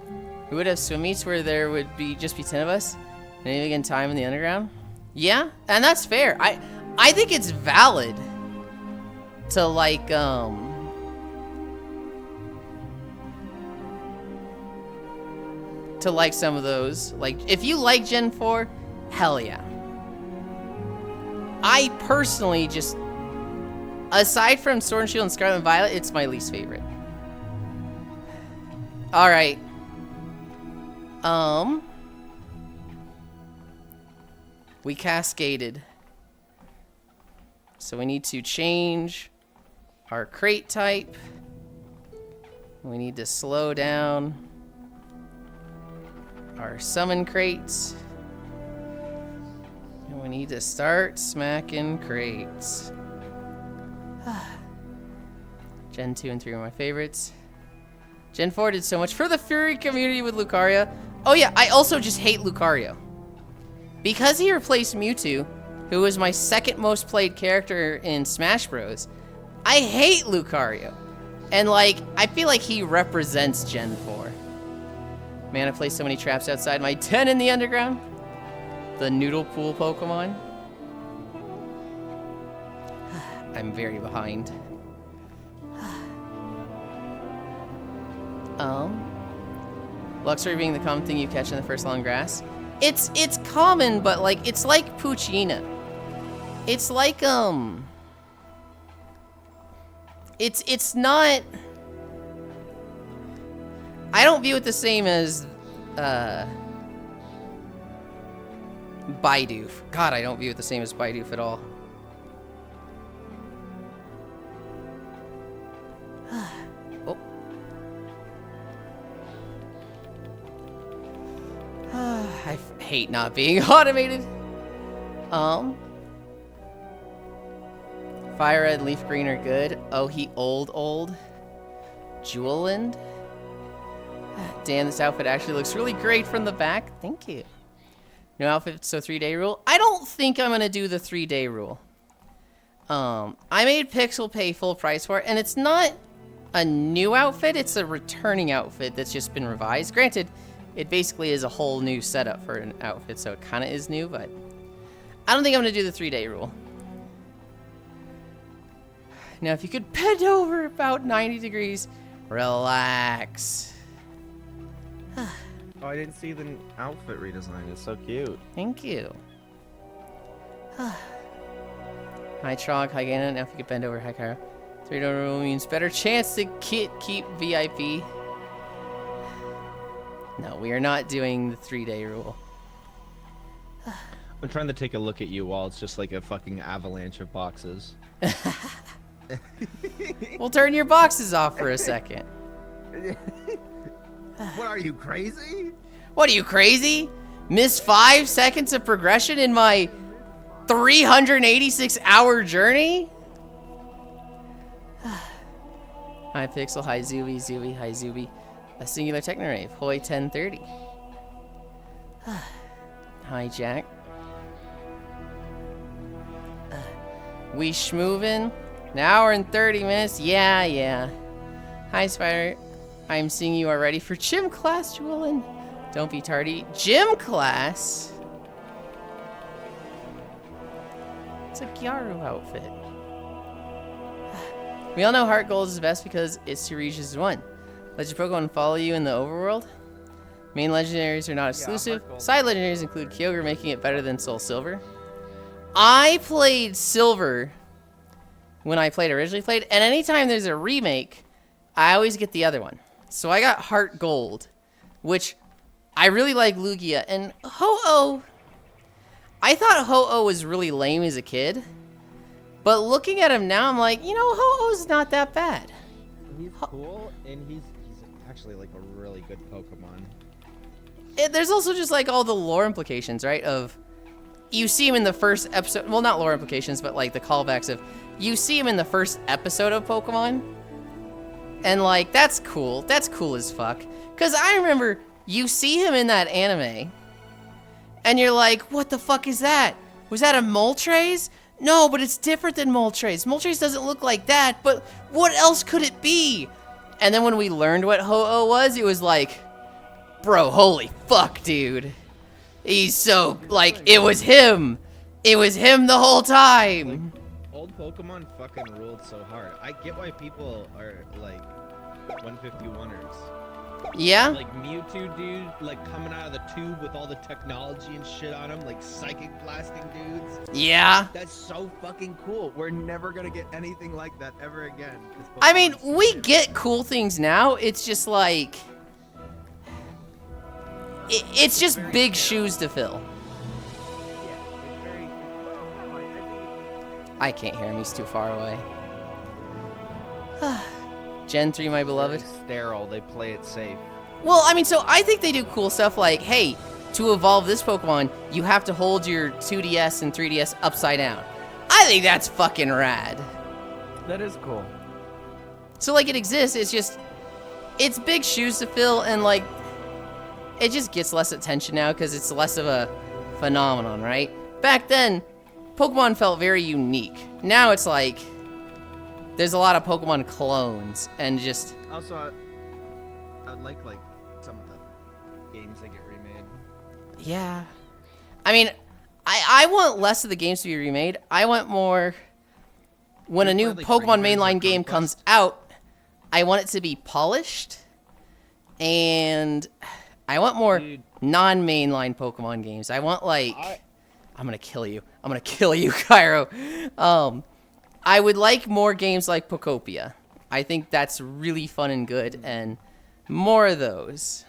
We would have swim meets where there would be just be 10 of us and any given time in the underground. Yeah, and that's fair. I think it's valid to like some of those. Like if you like Gen 4, hell yeah. I personally just, aside from Sword and Shield and Scarlet and Violet, it's my least favorite. All right. We cascaded. So we need to change our crate type. We need to slow down our summon crates. And we need to start smacking crates. Gen 2 and 3 are my favorites. Gen 4 did so much for the Fury community with Lucario. Oh yeah, I also just hate Lucario. Because he replaced Mewtwo, who was my second most played character in Smash Bros. I hate Lucario. And like, I feel like he represents Gen 4. Man, I placed so many traps outside my den in the underground. The Noodle Pool Pokemon. I'm very behind. Luxury being the common thing you catch in the first long grass. It's common, but like it's like Poochyena. It's like it's not. I don't view it the same as Bidoof. God, I don't view it the same as Bidoof at all. Oh. I hate not being automated. Fire Red, Leaf Green are good. Oh, he old. Yulind. Damn, this outfit actually looks really great from the back. Thank you. No outfit, so 3-day rule. I don't think I'm gonna do the 3-day rule. I made Pixel pay full price for it, and it's not a new outfit. It's a returning outfit that's just been revised. Granted, it basically is a whole new setup for an outfit, so it kind of is new, but I don't think I'm gonna do the 3-day rule. Now, if you could bend over about 90 degrees, relax. Oh, I didn't see the outfit redesign. It's so cute. Thank you. Hi, Trog. Hi, Ganon. Now, if you could bend over, hi, Kyra. 3-day rule means better chance to keep VIP. No, we are not doing the 3-day rule. I'm trying to take a look at you while it's just like a fucking avalanche of boxes. We'll turn your boxes off for a second. What are you, crazy? What are you, crazy? Miss 5 seconds of progression in my 386-hour journey? Hi, Pixel. Hi, Zuby. Hi, Zuby. A singular Technorave. Hoy 1030. Hi, Jack. We schmoovin'. An hour and 30 minutes. Yeah. Hi, Spider. I'm seeing you are ready for gym class, Yulind. Don't be tardy. Gym class? It's a Gyaru outfit. We all know Heart Gold is best because it's 2 regions in 1. Let your Pokemon follow you in the overworld. Main legendaries are not exclusive. Side legendaries include Kyogre, making it better than Soul Silver. I played Silver when I originally played, and anytime there's a remake, I always get the other one. So I got Heart Gold, which I really like Lugia, and Ho-Oh. I thought Ho-Oh was really lame as a kid, but looking at him now, I'm like, you know, Ho-Oh's not that bad. He's cool, and he's actually like a really good Pokemon. There's also just like all the lore implications, right? Of you see him in the first episode. Well, not lore implications, but like the callbacks of you see him in the first episode of Pokemon, and like that's cool. That's cool as fuck. Cause I remember you see him in that anime, and you're like, what the fuck is that? Was that a Moltres? No, but it's different than Moltres. Moltres doesn't look like that. But what else could it be? And then when we learned what Ho-Oh was, it was like, bro, holy fuck, dude. He's so, like, it was him. It was him the whole time. Like, old Pokemon fucking ruled so hard. I get why people are, like, 151ers. Yeah? Like, Mewtwo dude, like, coming out of the tube with all the technology and shit on him, like, psychic blasting dudes. Yeah. That's so fucking cool. We're never gonna get anything like that ever again. I mean, we get cool things now. It's just like... It's just big shoes to fill. I can't hear him. He's too far away. Gen 3, my beloved. Sterile. They play it safe. Well, I mean, so I think they do cool stuff like, hey, to evolve this Pokemon, you have to hold your 2DS and 3DS upside down. I think that's fucking rad. That is cool. So, like, it exists. It's just, it's big shoes to fill, and, like, it just gets less attention now because it's less of a phenomenon, right? Back then, Pokemon felt very unique. Now it's like, there's a lot of Pokemon clones, and just... Also, I'd like some of the games that get remade. Yeah. I mean, I want less of the games to be remade. I want more... When a new Pokemon mainline game comes out, I want it to be polished, and I want more non-mainline Pokemon games. I want, like... I'm gonna kill you. I'm gonna kill you, Cairo. I would like more games like Pokopia. I think that's really fun and good, and more of those.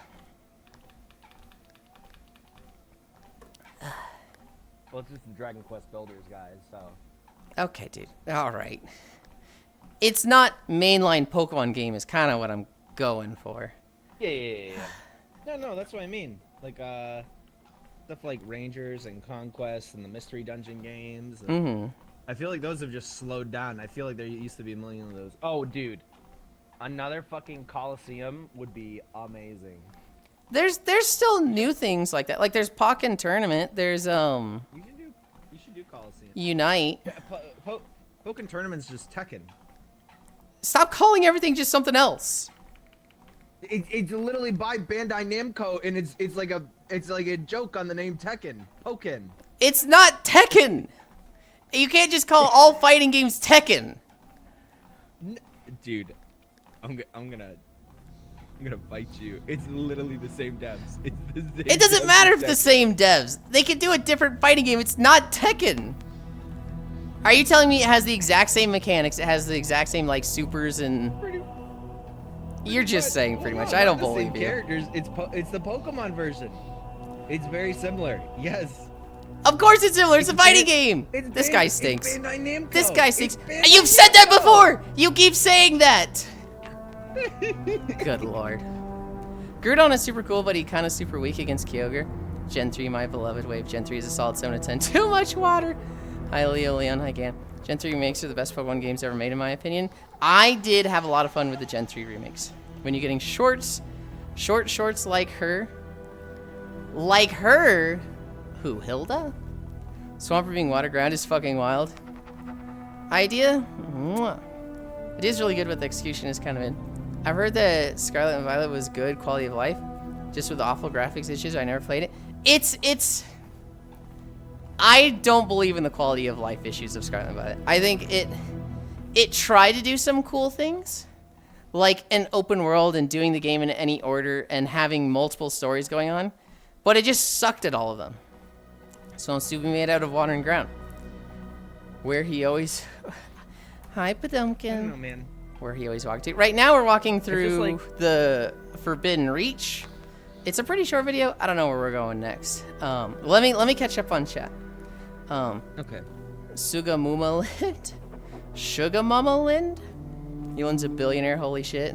Well, it's just the Dragon Quest Builders, guys, so... Okay, dude. All right. It's not mainline Pokemon game is kind of what I'm going for. Yeah. No, that's what I mean. Like, stuff like Rangers and Conquest and the Mystery Dungeon games. And I feel like those have just slowed down. I feel like there used to be a million of those. Oh, dude. Another fucking Coliseum would be amazing. There's still new things like that. Like, there's Pokken Tournament. There's, You should do Coliseum. Unite. Pokken Tournament's just Tekken. Stop calling everything just something else. It's literally by Bandai Namco, and it's like a joke on the name Tekken. Pokken. It's not Tekken. You can't just call all fighting games Tekken. Dude, I'm gonna fight you. It's literally the same devs. It's the same It doesn't devs matter as if the Tekken. same devs. They can do a different fighting game. It's not Tekken. Are you telling me it has the exact same mechanics? It has the exact same, like, supers and... You're just saying pretty much. I don't believe you. Characters. It's the Pokemon version. It's very similar. Yes. Of course it's similar. It's a fighting game. This guy stinks. This guy stinks. You've said that before. You keep saying that. Good lord. Groudon is super cool, but he kind of super weak against Kyogre. Gen 3, my beloved wave. Gen 3 is a solid 7 out of 10. Too much water. Hi, Leo, Leon. Hi, Gan. Gen 3 remakes are the best Pokemon games ever made, in my opinion. I did have a lot of fun with the Gen 3 remakes. When you're getting short shorts like her. Like her? Who, Hilda? Swampert being water ground is fucking wild. Idea? Mwah. It is really good, but the execution is kind of in. I've heard that Scarlet and Violet was good quality of life, just with awful graphics issues. I never played it. It's I don't believe in the quality of life issues of Scarlet and Violet. I think it tried to do some cool things, like an open world and doing the game in any order and having multiple stories going on, but it just sucked at all of them. So it's to be made out of water and ground. Where he always... Hi, Padumpkin. I don't know, man. Where he always walked to. Right now we're walking through like... the Forbidden Reach. It's a pretty short video. I don't know where we're going next. Let me catch up on chat. Okay. Sugamumalind? Sugamumalind? Yulind's a billionaire, holy shit.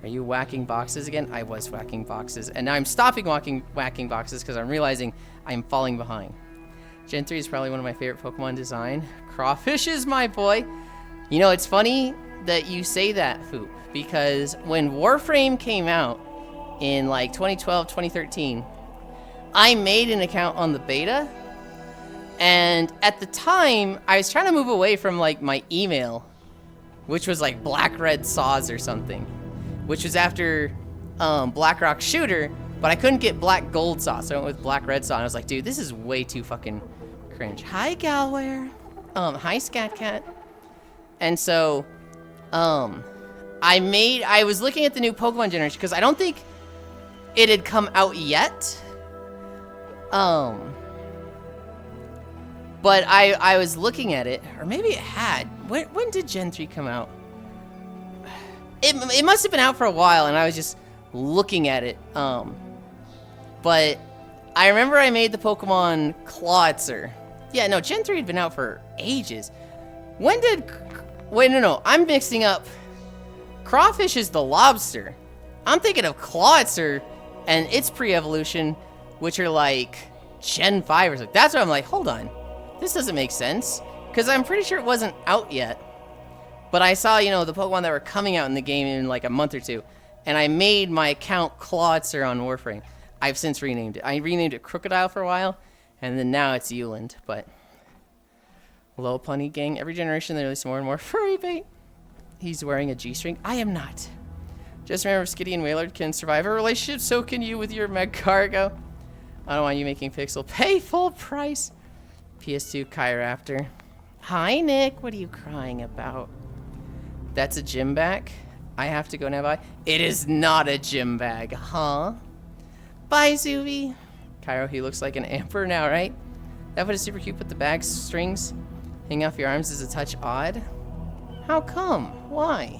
Are you whacking boxes again? I was whacking boxes, and now I'm stopping whacking boxes because I'm realizing I'm falling behind. Gen 3 is probably one of my favorite Pokemon design. Crawfish is my boy. You know, it's funny that you say that, Foop, because when Warframe came out in like 2012, 2013, I made an account on the beta, and at the time, I was trying to move away from like my email, which was like Black Red Saws or something, which was after Black Rock Shooter, but I couldn't get Black Gold Saw, so I went with Black Red Saw, and I was like, dude, this is way too fucking cringe. Hi, Galware. Hi, Scat Cat. And so, I was looking at the new Pokemon generation, because I don't think it had come out yet. But I was looking at it, or maybe it had. When did Gen 3 come out? It must have been out for a while, and I was just looking at it. But I remember I made the Pokemon Clawitzer. Yeah, no, Gen 3 had been out for ages. When did... Wait, no, I'm mixing up. Crawfish is the lobster. I'm thinking of Clawitzer and its pre-evolution, which are like Gen 5 or something. That's why I'm like, hold on. This doesn't make sense. Because I'm pretty sure it wasn't out yet. But I saw, you know, the Pokemon that were coming out in the game in like a month or two. And I made my account Clawitzer on Warframe. I've since renamed it. I renamed it Crocodile for a while. And then now it's Yulind. But low punny gang. Every generation they release more and more furry bait. He's wearing a G-string. I am not. Just remember, Skitty and Wailord can survive a relationship. So can you with your Meg Cargo. I don't want you making Pixel pay full price. PS2 Chiraptor. Hi, Nick. What are you crying about? That's a gym bag. I have to go now, bye. It is not a gym bag, huh? Bye, Zuby. Cairo, he looks like an emperor now, right? That foot is super cute, but the bag strings hanging off your arms is a touch odd. How come? Why?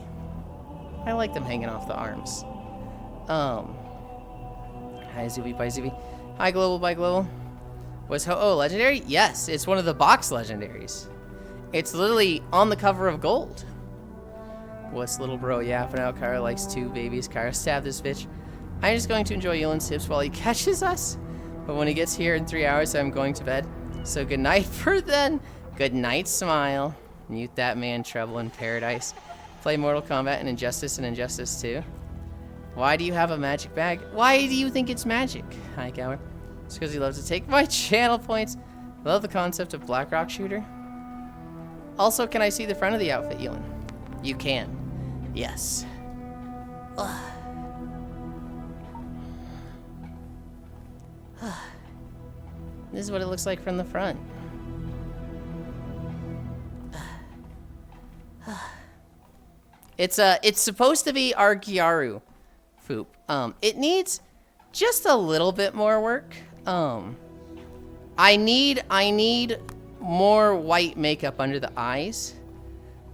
I like them hanging off the arms. Hi, Zuby. Bye, Zuby. Hi, Global. Bye, Global. Was Ho-Oh legendary? Yes, it's one of the box legendaries. It's literally on the cover of Gold. What's little bro yapping out? Kyra likes two babies. Kyra, stab this bitch. I'm just going to enjoy Yulind's tips while he catches us. But when he gets here in 3 hours, I'm going to bed. So good night for then. Good night, Smile. Mute that man, Trouble in Paradise. Play Mortal Kombat and Injustice 2. Why do you have a magic bag? Why do you think it's magic? Hi, Gower. It's because he loves to take my channel points. I love the concept of Black Rock Shooter. Also, can I see the front of the outfit, Yulind? You can. Yes. Ugh. This is what it looks like from the front. It's supposed to be our Gyaru, Foop. It needs just a little bit more work. I need more white makeup under the eyes.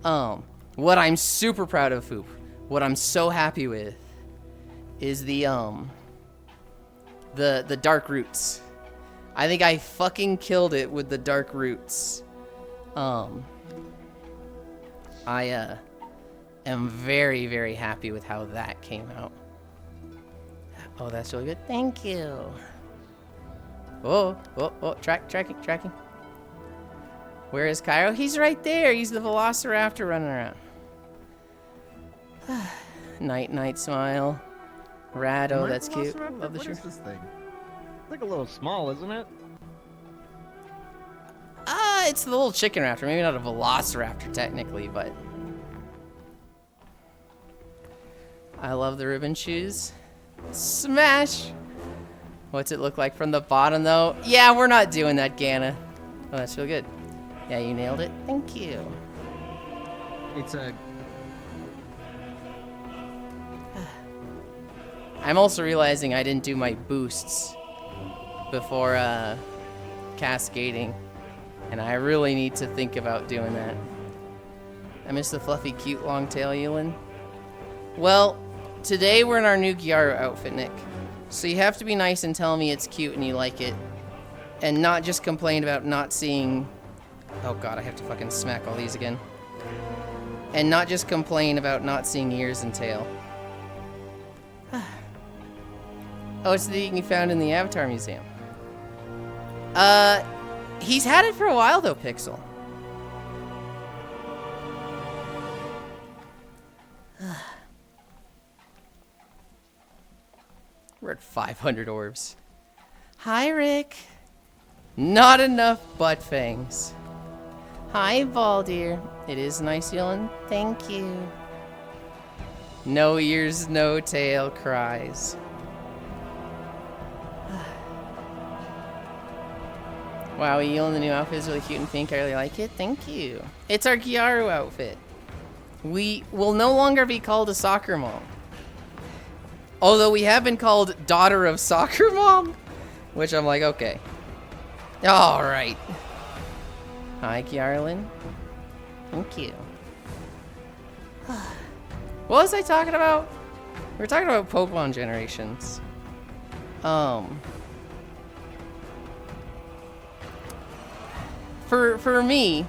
What I'm super proud of, Foop, what I'm so happy with, is the dark roots. I think I fucking killed it with the dark roots. I am very, very happy with how that came out. Oh, that's really good. Thank you. Oh, tracking. Where is Cairo? He's right there. He's the Velociraptor running around. Night, Smile. Rado, that's cute. Love the shirt. What is this thing? It's like a little small, isn't it? It's the little chicken raptor. Maybe not a Velociraptor technically, but I love the ribbon shoes. Smash! What's it look like from the bottom though? Yeah, we're not doing that, Gana. Oh, that's real good. Yeah, you nailed it. Thank you. It's a. I'm also realizing I didn't do my boosts before cascading, and I really need to think about doing that. I miss the fluffy, cute long tail, Yulind. Well, today we're in our new Gyaru outfit, Nick. So you have to be nice and tell me it's cute and you like it, and not just complain about not seeing. Oh god, I have to fucking smack all these again. And not just complain about not seeing ears and tail. Oh, it's the thing you found in the Avatar Museum. He's had it for a while though, Pixel. We're at 500 orbs. Hi, Rick. Not enough butt fangs. Hi, Baldir. It is nice, Yulind. Thank you. No ears, no tail cries. Wow, Yulind, the new outfit is really cute and pink. I really like it. Thank you. It's our Gyaru outfit. We will no longer be called a soccer mom. Although we have been called daughter of soccer mom, which I'm like, okay. All right. Hi, Kyarlin. Thank you. What was I talking about? We were talking about Pokemon generations. For me,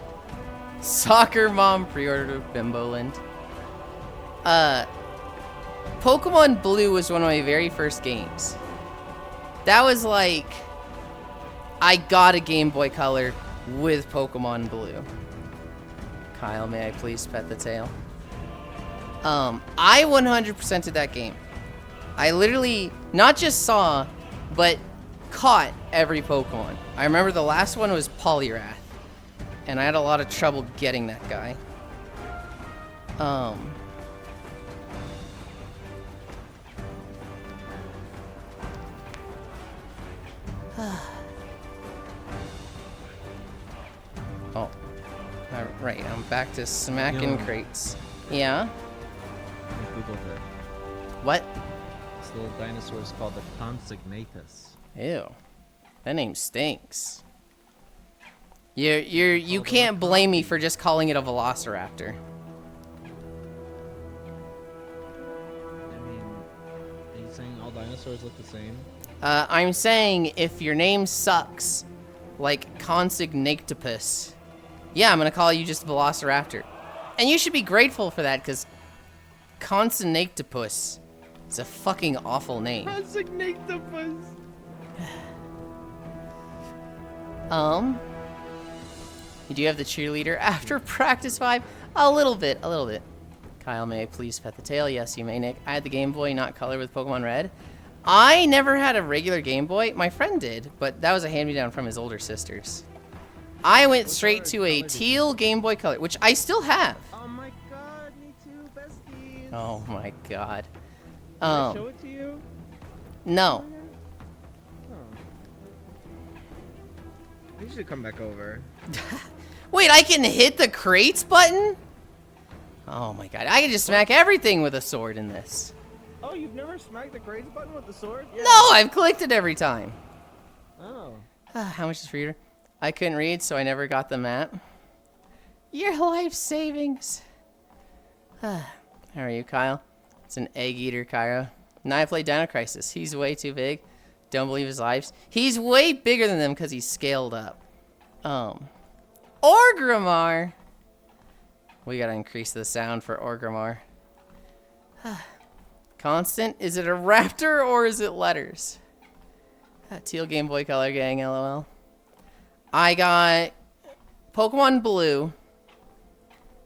soccer mom pre-ordered Bimboland. Pokemon Blue was one of my very first games. That was like, I got a Game Boy Color with Pokemon Blue. Kyle, may I please pet the tail? I 100%ed that game. I literally not just saw, but caught every Pokemon. I remember the last one was Poliwrath, and I had a lot of trouble getting that guy. Oh, right. I'm back to smacking crates. Yeah. I googled it. What? This little dinosaur is called the Consignathus. Ew, that name stinks. You can't blame me for just calling it a Velociraptor. I mean, are you saying all dinosaurs look the same? I'm saying if your name sucks, like Consignatopus, yeah, I'm gonna call you just Velociraptor. And you should be grateful for that, because Consignatopus is a fucking awful name. Consignatopus! Did you have the cheerleader after practice vibe? A little bit. Kyle, may I please pet the tail? Yes, you may, Nick. I had the Game Boy, not color, with Pokemon Red. I never had a regular Game Boy. My friend did, but that was a hand-me-down from his older sisters. I went straight to a teal Game Boy Color, which I still have. Oh my god, me too, besties! Oh my god. Did I show it to you? No. Oh. You should come back over. Wait, I can hit the crates button? Oh my god, I can just smack everything with a sword in this. Oh, you've never smacked the crates button with the sword? Yeah. No, I've clicked it every time. Oh. How much is for reader? I couldn't read, so I never got the map. Your life savings. How are you, Kyle? It's an egg eater, Kyra. Now I play Dino Crisis. He's way too big. Don't believe his lives. He's way bigger than them because he's scaled up. Orgrimmar. We gotta increase the sound for Orgrimmar. Constant? Is it a raptor or is it letters? Teal Game Boy Color gang, lol. I got Pokemon Blue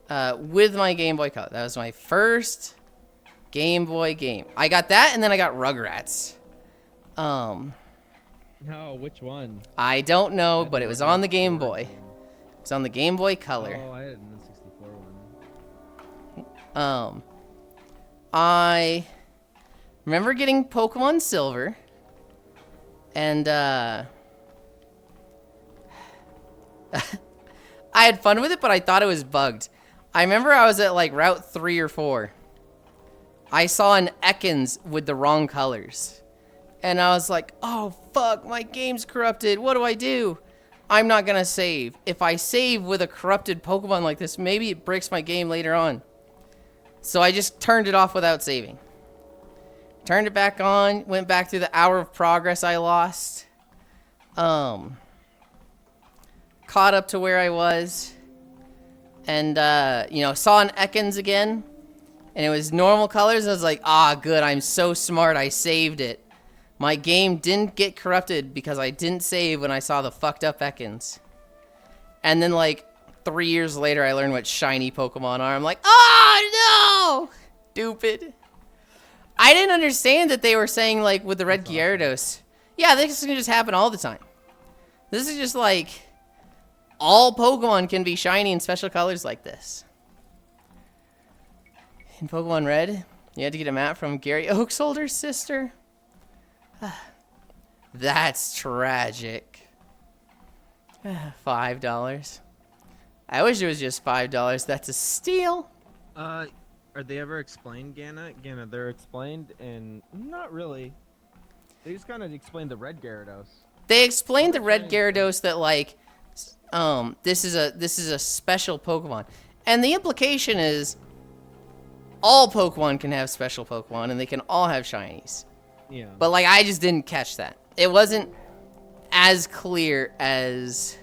with my Game Boy Color. That was my first Game Boy game. I got that, and then I got Rugrats. No, which one? I don't know, but it was on the Game Boy. It's on the Game Boy Color. Oh, I had the 64 one. I remember getting Pokemon Silver, and I had fun with it, but I thought it was bugged. I remember I was at like Route 3 or 4. I saw an Ekans with the wrong colors. And I was like, oh fuck, my game's corrupted. What do I do? I'm not gonna save. If I save with a corrupted Pokemon like this, maybe it breaks my game later on. So I just turned it off without saving. Turned it back on, went back through the hour of progress I lost. Caught up to where I was. And, you know, saw an Ekans again. And it was normal colors. I was like, ah, good, I'm so smart, I saved it. My game didn't get corrupted because I didn't save when I saw the fucked up Ekans. And then, like, 3 years later, I learned what shiny Pokemon are. I'm like, oh, no! Stupid. I didn't understand that they were saying, like, with the red Gyarados. Yeah, this can just happen all the time. This is just, like, all Pokemon can be shiny in special colors like this. In Pokemon Red, you had to get a map from Gary Oak's older sister. That's tragic. $5. I wish it was just $5. That's a steal. Are they ever explained, Gana? Gana, they're explained, and not really. They just kind of explained the red Gyarados. They explained the red Gyarados that like, this is a special Pokemon, and the implication is all Pokemon can have special Pokemon, and they can all have shinies. Yeah. But like, I just didn't catch that. It wasn't as clear as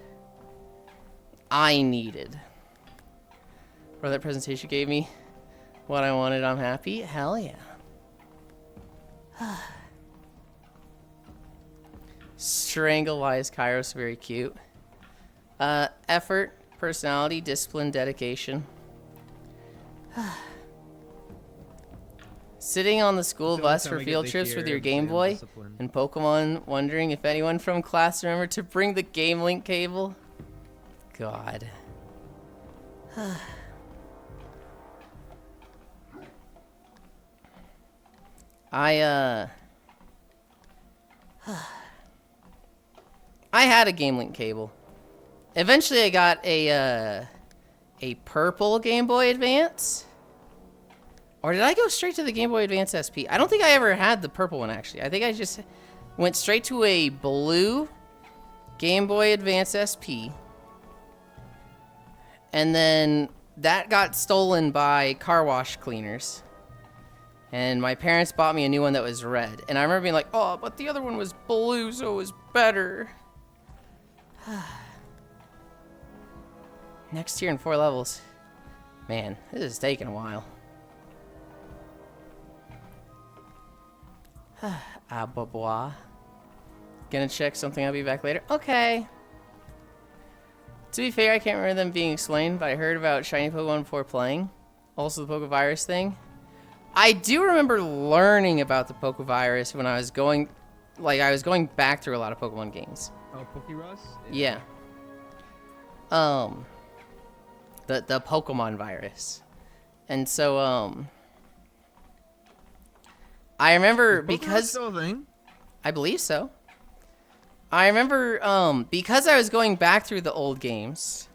I needed. Bro, that presentation gave me what I wanted. I'm happy. Hell yeah. Strangle-wise, Kairos, very cute. Effort, personality, discipline, dedication. Sitting on the school bus for field trips with your Game Boy and Pokemon, wondering if anyone from class remembered to bring the Game Link cable. God. I had a Game Link cable. Eventually I got a purple Game Boy Advance. Or did I go straight to the Game Boy Advance SP? I don't think I ever had the purple one, actually. I think I just went straight to a blue Game Boy Advance SP. And then that got stolen by car wash cleaners. And my parents bought me a new one that was red. And I remember being like, oh, but the other one was blue, so it was better. Next year in 4 levels. Man, this is taking a while. Bois. Gonna check something, I'll be back later. Okay. To be fair, I can't remember them being explained, but I heard about shiny Pokemon before playing. Also the Pokevirus thing. I do remember learning about the Pokevirus when I was going, like, I was going back through a lot of Pokemon games. Oh, Pokerus? Yeah. The Pokemon virus. And so, I remember because still a thing? I believe so. I remember because I was going back through the old games,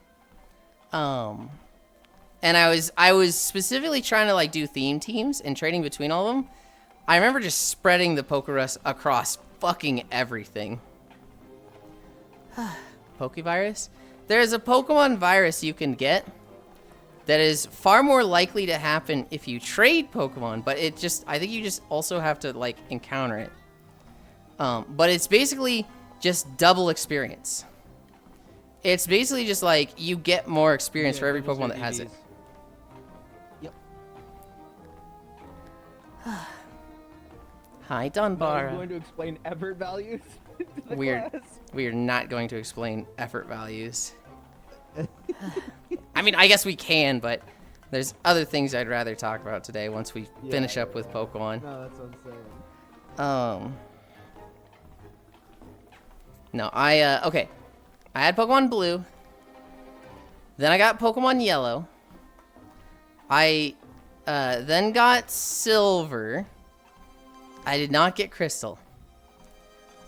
and I was specifically trying to like do theme teams and trading between all of them. I remember just spreading the Pokerus across fucking everything. Pokevirus? There's a Pokemon virus you can get that is far more likely to happen if you trade Pokemon, but it just, I think you just also have to like encounter it. But it's basically just double experience. It's basically just like you get more experience for every Pokemon that has it. Yep. Hi, Dunbar. I'm going to explain effort values to the class. We are not going to explain effort values. I mean, I guess we can, but there's other things I'd rather talk about today once we finish up with Pokemon. No, that's what I'm saying. No, okay. I had Pokemon Blue. Then I got Pokemon Yellow. I then got Silver. I did not get Crystal.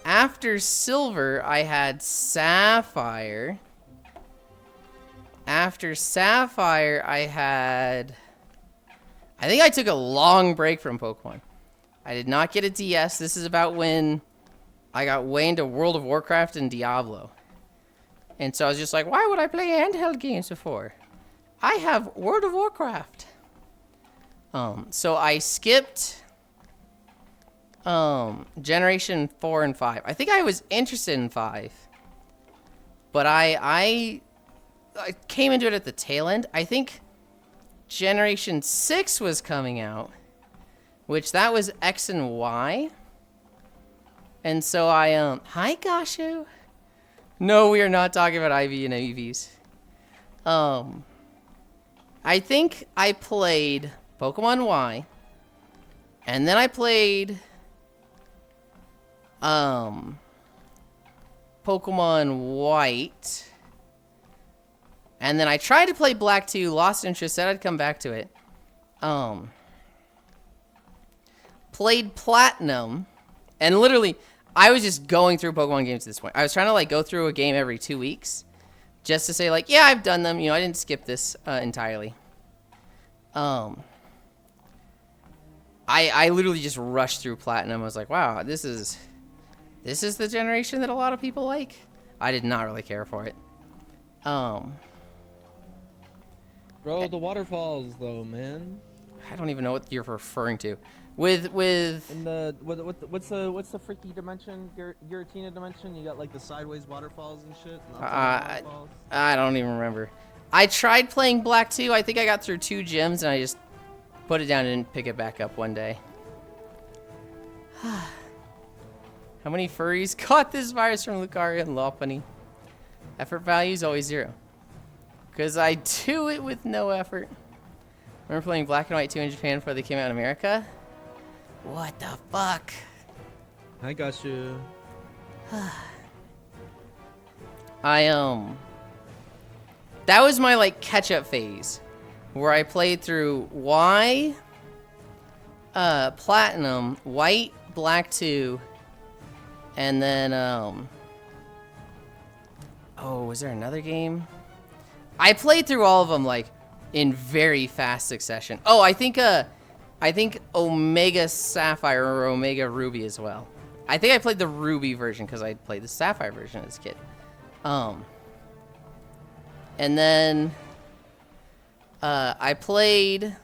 After Silver, I had Sapphire. after Sapphire, I think I took a long break from Pokemon. I did not get a DS. This is about when I got way into World of Warcraft and Diablo. And so I was just like, why would I play handheld games before? I have World of Warcraft. So I skipped Generation 4 and 5. I think I was interested in 5. But I came into it at the tail end. I think Generation 6 was coming out, which that was X and Y. And so I, hi Gashu. No, we are not talking about IV and EVs. I think I played Pokemon Y, and then I played, Pokemon White, and then I tried to play Black 2, lost interest, said I'd come back to it. Played Platinum, and literally, I was just going through Pokemon games at this point. I was trying to, like, go through a game every 2 weeks, just to say, like, yeah, I've done them. You know, I didn't skip this entirely. I literally just rushed through Platinum. I was like, wow, this is the generation that a lot of people like. I did not really care for it. Bro, the waterfalls though, man. I don't even know what you're referring to. With In the what's the freaky dimension? Giratina dimension? You got like the sideways waterfalls and shit. And waterfalls. I don't even remember. I tried playing Black 2. I think I got through 2 gyms and I just put it down and didn't pick it back up one day. How many furries caught this virus from Lucario and Lopunny? Effort value is always 0. Because I do it with no effort. Remember playing Black and White 2 in Japan before they came out in America? What the fuck? I got you. That was my, like, catch-up phase. Where I played through Y, Platinum, White, Black 2, and then, oh, was there another game? I played through all of them, like, in very fast succession. Oh, I think Omega Sapphire or Omega Ruby as well. I think I played the Ruby version because I played the Sapphire version as a kid. And then I played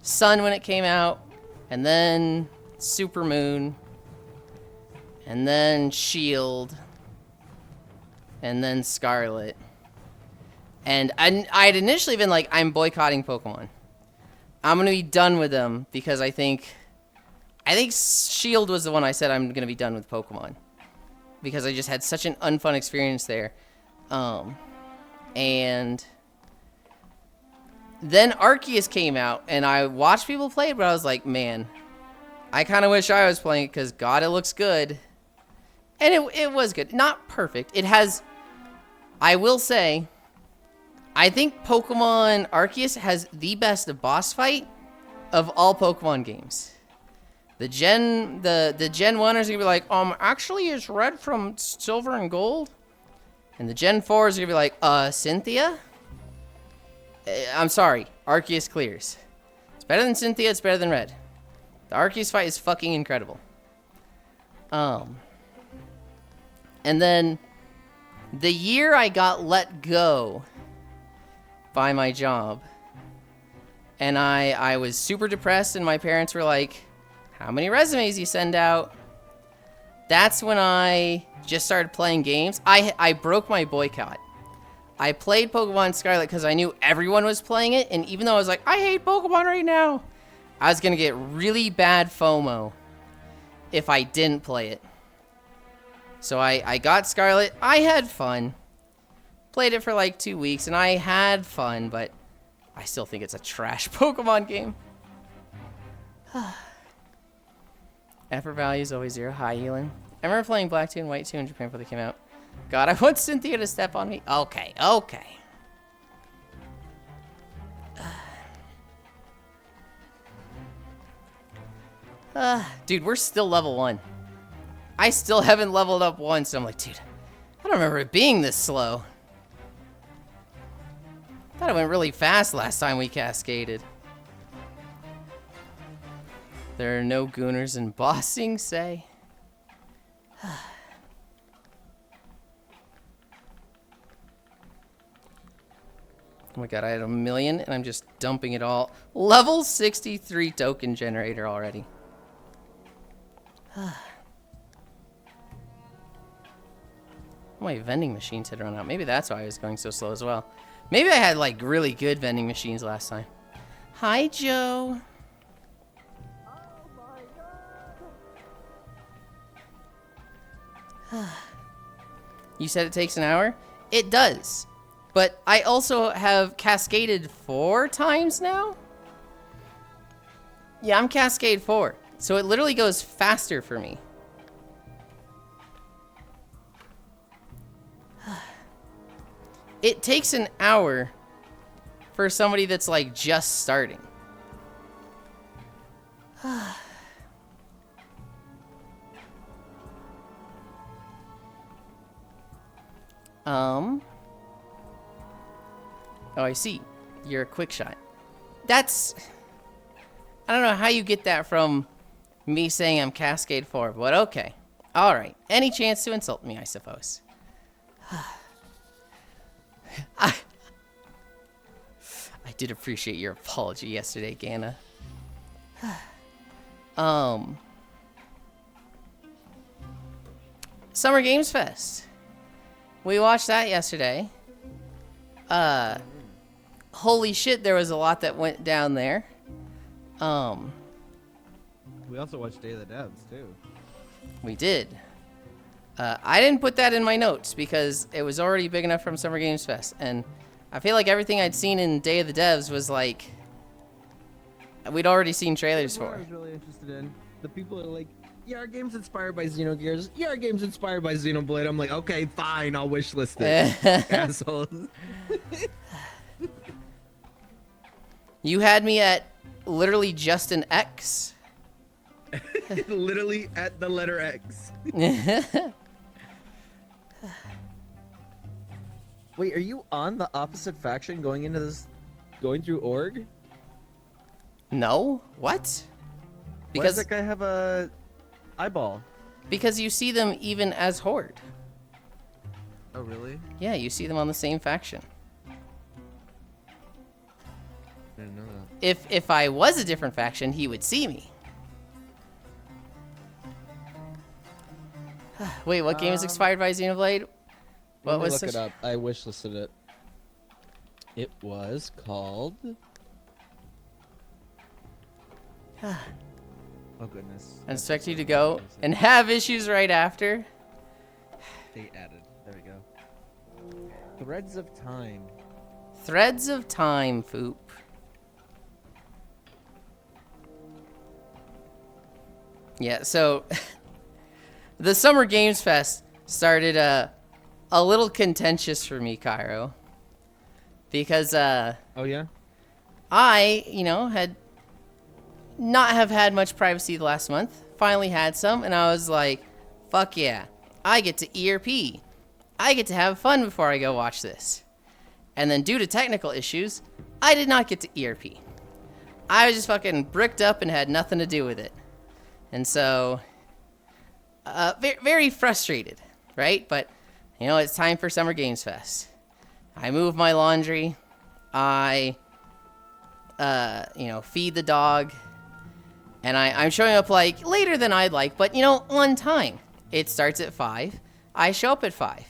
Sun when it came out, and then Super Moon, and then Shield, and then Scarlet. And I'd initially been like, I'm boycotting Pokemon. I'm going to be done with them because I think Shield was the one I said I'm going to be done with Pokemon. Because I just had such an unfun experience there. And then Arceus came out, and I watched people play it, but I was like, man, I kind of wish I was playing it because, God, it looks good. And it was good. Not perfect. It has, I will say, I think Pokemon Arceus has the best boss fight of all Pokemon games. The Gen 1ers are gonna be like, actually is red from silver and gold? And the Gen 4s are gonna be like, Cynthia? I'm sorry, Arceus clears. It's better than Cynthia, it's better than red. The Arceus fight is fucking incredible. And then the year I got let go by my job, and I was super depressed, and my parents were like, how many resumes you send out? That's when I just started playing games. I broke my boycott. I played Pokemon Scarlet because I knew everyone was playing it, and even though I was like, I hate Pokemon right now, I was gonna get really bad FOMO if I didn't play it. So I got Scarlet. I had fun. Played it for like 2 weeks, and I had fun, but I still think it's a trash Pokemon game. Effort value is always 0. Hi, Yulind. I remember playing Black 2 and White 2 in Japan before they came out. God, I want Cynthia to step on me. Okay. Dude, we're still level 1. I still haven't leveled up once, and I'm like, dude, I don't remember it being this slow. Thought it went really fast last time we cascaded. There are no gooners in bossing, say. Oh my god, I had 1 million and I'm just dumping it all. Level 63 token generator already. My vending machines had run out. Maybe that's why I was going so slow as well. Maybe I had like really good vending machines last time. Hi, Joe. You said it takes an hour? It does. But I also have cascaded 4 times now? Yeah, I'm cascade 4. So it literally goes faster for me. It takes an hour for somebody that's like just starting. Oh, I see. You're a quick shot. That's... I don't know how you get that from me saying I'm Cascade 4, but okay. Alright. Any chance to insult me, I suppose. I did appreciate your apology yesterday, Ganna. Summer Games Fest. We watched that yesterday. Holy shit, there was a lot that went down there. We also watched Day of the Devs too. We did. I didn't put that in my notes because it was already big enough from Summer Games Fest, and I feel like everything I'd seen in Day of the Devs was like we'd already seen trailers for. I was really interested in the people that are like, yeah, our game's inspired by Xenogears. Yeah, our game's inspired by Xenoblade. I'm like, okay, fine, I'll wishlist it. Assholes. You had me at literally just an X. Literally at the letter X. Wait, are you on the opposite faction going into this, going through org? No? What? Why does that guy have a eyeball? Because you see them even as Horde. Oh, really? Yeah, you see them on the same faction. I didn't know that. If I was a different faction, he would see me. Wait, what game is expired by Xenoblade? What was look it up. I wishlisted it. It was called... Oh goodness. I expect you to go and have issues right after. They added. There we go. Threads of Time. Threads of Time, Foop. Yeah, so the Summer Games Fest started a little contentious for me, Cairo. Because oh yeah? I, had not have had much privacy the last month. Finally had some, and I was like, fuck yeah. I get to ERP. I get to have fun before I go watch this. And then due to technical issues, I did not get to ERP. I was just fucking bricked up and had nothing to do with it. And so, very frustrated, right? But, it's time for Summer Games Fest. I move my laundry. I, feed the dog. And I'm showing up, like, later than I'd like, but, on time. It starts at 5. I show up at 5.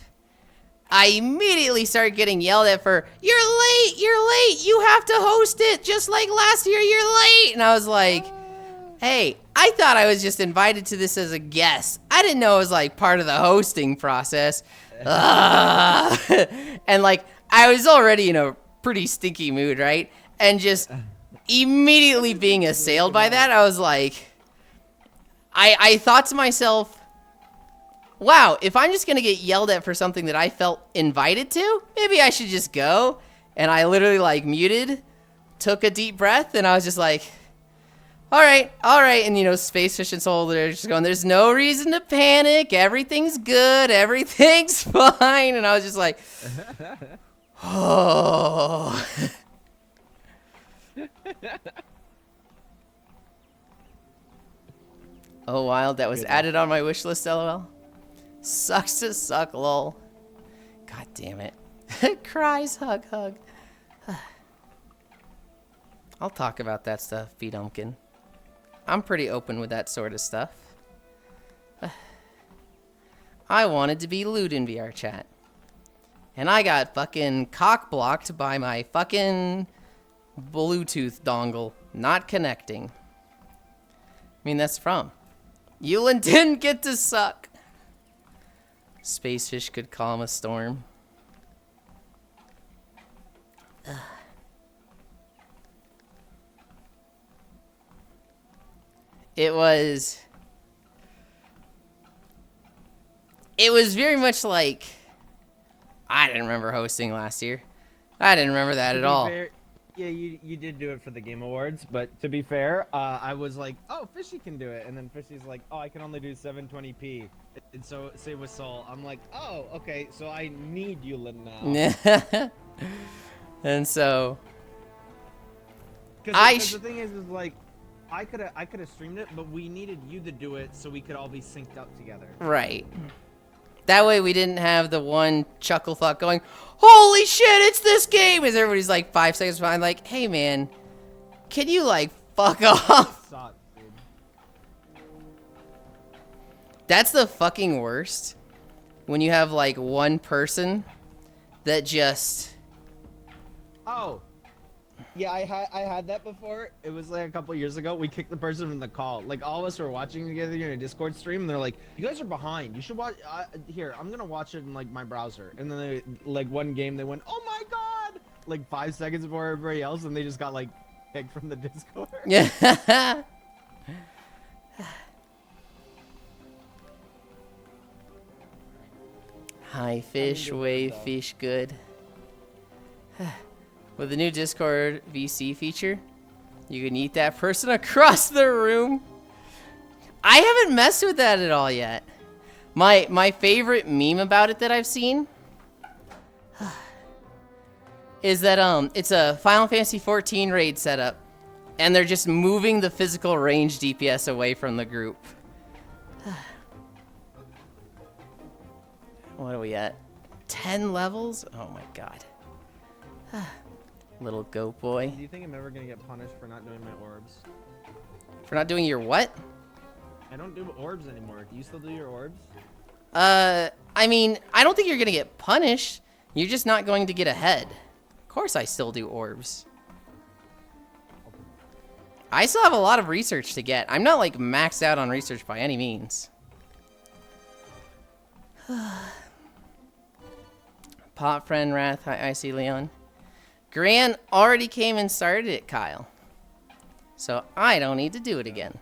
I immediately start getting yelled at for, you're late, you have to host it, just like last year, you're late. And I was like, hey, I thought I was just invited to this as a guest. I didn't know it was, like, part of the hosting process. And, like, I was already in a pretty stinky mood, right? And just... immediately being assailed by that, I was like, I thought to myself, wow, if I'm just going to get yelled at for something that I felt invited to, maybe I should just go. And I literally, like, muted, took a deep breath, and I was just like, all right. And, Space Fish and Soul, they're just going, there's no reason to panic. Everything's good. Everything's fine. And I was just like, Oh. Oh, wild. That was added on my wish list, lol. Sucks to suck, lol. God damn it. Cries, hug, hug. I'll talk about that stuff, B-Dumpkin. I'm pretty open with that sort of stuff. I wanted to be lewd in VR chat. And I got fucking cock-blocked by my fucking Bluetooth dongle not connecting. I mean, that's from. Yulind didn't get to suck. Spacefish could calm a storm. It was very much like, I didn't remember hosting last year. I didn't remember that at all. Yeah, you did do it for the Game Awards, but to be fair, I was like, oh, Fishy can do it, and then Fishy's like, oh, I can only do 720p, and so same with Soul. I'm like, oh, okay, so I need Yulind now. And so, because the thing is like, I could have streamed it, but we needed you to do it so we could all be synced up together. Right. That way we didn't have the one chuckle thought going, holy shit, it's this game! As everybody's like 5 seconds behind, like, hey man, can you like fuck off? Sucks, dude. That's the fucking worst. When you have like one person that just... Oh. Yeah, I had that before. It was like a couple years ago. We kicked the person from the call. Like all of us were watching together in a Discord stream, and they're like, "You guys are behind. You should watch. Here, I'm gonna watch it in like my browser." And then they, like one game, they went, "Oh my god!" Like 5 seconds before everybody else, and they just got like kicked from the Discord. Yeah. Hi fish, wave fish, good. With the new Discord VC feature, you can eat that person across the room. I haven't messed with that at all yet. My favorite meme about it that I've seen is that it's a Final Fantasy 14 raid setup, and they're just moving the physical range DPS away from the group. What are we at? 10 levels? Oh my god. Little goat boy. Do you think I'm ever gonna get punished for not doing my orbs? For not doing your what? I don't do orbs anymore. Do you still do your orbs? I mean, I don't think you're gonna get punished. You're just not going to get ahead. Of course I still do orbs. I still have a lot of research to get. I'm not like maxed out on research by any means. Pop friend Wrath, hi, I see Leon. Gran already came and started it, Kyle. So I don't need to do it again.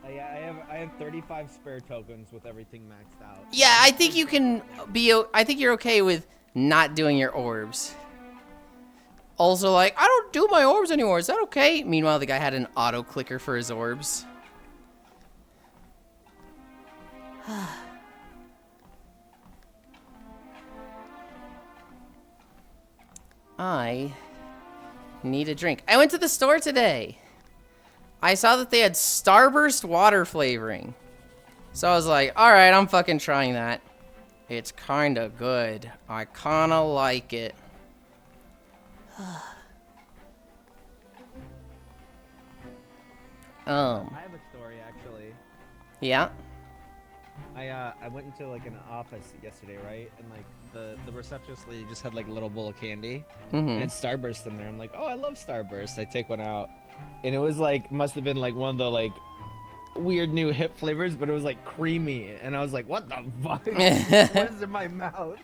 Yeah, I have 35 spare tokens with everything maxed out. Yeah, I think you can be. I think you're okay with not doing your orbs. Also, like, I don't do my orbs anymore. Is that okay? Meanwhile, the guy had an auto clicker for his orbs. I need a drink. I went to the store today. I saw that they had Starburst water flavoring. So I was like, alright, I'm fucking trying that. It's kinda good. I kinda like it. I have a story actually. Yeah. I went into like an office yesterday, right? And like the receptionist lady just had like a little bowl of candy and it's Starburst in there. I'm like, oh, I love Starburst. I take one out, and it was like must have been like one of the like weird new hip flavors, but it was like creamy, and I was like, what the fuck? What is in my mouth?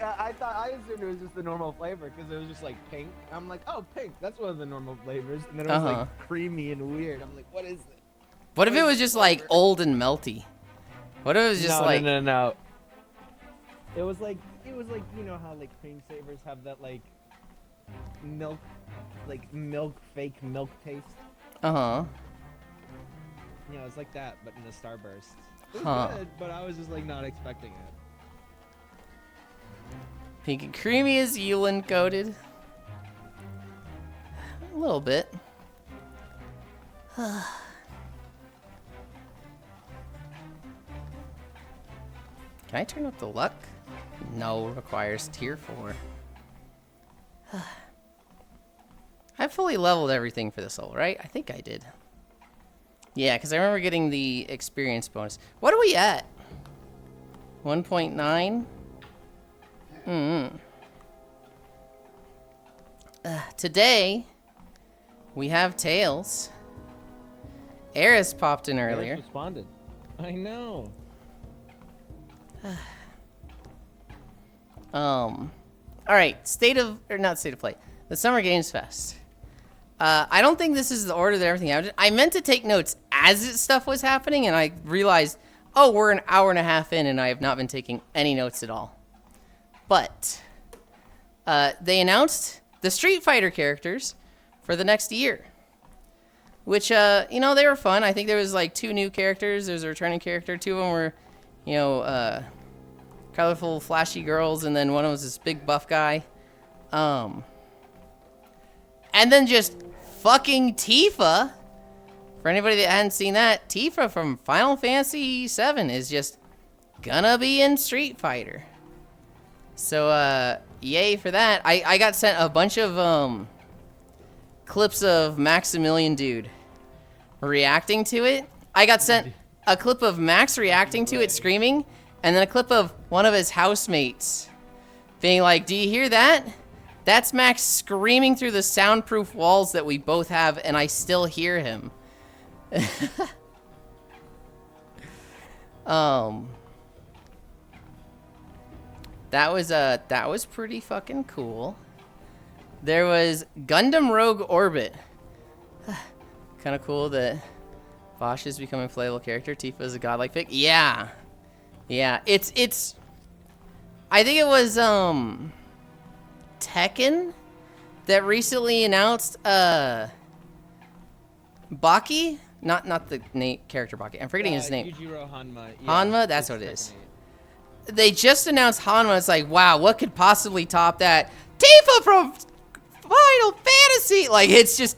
I assumed it was just the normal flavor because it was just like pink. I'm like, oh, pink, that's one of the normal flavors, and then it was like creamy and weird. I'm like, what is it? What if it was just like old and melty? What if it was just like no. It was like you know how like cream savers have that like milk fake milk taste. Uh-huh. Yeah, it's like that, but in a Starburst. It was good, but I was just like not expecting it. Pink and creamy is Yulind coated. A little bit. Can I turn up the luck? No, requires tier 4. I fully leveled everything for this level, right? I think I did. Yeah, because I remember getting the experience bonus. What are we at? 1.9? Today, we have Tails. Eris popped in earlier. Eris responded. I know. Alright, not state of play. The Summer Games Fest. I don't think this is the order that everything happened. I meant to take notes as stuff was happening, and I realized, oh, we're an hour and a half in, and I have not been taking any notes at all. But, they announced the Street Fighter characters for the next year. Which, you know, they were fun. I think there was, like, 2 new characters. There's a returning character. 2 of them were, you know, colorful, flashy girls, and then one of them was this big buff guy. And then just fucking Tifa. For anybody that hadn't seen that, Tifa from Final Fantasy VII is just gonna be in Street Fighter. So, yay for that. I got sent a bunch of, clips of Maximilian Dude reacting to it. I got sent a clip of Max reacting to it, screaming, and then a clip of one of his housemates being like, do you hear that? That's Max screaming through the soundproof walls that we both have, and I still hear him. That was pretty fucking cool. There was Gundam Rogue Orbit. Kind of cool that Bosch is becoming a playable character. Tifa is a godlike pick. Yeah. Yeah, it's I think it was Tekken that recently announced Baki, not the character Baki. I'm forgetting his name. Yujiro Hanma. Yeah, Hanma, that's what it is. They just announced Hanma. It's like, wow, what could possibly top that? Tifa from Final Fantasy. Like, it's just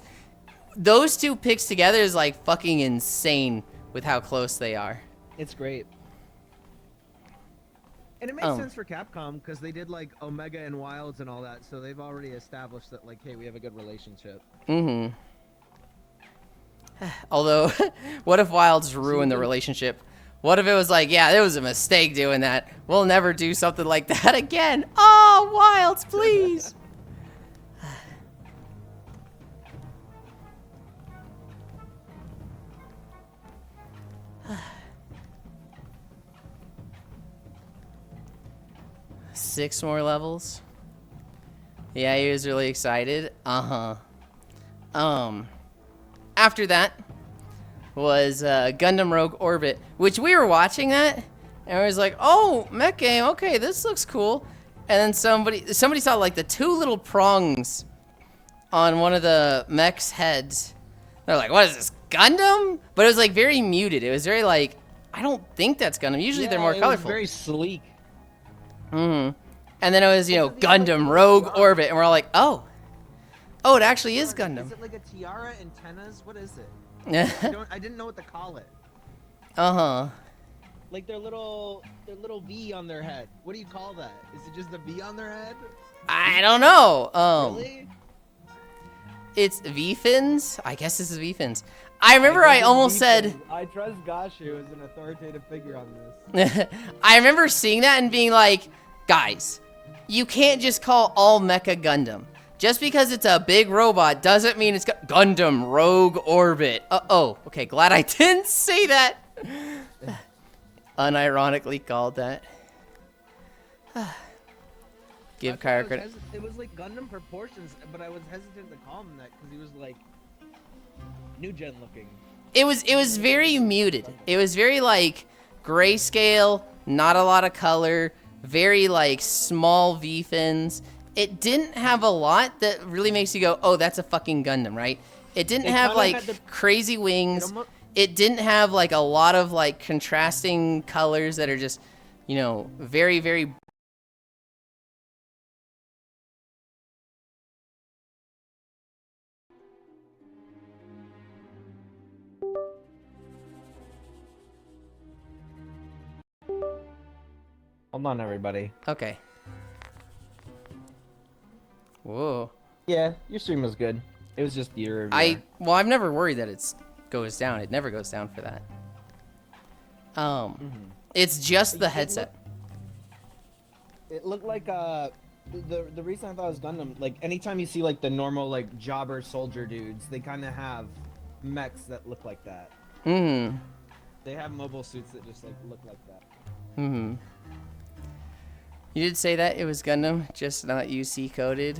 those 2 picks together is like fucking insane with how close they are. It's great. And it makes sense for Capcom because they did like Omega and Wilds and all that, so they've already established that like, hey, we have a good relationship. Mm-hmm. Although, what if Wilds ruined the relationship? What if it was like, yeah, it was a mistake doing that. We'll never do something like that again. Oh, Wilds, please. Six more levels. Yeah, he was really excited. After that was Gundam Rogue Orbit, which we were watching that, and I was like, oh, mech game, okay, this looks cool. And then somebody saw like the 2 little prongs on one of the mech's heads. They're like, what is this, Gundam? But it was like very muted. It was very like, I don't think that's Gundam. Usually they're more colorful. It was very sleek. Mm-hmm. And then it was, you know, Gundam Rogue Orbit, and we're all like, oh, it actually is Gundam. Is it like a tiara, antennas? What is it? Yeah. I didn't know what to call it. Like their little V on their head. What do you call that? Is it just a V on their head? I don't know. Really? It's V-fins? I guess this is V-fins. I remember I almost said... I trust Gashu as an authoritative figure on this. I remember seeing that and being like, guys, you can't just call all mecha Gundam. Just because it's a big robot doesn't mean it's Gundam Rogue Orbit. Uh-oh. Okay, glad I didn't say that. Unironically called that. Give Kyra credit. It was like Gundam proportions, but I was hesitant to call him that because he was like new gen looking. It was very muted. It was very like grayscale, not a lot of color, very like small V-fins. It didn't have a lot that really makes you go, oh, that's a fucking Gundam, right? It didn't have like crazy wings. It didn't have like a lot of like contrasting colors that are just, you know, very, very Hold on, everybody. Okay. Whoa. Yeah, your stream was good. It was just your. review. Well, I've never worried that it goes down. It never goes down for that. It's just the headset. It looked like the reason I thought it was Gundam, like anytime you see like the normal like jobber soldier dudes, they kind of have mechs that look like that. Mm-hmm. They have mobile suits that just like look like that. Mm-hmm. You did say that it was Gundam, just not UC coded.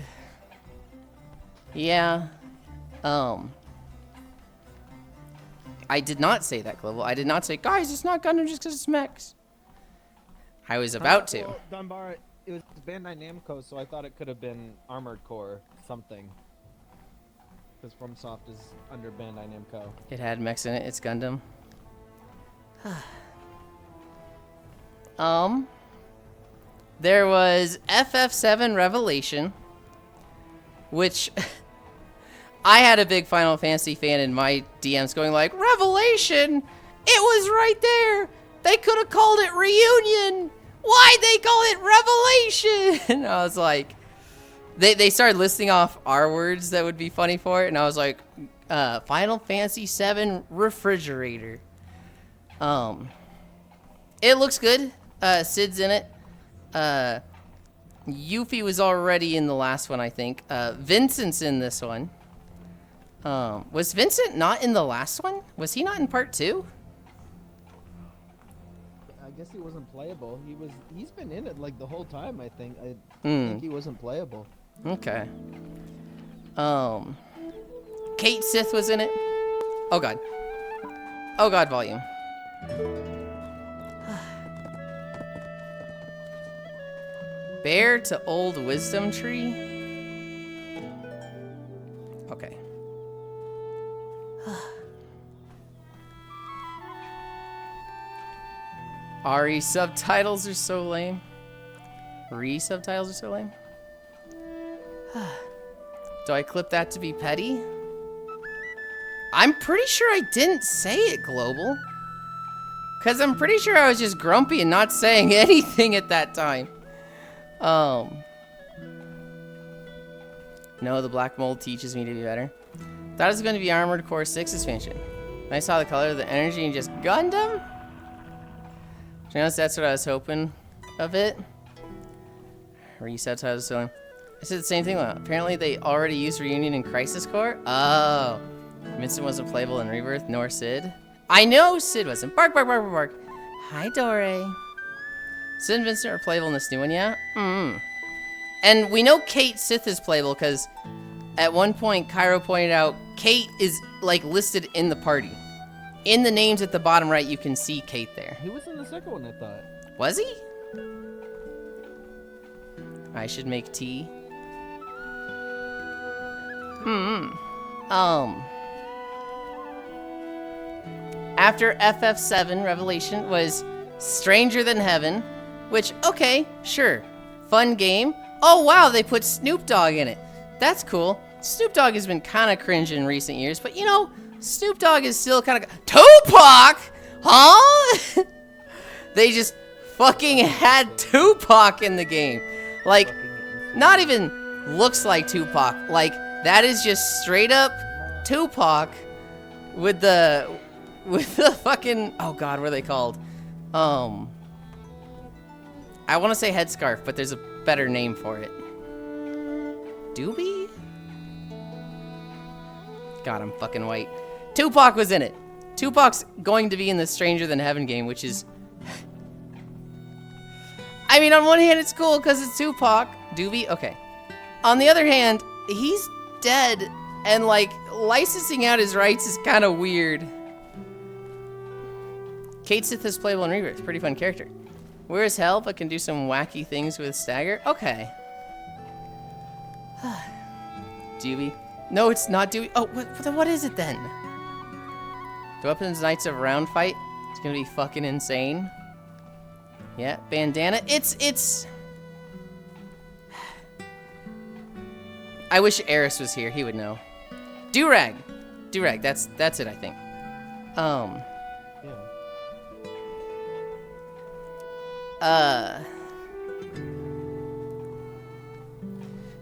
Yeah. I did not say that, Global. I did not say, guys, it's not Gundam just because it's mechs. I was about to. Well, Dunbar, it was Bandai Namco, so I thought it could have been Armored Core something. Because FromSoft is under Bandai Namco. It had mechs in it. It's Gundam. There was FF7 Revelation, which I had a big Final Fantasy fan in my DMs going like, Revelation? It was right there. They could have called it Reunion. Why'd they call it Revelation? I was like, they started listing off R words that would be funny for it, and I was like, Final Fantasy 7 Refrigerator. It looks good. Sid's in it. Yuffie was already in the last one, I think. Vincent's in this one. Was Vincent not in the last one? Was he not in part 2? I guess he wasn't playable. He's been in it like the whole time, I think. I think he wasn't playable. Okay. Kate Sith was in it. Oh god. Oh god, volume. Bear to Old Wisdom Tree? Okay. RE subtitles are so lame. Subtitles are so lame. Do I clip that to be petty? I'm pretty sure I didn't say it, Global. Because I'm pretty sure I was just grumpy and not saying anything at that time. No, the black mold teaches me to be better. That was going to be Armored Core 6 expansion. When I saw the color of the energy and just Gundam? To be honest, that's what I was hoping of it. Reset titles so I said the same thing. Apparently they already used Reunion in Crisis Core. Oh. Vincent wasn't playable in Rebirth, nor Sid. I know Sid wasn't. Bark, bark, bark, bark, bark. Hi, Dore. Sid and Vincent are playable in this new one, yeah? And we know Kate Sith is playable because at one point Cairo pointed out Kate is like listed in the party. In the names at the bottom right, you can see Kate there. He was in the second one, I thought. Was he? I should make tea. After FF7 Revelation was Stranger Than Heaven, which, okay, sure, fun game. Oh wow, they put Snoop Dogg in it. That's cool. Snoop Dogg has been kind of cringe in recent years, but you know, Snoop Dogg is still kind of... Tupac? Huh? They just fucking had Tupac in the game. Like, not even looks like Tupac. Like, that is just straight up Tupac with the fucking... Oh god, what are they called? I want to say headscarf, but there's a better name for it. Doobie? God, I'm fucking white. Tupac was in it. Tupac's going to be in the Stranger Than Heaven game, which is... I mean, on one hand, it's cool because it's Tupac. Doobie? Okay. On the other hand, he's dead, and, like, licensing out his rights is kind of weird. Kate Sith is playable in Rebirth. Pretty fun character. Where's Hell, but can do some wacky things with Stagger? Okay. Doobie. No, it's not Doobie. Oh, what is it then? The Weapons Knights of Round fight. It's gonna be fucking insane. Yeah, bandana. It's... I wish Eris was here. He would know. Durag. Durag. That's it, I think.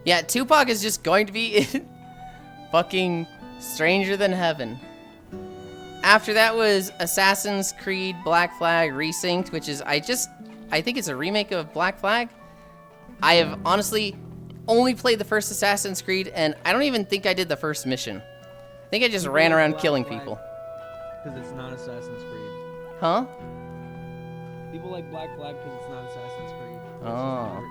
Yeah, Tupac is just going to be in fucking Stranger Than Heaven. After that was Assassin's Creed Black Flag Resynced, which is, I think it's a remake of Black Flag. I have honestly only played the first Assassin's Creed, and I don't even think I did the first mission. I think I just ran around killing people. Because it's not Assassin's Creed. Huh? People like Black Flag because it's not Assassin's Creed. Oh.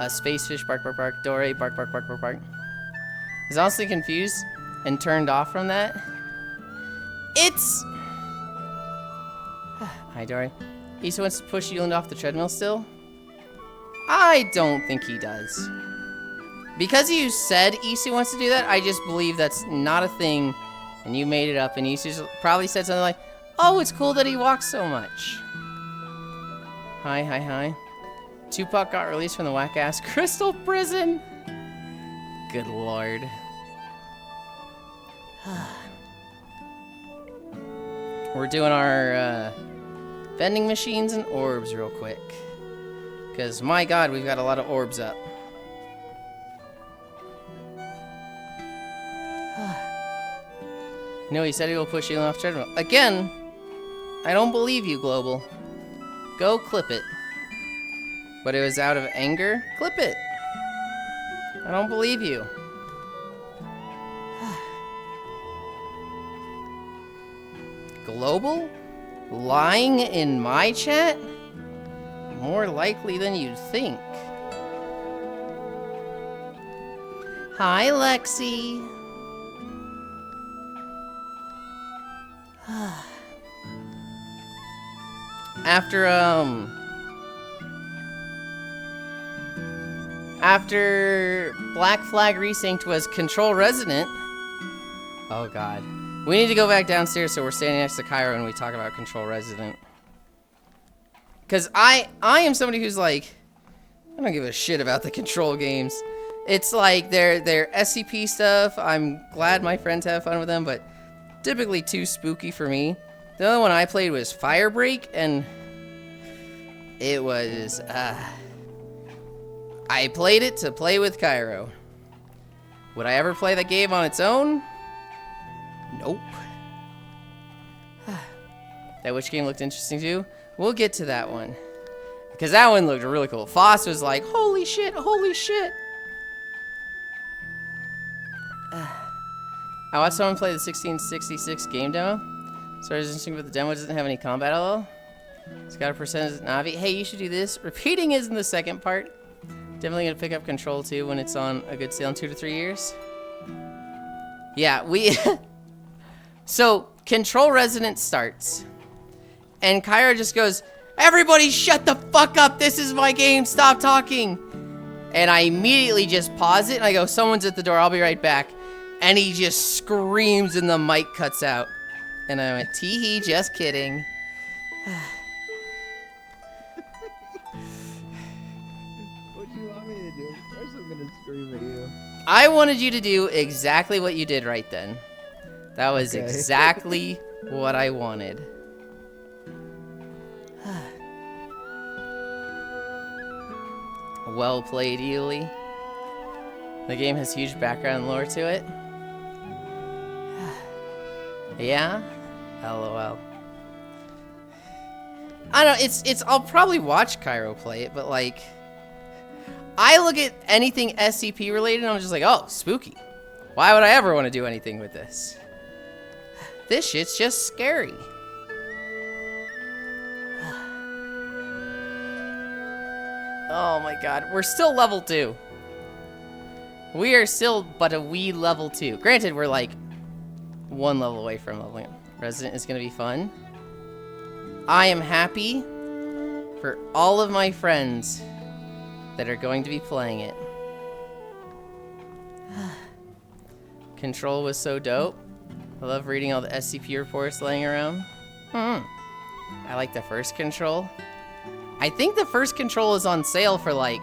Spacefish, bark, bark, bark. Dory, bark, bark, bark, bark, bark. I was honestly confused and turned off from that. It's... Hi, Dory. Issa wants to push Yulind off the treadmill still? I don't think he does. Because you said Issa wants to do that, I just believe that's not a thing, and you made it up, and Issa probably said something like, oh, it's cool that he walks so much. Hi, hi, hi. Tupac got released from the whack-ass Crystal Prison. Good lord. We're doing our vending machines and orbs real quick. Because, my god, we've got a lot of orbs up. No, he said he will push you off treadmill. Again, I don't believe you, Global. Go clip it. But it was out of anger? Clip it. I don't believe you. Global? Lying in my chat? More likely than you'd think. Hi, Lexi. After Black Flag Resynced was Control Resident. Oh god. We need to go back downstairs so we're standing next to Cairo and we talk about Control Resident. Cause I am somebody who's like, I don't give a shit about the Control games. It's like they're SCP stuff. I'm glad my friends have fun with them, but typically too spooky for me. The only one I played was Firebreak, and it was, I played it to play with Cairo. Would I ever play that game on its own? Nope. That witch game looked interesting too. We'll get to that one. Because that one looked really cool. Foss was like, holy shit, holy shit. I watched someone play the 1666 game demo. So I was interesting, but the demo doesn't have any combat at all. It's got a percentage of Navi. Hey, you should do this. Repeating is in the second part. Definitely gonna pick up Control too when it's on a good sale in 2 to 3 years. Yeah, we... So, Control Resident starts. And Kyra just goes, everybody shut the fuck up, this is my game, stop talking. And I immediately just pause it and I go, someone's at the door, I'll be right back. And he just screams and the mic cuts out. And I went, tee-hee, just kidding. What do you want me to do? Of course I'm gonna scream at you. I wanted you to do exactly what you did right then. That was Okay. exactly what I wanted. Well played, Yuli. The game has huge background lore to it. Yeah? LOL. I don't know, I'll probably watch Cairo play it, but like, I look at anything SCP related and I'm just like, oh, spooky. Why would I ever want to do anything with this? This shit's just scary. Oh my god, we're still level 2. We are still but a wee level 2. Granted, we're like 1 level away from leveling up. Resident is gonna be fun. I am happy for all of my friends that are going to be playing it. Control was so dope. I love reading all the SCP reports laying around. I like the first Control. I think the first Control is on sale for like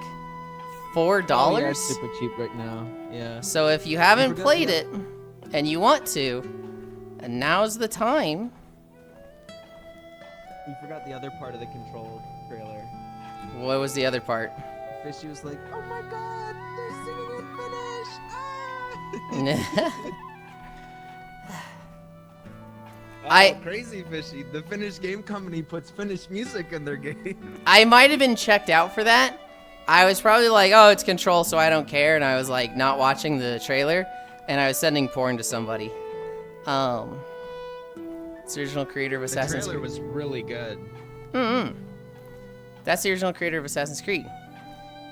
$4. Oh, yeah, it's super cheap right now. Yeah. So if you haven't played it and you want to, and now's the time. You forgot the other part of the Control trailer. What was the other part? Fishy was like, "Oh my God, they're singing in Finnish!" Ah! Crazy Fishy. The Finnish game company puts Finnish music in their game. I might have been checked out for that. I was probably like, oh, it's Control, so I don't care. And I was like, not watching the trailer. And I was sending porn to somebody. It's the original creator of Assassin's Creed. The trailer was really good. That's the original creator of Assassin's Creed.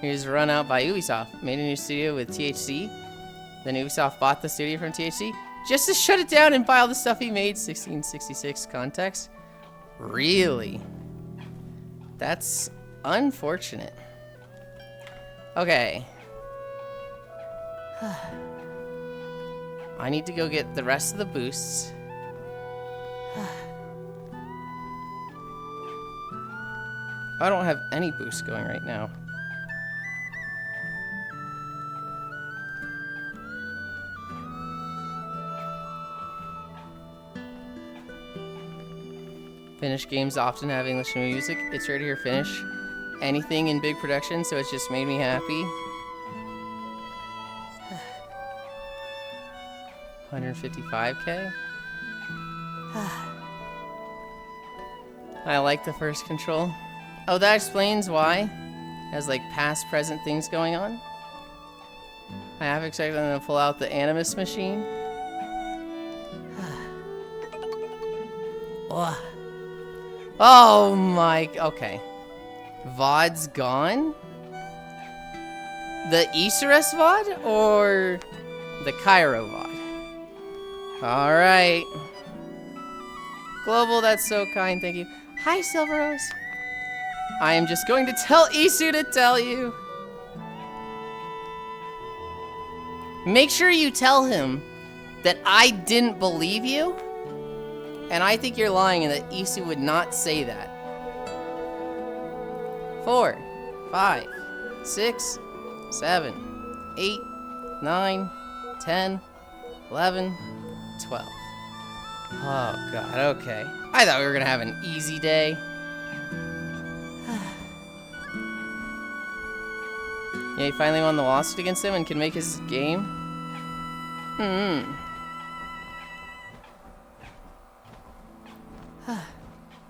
He was run out by Ubisoft. Made a new studio with THC. Then Ubisoft bought the studio from THC just to shut it down and buy all the stuff he made. 1666 context. Really? That's unfortunate. Okay. I need to go get the rest of the boosts. I don't have any boosts going right now. Finnish games often have English music. It's rare to hear Finnish anything in big production, so it's just made me happy. 155k. I like the first Control. Oh, that explains why. It has like past, present things going on. I have expected them to pull out the Animus machine. Oh my, okay. VOD's gone? The Isurus VOD or the Cairo VOD? Alright. Global, that's so kind, thank you. Hi, Silver Rose. I am just going to tell Isu to tell you. Make sure you tell him that I didn't believe you. And I think you're lying and that Isu would not say that. 4, 5, 6, 7, 8, 9, 10, 11, 12. Oh god, okay. I thought we were gonna have an easy day. Yeah, he finally won the lawsuit against him and can make his game.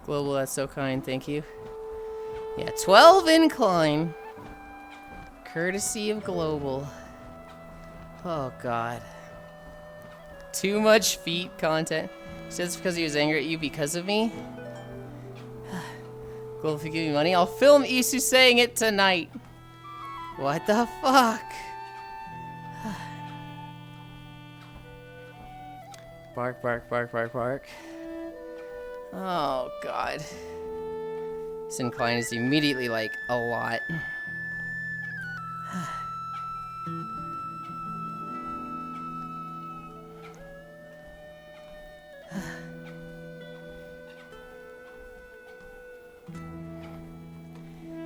Global, that's so kind, thank you. Yeah, 12 incline. Courtesy of Global. Oh god. Too much feet content. Says it's because he was angry at you because of me. Global, if you give me money, I'll film Isu saying it tonight. What the fuck? Bark, bark, bark, bark, bark. Oh, God. This incline is immediately, like, a lot.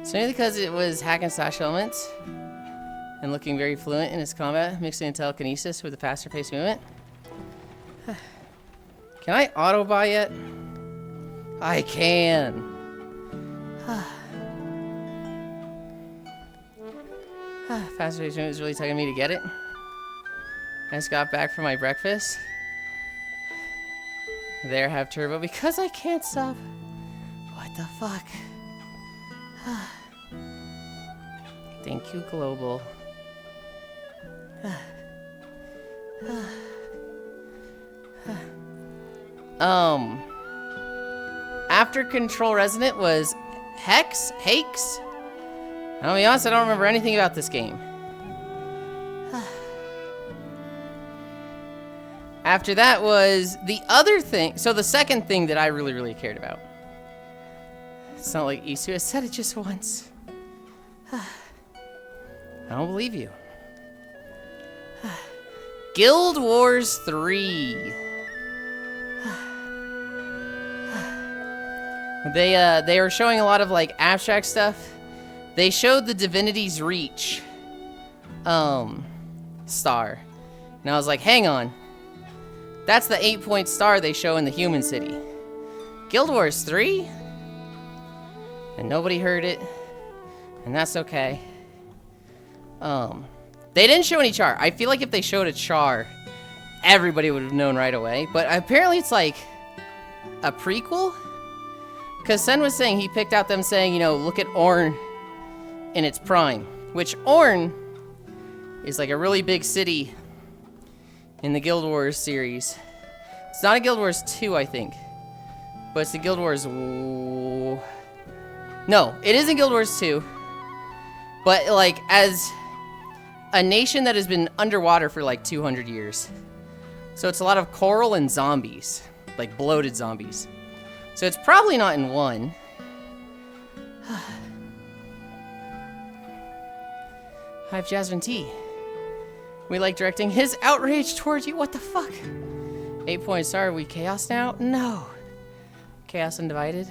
It's mainly because it was hack and slash elements and looking very fluent in its combat, mixing in telekinesis with a faster paced movement. Can I auto buy yet? I can. Faster paced movement is really tugging me to get it. I just got back from my breakfast. There, have turbo because I can't stop. What the fuck? Thank you, Global. After Control Resonant was Hakes? I'll be honest, I don't remember anything about this game. After that was the other thing. So the second thing that I really cared about. It's not like Isu has said it just once. I don't believe you. Guild Wars 3. They were showing a lot of like abstract stuff. They showed the Divinity's Reach star. And I was like, hang on. That's the 8-point star they show in the Human City. Guild Wars 3? And nobody heard it. And that's okay. They didn't show any char. I feel like if they showed a char, everybody would have known right away. But apparently it's like a prequel. Because Sen was saying, he picked out them saying, you know, look at Orn in its prime. Which Orn is like a really big city in the Guild Wars series. It's not a Guild Wars 2, I think. But it's the Guild Wars... No, it is in Guild Wars 2. But, like, as a nation that has been underwater for, like, 200 years. So it's a lot of coral and zombies. Like, bloated zombies. So it's probably not in 1. Hive Jasmine Tea. We like directing his outrage towards you. What the fuck? 8 points. Are we chaos now? No. Chaos Undivided.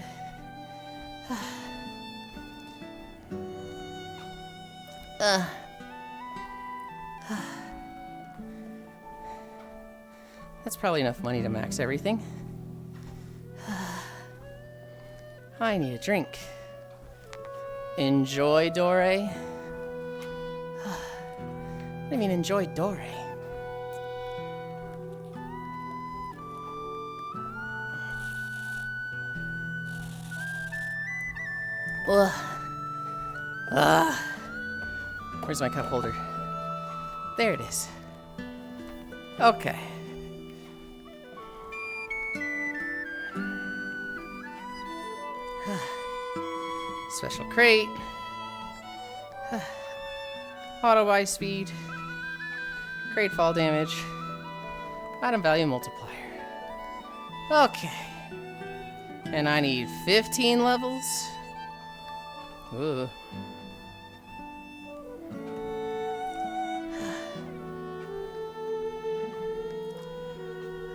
That's probably enough money to max everything. I need a drink. Enjoy, Dore. I mean, enjoy, Dore. Where's my cup holder? There it is. Okay. Special crate. Auto buy speed. Crate fall damage. Item value multiplier. Okay. And I need 15 levels. Ooh.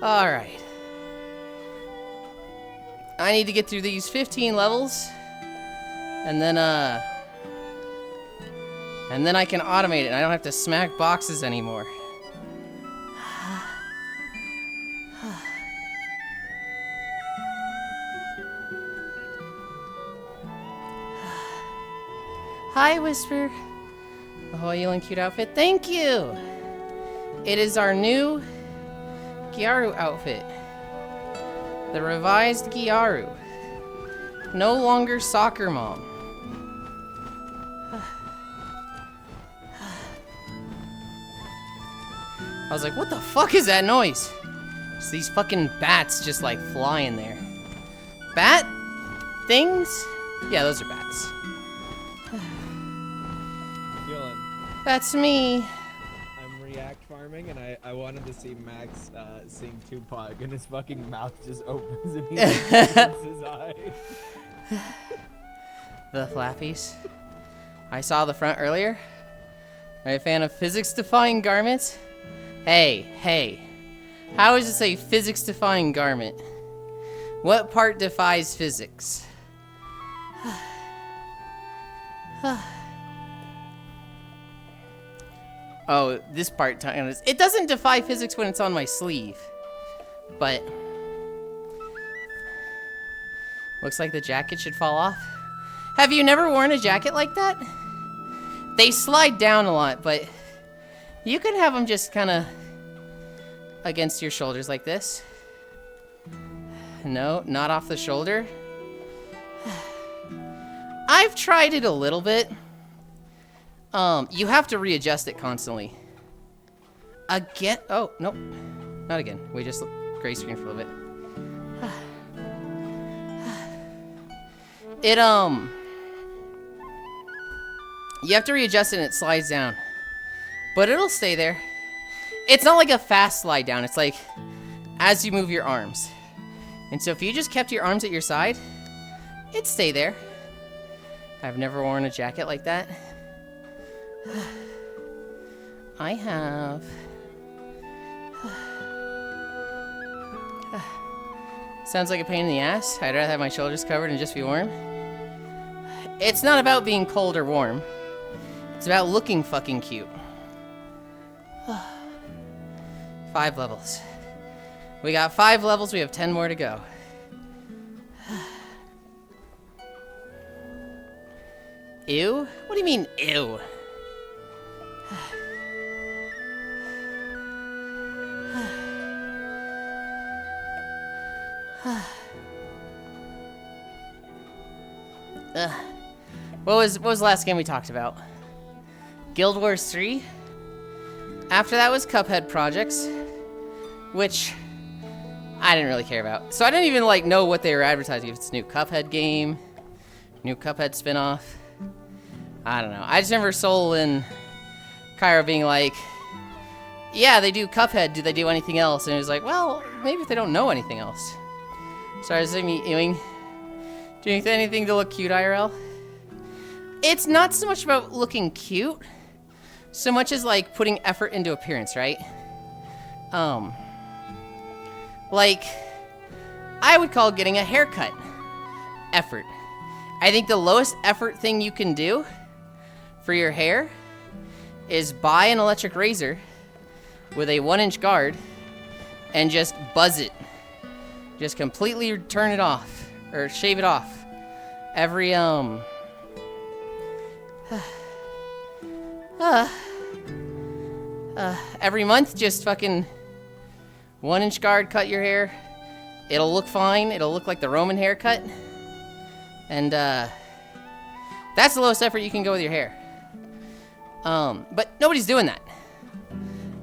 Alright. I need to get through these 15 levels. And then I can automate it and I don't have to smack boxes anymore. Hi, Whisper. Oh, Yulind cute outfit. Thank you. It is our new Gyaru outfit. The revised Gyaru. No longer soccer mom. I was like, what the fuck is that noise? It's these fucking bats just like flying there. Bat things? Yeah, those are bats. Yulind, That's me. I'm react farming and I wanted to see Max sing Tupac and his fucking mouth just opens and he opens his eye. The flappies. I saw the front earlier. Are you a fan of physics-defying garments? Hey. How is this a physics-defying garment? What part defies physics? Oh, this part. It doesn't defy physics when it's on my sleeve. But looks like the jacket should fall off. Have you never worn a jacket like that? They slide down a lot, but you can have them just kind of against your shoulders like this. No, not off the shoulder. I've tried it a little bit. You have to readjust it constantly. Again? Oh, nope. Not again. We just gray screen for a little bit. You have to readjust it and it slides down. But it'll stay there. It's not like a fast slide down. It's like as you move your arms. And so if you just kept your arms at your side, it'd stay there. I've never worn a jacket like that. I have. Sounds like a pain in the ass. I'd rather have my shoulders covered and just be warm. It's not about being cold or warm. It's about looking fucking cute. 5 levels. We got 5 levels. We have 10 more to go. Ew? What do you mean, ew? What was the last game we talked about? Guild Wars 3. After that was Cuphead projects, which I didn't really care about. So I didn't even like know what they were advertising. If it's a new Cuphead game, new Cuphead spinoff. I don't know. I just remember Soul and Cairo being like, yeah, they do Cuphead. Do they do anything else? And it was like, well, maybe if they don't know anything else. So I was doing anything to look cute, IRL? It's not so much about looking cute, so much as like putting effort into appearance, right? Like, I would call getting a haircut effort. I think the lowest effort thing you can do for your hair is buy an electric razor with a 1-inch guard and just buzz it. Just completely turn it off, or shave it off. Every every month, just fucking 1-inch guard, cut your hair. It'll look fine. It'll look like the Roman haircut. And that's the lowest effort you can go with your hair. But nobody's doing that.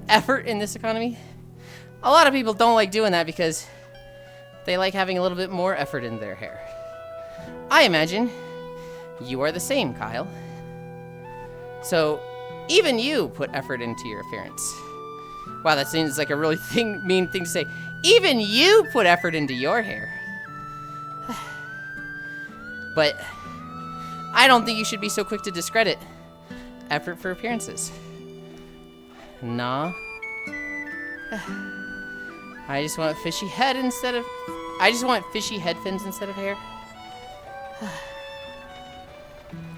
Effort in this economy. A lot of people don't like doing that because they like having a little bit more effort in their hair. I imagine you are the same, Kyle. So even you put effort into your appearance. Wow, that seems like a really mean thing to say. Even you put effort into your hair. But I don't think you should be so quick to discredit effort for appearances. Nah. I just want fishy head instead of... I just want fishy head fins instead of hair.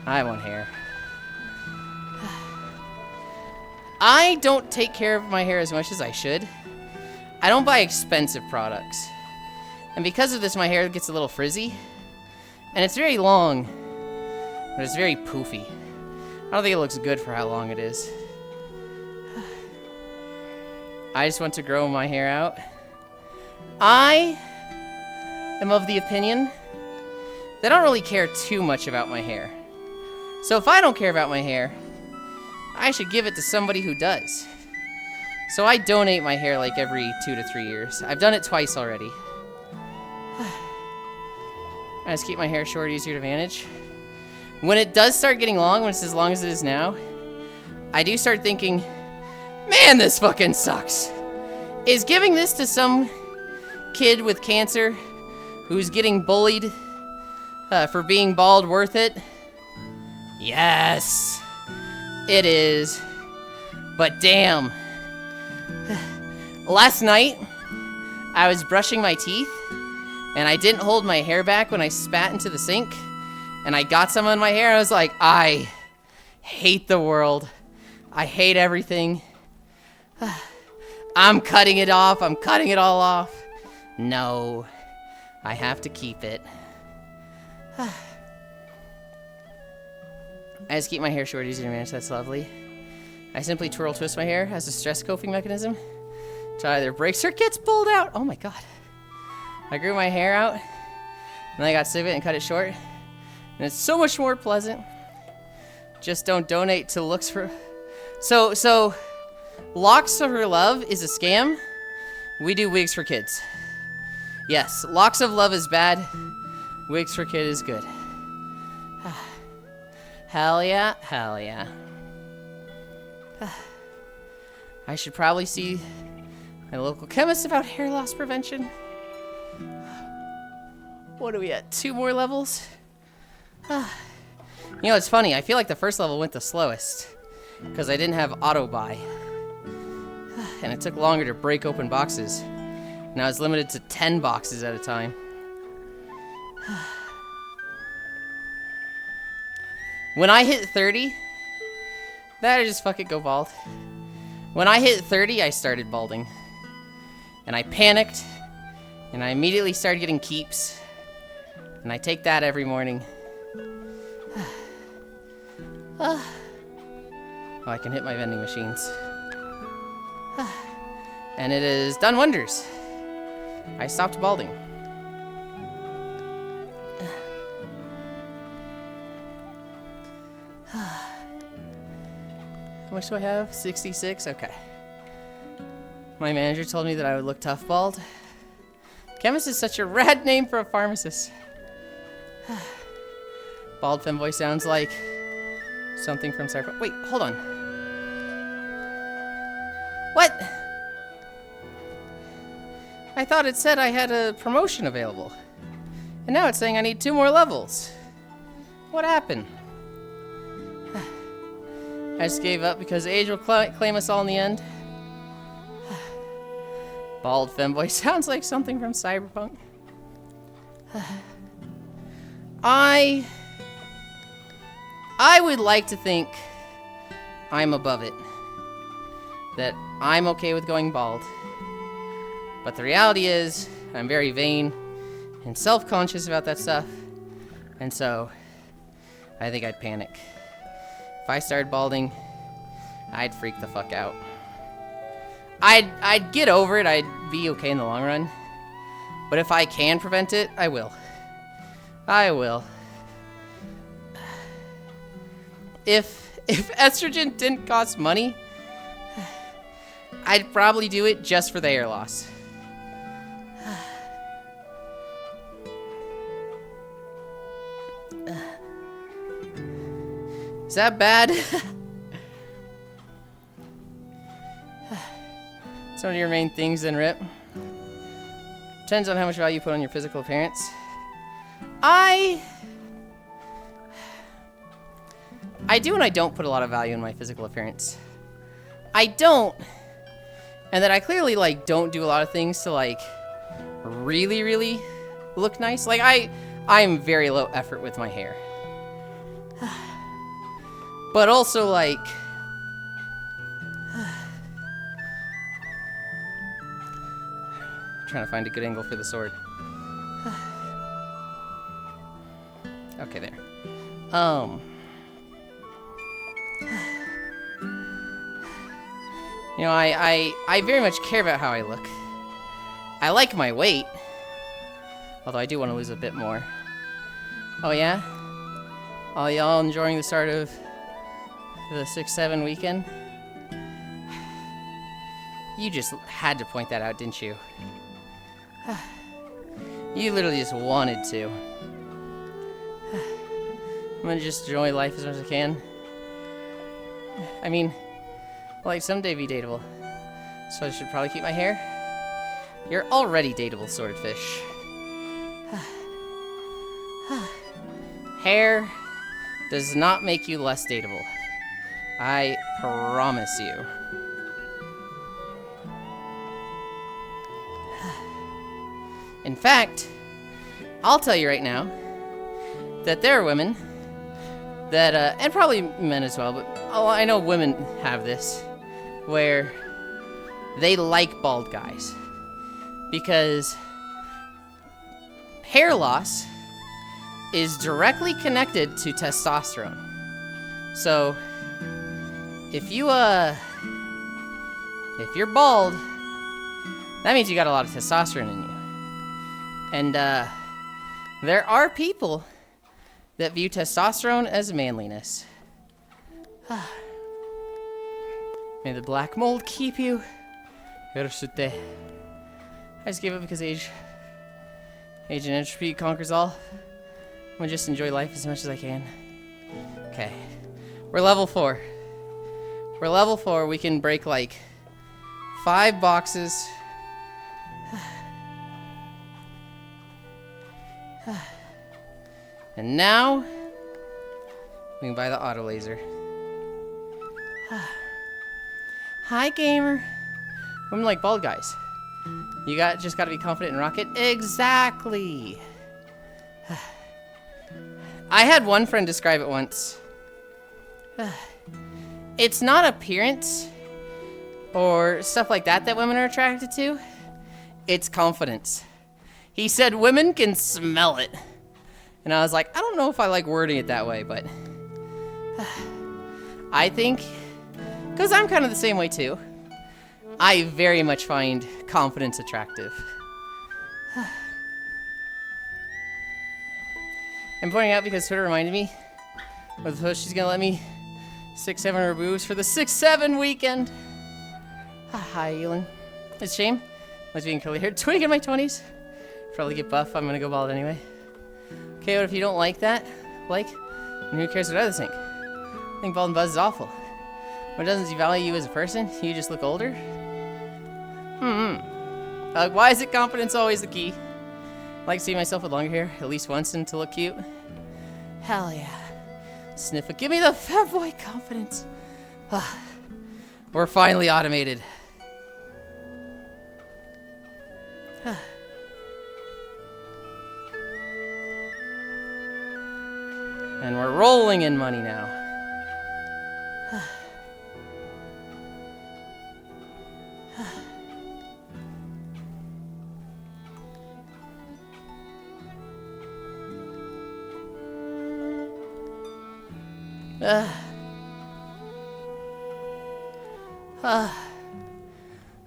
I want hair. I don't take care of my hair as much as I should. I don't buy expensive products. And because of this, my hair gets a little frizzy. And it's very long, but it's very poofy. I don't think it looks good for how long it is. I just want to grow my hair out. I am of the opinion that I don't really care too much about my hair. So if I don't care about my hair, I should give it to somebody who does. So I donate my hair like every 2 to 3 years. I've done it twice already. I just keep my hair short, easier to manage. When it does start getting long, when it's as long as it is now, I do start thinking, man, this fucking sucks. Is giving this to some kid with cancer who's getting bullied for being bald worth it? Yes, it is. But damn. Last night, I was brushing my teeth, and I didn't hold my hair back when I spat into the sink, and I got some on my hair, and I was like, I hate the world. I hate everything. I'm cutting it off. I'm cutting it all off. No, I have to keep it. I just keep my hair short, easy to manage. That's lovely. I simply twirl twist my hair as a stress coping mechanism. So either breaks or gets pulled out. Oh my god. I grew my hair out, and then I got sick of it and cut it short. And it's so much more pleasant. Just don't donate to looks for... So, Locks for Love is a scam. We do wigs for kids. Yes, Locks of Love is bad. Wigs for kid is good. Hell yeah, hell yeah. I should probably see my local chemist about hair loss prevention. What are we at? 2 more levels? You know, it's funny. I feel like the first level went the slowest because I didn't have auto buy. And it took longer to break open boxes. And I was limited to 10 boxes at a time. When I hit 30, that I just fucking go bald. When I hit 30, I started balding. And I panicked, and I immediately started getting keeps. And I take that every morning. Oh, I can hit my vending machines. And it has done wonders. I stopped balding. How much do I have? 66? Okay. My manager told me that I would look tough bald. Chemist is such a rad name for a pharmacist. Bald femboy sounds like something from Cyberpunk. Wait, hold on. What? I thought it said I had a promotion available. And now it's saying I need 2 more levels. What happened? I just gave up because age will claim us all in the end. Bald femboy sounds like something from Cyberpunk. I would like to think I'm above it. That I'm okay with going bald. But the reality is, I'm very vain and self-conscious about that stuff. And so, I think I'd panic. If I started balding, I'd freak the fuck out. I'd get over it, I'd be okay in the long run. But if I can prevent it, I will. I will. If estrogen didn't cost money, I'd probably do it just for the hair loss. Is that bad? Some of your main things then, Rip. Depends on how much value you put on your physical appearance. I do and I don't put a lot of value in my physical appearance. I don't. And that I clearly, like, don't do a lot of things to, like, really, really look nice. Like, I'm very low effort with my hair. But also, like... trying to find a good angle for the sword. Okay, there. You know, I very much care about how I look. I like my weight. Although I do want to lose a bit more. Oh yeah? All y'all enjoying the start of the 6-7 weekend? You just had to point that out, didn't you? You literally just wanted to. I'm gonna just enjoy life as much as I can. I mean, like, someday be dateable. So I should probably keep my hair. You're already dateable, swordfish. Hair does not make you less dateable. I promise you. In fact, I'll tell you right now that there are women that, and probably men as well, but I know women have this, where they like bald guys. Because hair loss is directly connected to testosterone. So, if you're bald, that means you got a lot of testosterone in you. And, there are people that view testosterone as manliness. May the black mold keep you. I just gave up because age and entropy conquers all. I'm gonna just enjoy life as much as I can. Okay. We're level 4. We're level 4. We can break like 5 boxes. And now we can buy the auto laser. Hi, gamer. Women like bald guys. You just gotta be confident and rock it. Exactly. I had one friend describe it once. It's not appearance or stuff like that that women are attracted to. It's confidence. He said women can smell it. And I was like, I don't know if I like wording it that way, but I think, because I'm kind of the same way too, I very much find confidence attractive. I'm pointing out because Twitter reminded me But suppose she's gonna let me 6-7 her boobs for the 6-7 weekend. Hi, Yulind. It's a shame. I was being curly haired. 20 in my 20s. Probably get buff. I'm gonna go bald anyway. Okay, what if you don't like that? Who cares what others think? I think bald and buzz is awful. What doesn't devalue you as a person? You just look older? Why is it confidence always the key? I like to see myself with longer hair at least once and to look cute. Hell yeah. Sniff it. Give me the fat boy confidence. We're finally automated. And we're rolling in money now.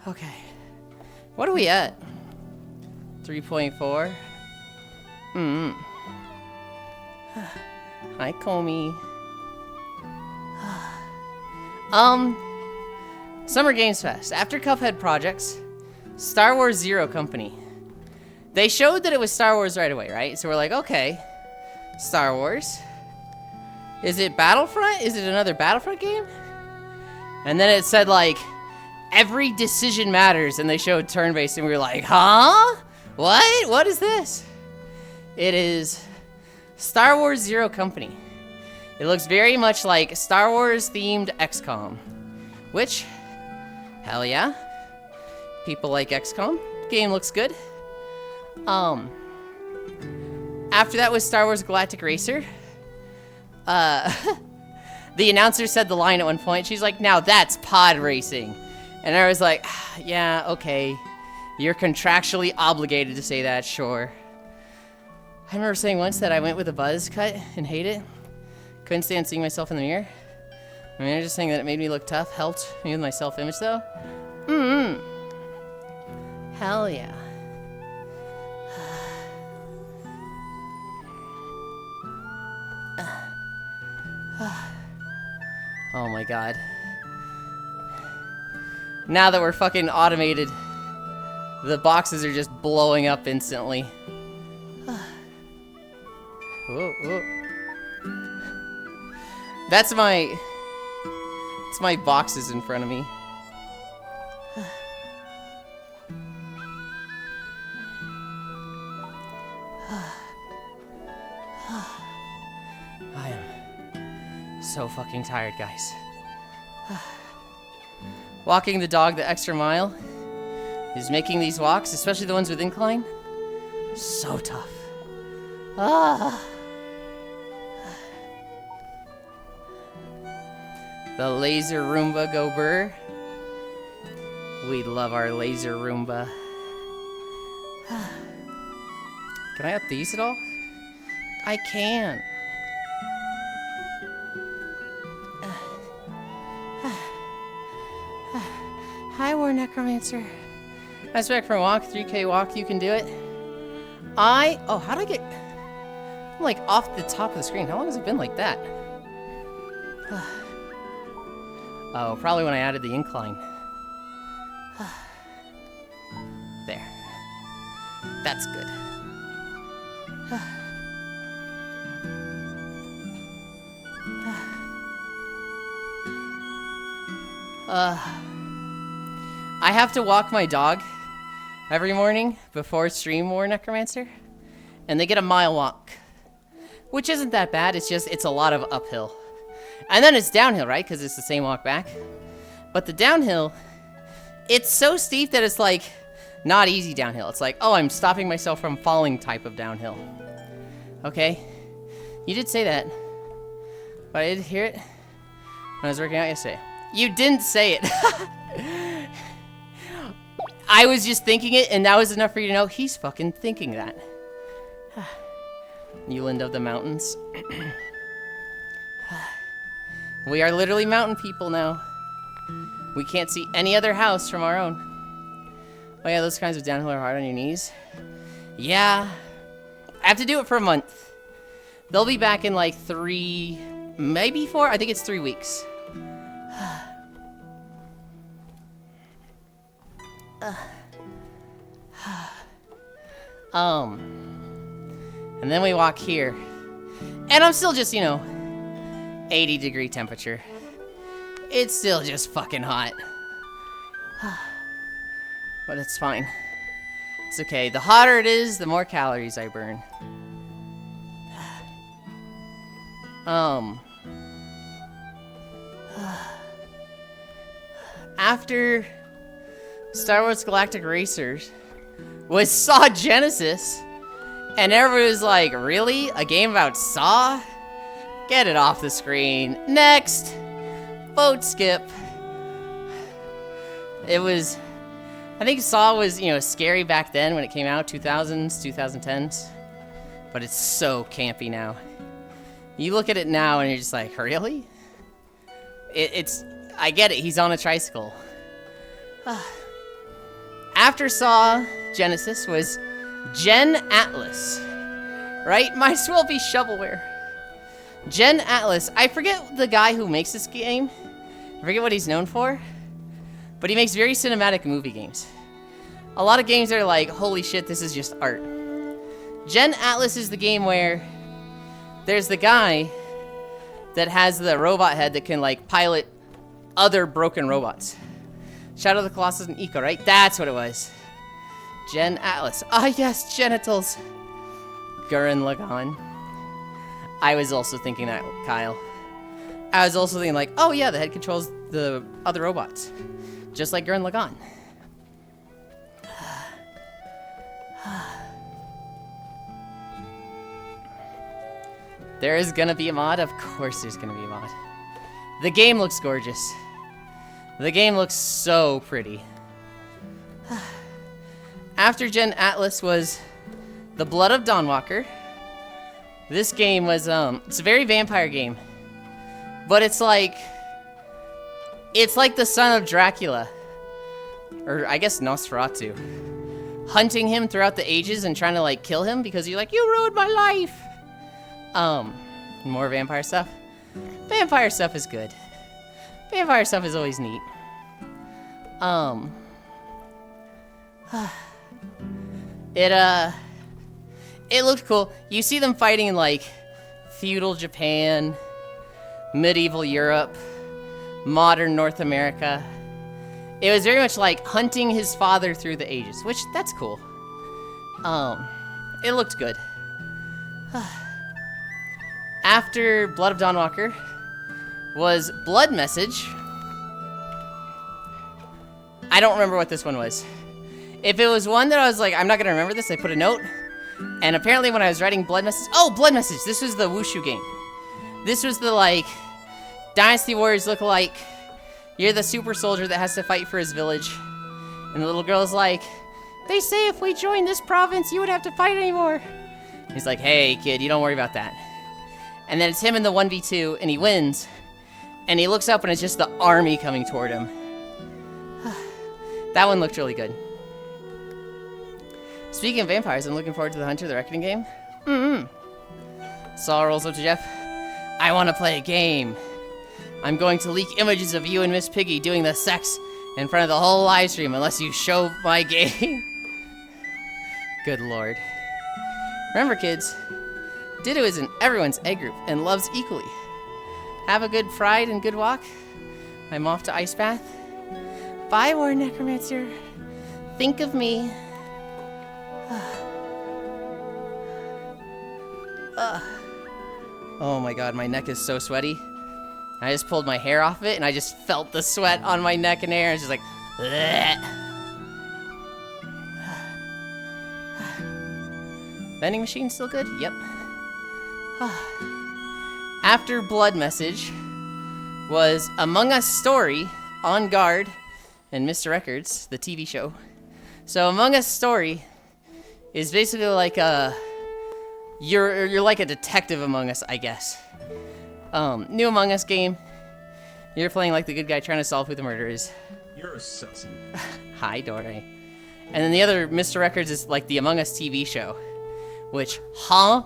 Okay. What are we at? 3.4? Hi, Comey. Summer Games Fest. After Cuphead projects, Star Wars Zero Company. They showed that it was Star Wars right away, right? So we're like, okay, Star Wars. Is it Battlefront? Is it another Battlefront game? And then it said, like, every decision matters, and they showed turn-based, and we were like, huh? What? What is this? It is Star Wars Zero Company. It looks very much like Star Wars-themed XCOM, which, hell yeah. People like XCOM. Game looks good. After that was Star Wars Galactic Racer. The announcer said the line at one point. She's like, now that's pod racing. And I was like, yeah, okay. You're contractually obligated to say that, sure. I remember saying once that I went with a buzz cut and hate it. Couldn't stand seeing myself in the mirror. I mean, I'm just saying that it made me look tough. Helped me with my self-image, though. Hell yeah. Oh my god. Now that we're fucking automated, the boxes are just blowing up instantly. Whoa, whoa. That's my boxes in front of me. I am so fucking tired, guys. Walking the dog the extra mile is making these walks, especially the ones with incline, so tough. The laser Roomba go burr. We love our laser Roomba. Can I up these at all? I can. Hi, War Necromancer. Nice back from a walk, 3K walk, you can do it. Oh, how'd I get... I'm like off the top of the screen. How long has it been like that? Oh, probably when I added the incline. There. That's good. I have to walk my dog every morning before stream War Necromancer, and they get a mile walk, which isn't that bad. It's just, it's a lot of uphill. And then it's downhill, right? Because it's the same walk back. But the downhill, it's so steep that it's like not easy downhill. It's like, oh, I'm stopping myself from falling type of downhill. Okay? You did say that. But I did hear it when I was working out yesterday. You didn't say it. I was just thinking it, and that was enough for you to know he's fucking thinking that. Yulind of the mountains. We are literally mountain people now. We can't see any other house from our own. Oh yeah, those kinds of downhill are hard on your knees. Yeah. I have to do it for a month. They'll be back in like 3 maybe 4. I think it's 3 weeks. And then we walk here. And I'm still just, 80-degree temperature. It's still just fucking hot. But it's fine. It's okay. The hotter it is, the more calories I burn. After Star Wars Galactic Racers was Saw Genesis, and everyone was like, really? A game about Saw? Get it off the screen. Next! Vote skip. It was... I think Saw was, scary back then when it came out, 2000s, 2010s. But it's so campy now. You look at it now and you're just like, really? It's... I get it, he's on a tricycle. After Saw Genesis was Gen Atlas. Right? Might as well be shovelware. Gen Atlas. I forget the guy who makes this game. I forget what he's known for. But he makes very cinematic movie games. A lot of games are like, holy shit, this is just art. Gen Atlas is the game where there's the guy that has the robot head that can like pilot other broken robots. Shadow of the Colossus and Eco, right? That's what it was. Gen Atlas. Ah, yes, genitals. Gurren Lagann. I was also thinking that, Kyle. I was also thinking like, oh yeah, the head controls the other robots. Just like Gurren Lagann. There is gonna be a mod? Of course there's gonna be a mod. The game looks gorgeous. The game looks so pretty. After Gen Atlas was The Blood of Dawnwalker. This game was, it's a very vampire game. But it's like the son of Dracula. Or I guess Nosferatu. Hunting him throughout the ages and trying to like kill him because you're like, you ruined my life. More vampire stuff. Vampire stuff is good. Vampire stuff is always neat. It looked cool. You see them fighting in like feudal Japan, medieval Europe, modern North America. It was very much like hunting his father through the ages, which that's cool. It looked good. After Blood of Dawnwalker was Blood Message. I don't remember what this one was. If it was one that I was like, I'm not gonna remember this, I put a note. And apparently when I was writing Blood Message, oh, Blood Message, this was the Wushu game. This was the like, Dynasty Warriors lookalike. You're the super soldier that has to fight for his village. And the little girl's like, they say if we join this province, you would have to fight anymore. He's like, hey kid, you don't worry about that. And then it's him in the 1v2, and he wins. And he looks up, and it's just the army coming toward him. That one looked really good. Speaking of vampires, I'm looking forward to the Hunter the Reckoning game. Saul rolls up to Jeff. I want to play a game. I'm going to leak images of you and Miss Piggy doing the sex in front of the whole live stream unless you show my game. Good lord. Remember, kids, Ditto is in everyone's egg group and loves equally. Have a good fried and good walk. I'm off to Ice Bath. Bye, War Necromancer. Think of me. Oh my god, my neck is so sweaty. I just pulled my hair off it and I just felt the sweat on my neck and hair. It's just like, bleh. Vending machine still good? Yep. After Blood Message was Among Us Story, On Guard, and Mr. Records, the TV show. So Among Us Story is basically like a you're like a detective Among Us, I guess. New Among Us game. You're playing like the good guy trying to solve who the murderer is. You're a sussy. Hi, Dore. And then the other Mr. Records is like the Among Us TV show. Which,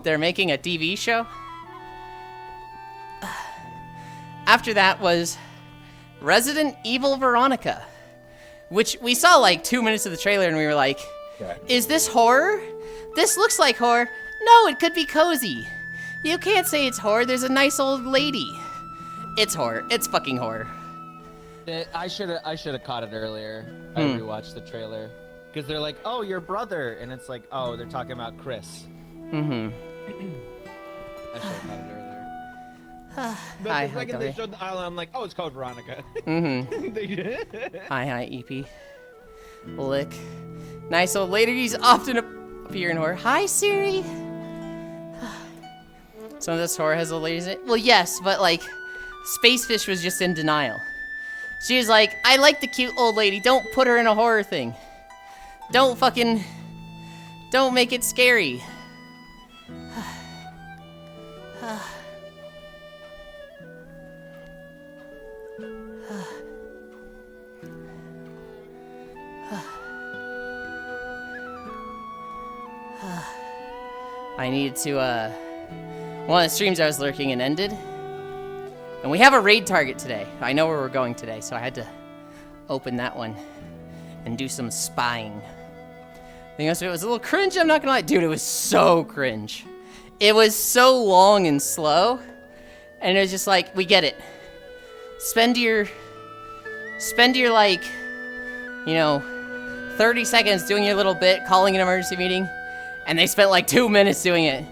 they're making a TV show? After that was Resident Evil Veronica, which we saw like 2 minutes of the trailer and we were like, is this horror? This looks like horror. No, it could be cozy. You can't say it's horror. There's a nice old lady. It's horror. It's fucking horror. I should have caught it earlier. I rewatched the trailer because they're like, "Oh, your brother," and it's like, "Oh, they're talking about Chris." Mm-hmm. I should have caught it earlier. But Hi, the second Kelly. they showed the island, I'm like, oh, it's called Veronica. Mm-hmm. Hi, EP. Lick. Nice old ladies often appear in horror. Hi, Siri. Some of this horror has old ladies in it. Well, yes, but like, Spacefish was just in denial. She was like, I like the cute old lady. Don't put her in a horror thing. Don't make it scary. I needed to, one of the streams I was lurking in ended. And we have a raid target today. I know where we're going today, so I had to open that one and do some spying. The thing else, it was a little cringe, I'm not gonna lie. Dude, it was so cringe. It was so long and slow. And it was just like, we get it. Spend your like, 30 seconds doing your little bit, calling an emergency meeting. And they spent like 2 minutes doing it.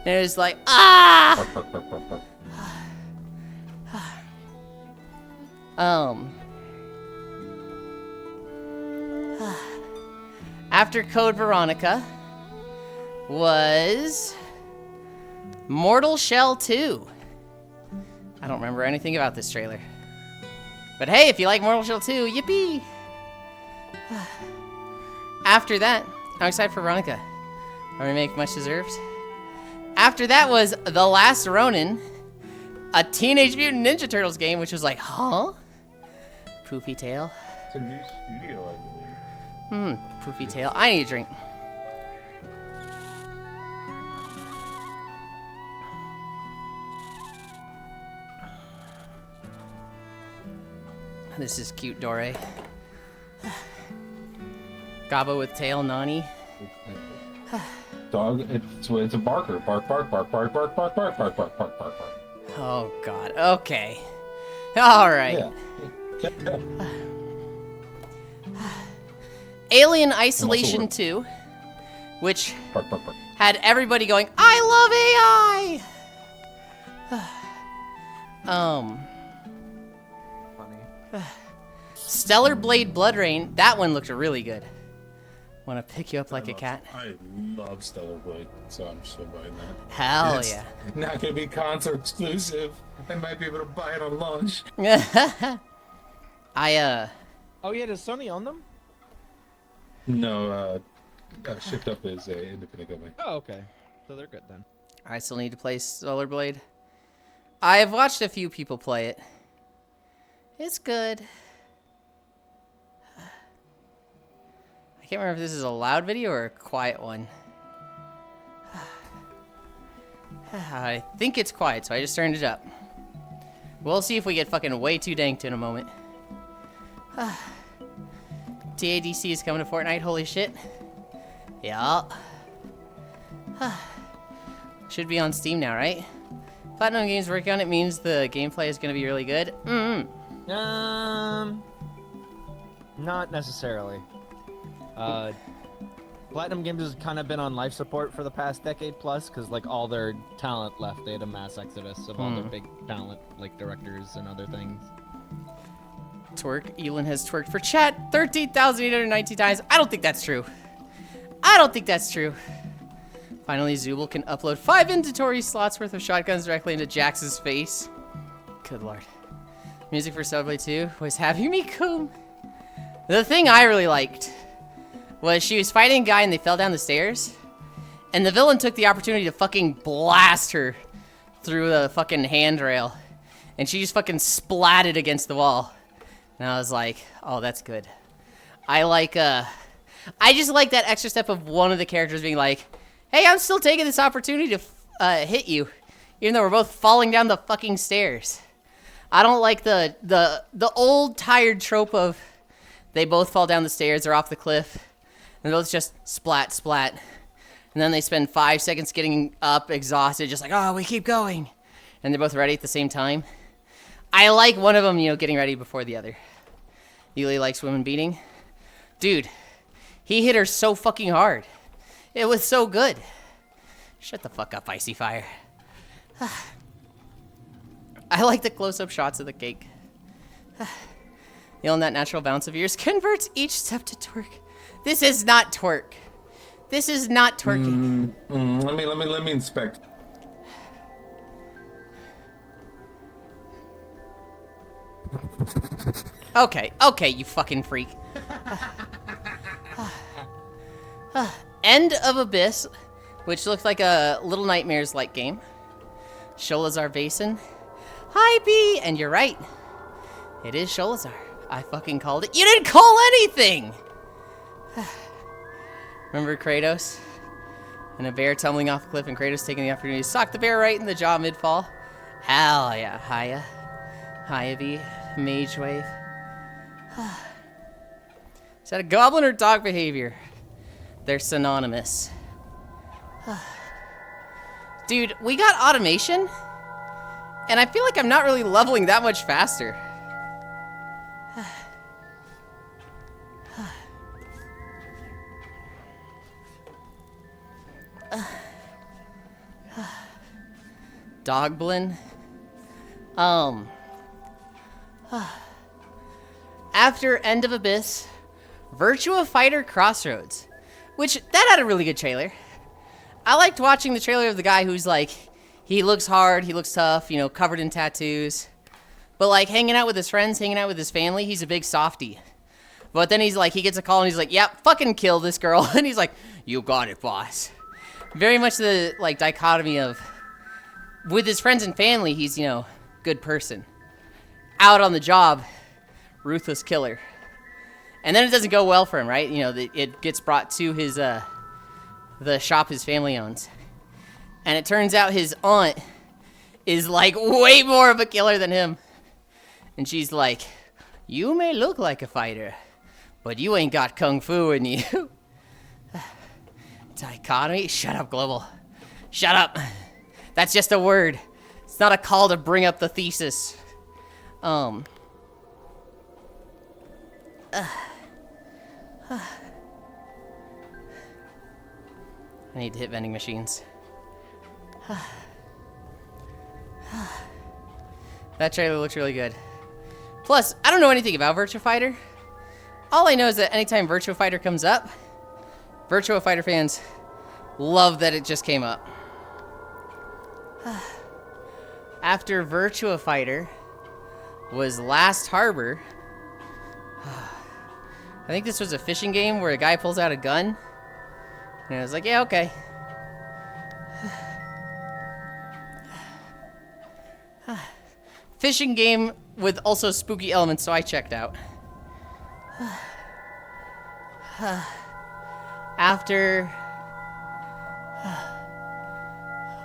And it was like, ah! After Code Veronica was Mortal Shell 2. I don't remember anything about this trailer. But hey, if you like Mortal Shell 2, yippee! After that, I'm excited for Veronica. A remake much deserved. After that was The Last Ronin, a Teenage Mutant Ninja Turtles game, which was like, huh? Poofy tail. It's a new studio, I believe. Poofy tail. I need a drink. This is cute, Dore. Gabo with tail, Nani. Dog, it's a barker. Bark, bark, bark, bark, bark, bark, bark, bark, bark, bark, bark, bark. Oh God. Okay. All right. Yeah. Alien Isolation 2, which Bark, bark, bark. had everybody going, I love AI. Funny. Stellar Blade Blood Rain. That one looked really good. Want to pick you up like a cat? I love Stellar Blade, so I'm still buying that. Hell It's yeah. not gonna be console exclusive. I might be able to buy it on launch. Oh yeah, does Sony own them? No, Shipped Up is a independent company. Oh, okay. So they're good then. I still need to play Stellar Blade. I have watched a few people play it. It's good. I can't remember if this is a loud video or a quiet one. I think it's quiet, so I just turned it up. We'll see if we get fucking way too danked in a moment. TADC is coming to Fortnite, holy shit. Yeah. Should be on Steam now, right? Platinum Games working on it means the gameplay is going to be really good. Not necessarily. Platinum Games has kind of been on life support for the past decade plus, because like all their talent left. They had a mass exodus of all their big talent, like directors and other things. Twerk. Yulind has twerked for chat 13,819 times. I don't think that's true. I don't think that's true. Finally, Zooble can upload 5 inventory slots worth of shotguns directly into Jax's face. Good lord. Music for Subway 2 was Happy Me Coom. The thing I really liked was she was fighting a guy and they fell down the stairs. And the villain took the opportunity to fucking blast her through the fucking handrail. And she just fucking splatted against the wall. And I was like, oh, that's good. I just like that extra step of one of the characters being like, hey, I'm still taking this opportunity to hit you. Even though we're both falling down the fucking stairs. I don't like the old tired trope of they both fall down the stairs or off the cliff, and they'll just splat, splat. And then they spend 5 seconds getting up, exhausted, just like, oh, we keep going. And they're both ready at the same time. I like one of them, getting ready before the other. Yuli likes women beating. Dude, he hit her so fucking hard. It was so good. Shut the fuck up, Icy Fire. I like the close-up shots of the cake. That natural bounce of yours converts each step to twerk. This is not twerk. This is not twerking. Let me inspect. Okay, you fucking freak. End of Abyss, which looks like a Little Nightmares-like game. Sholazar Basin. Hi, B! And you're right. It is Sholazar. I fucking called it. You didn't call anything! Remember Kratos? And a bear tumbling off a cliff and Kratos taking the opportunity to sock the bear right in the jaw mid-fall? Hell yeah, Haya. Haya B. Mage Wave. Is that a goblin or dog behavior? They're synonymous. Dude, we got automation, and I feel like I'm not really leveling that much faster. Dogblin. After End of Abyss, Virtua Fighter Crossroads, which that had a really good trailer. I liked watching the trailer of the guy who's like, he looks hard, he looks tough, covered in tattoos, but like hanging out with his friends, hanging out with his family, he's a big softie. But then he's like, he gets a call and he's like, yep, fucking kill this girl. And he's like, you got it, boss. Very much the like dichotomy of, with his friends and family, he's, good person. Out on the job, ruthless killer. And then it doesn't go well for him, right? It gets brought to his, the shop his family owns. And it turns out his aunt is like way more of a killer than him. And she's like, you may look like a fighter, but you ain't got kung fu in you. Dichotomy? Shut up, Global. Shut up. That's just a word. It's not a call to bring up the thesis. I need to hit vending machines. That trailer looks really good. Plus, I don't know anything about Virtua Fighter. All I know is that anytime Virtua Fighter comes up, Virtua Fighter fans love that it just came up. After Virtua Fighter was Last Harbor. I think this was a fishing game where a guy pulls out a gun. And I was like, yeah, okay. Fishing game with also spooky elements, so I checked out. After...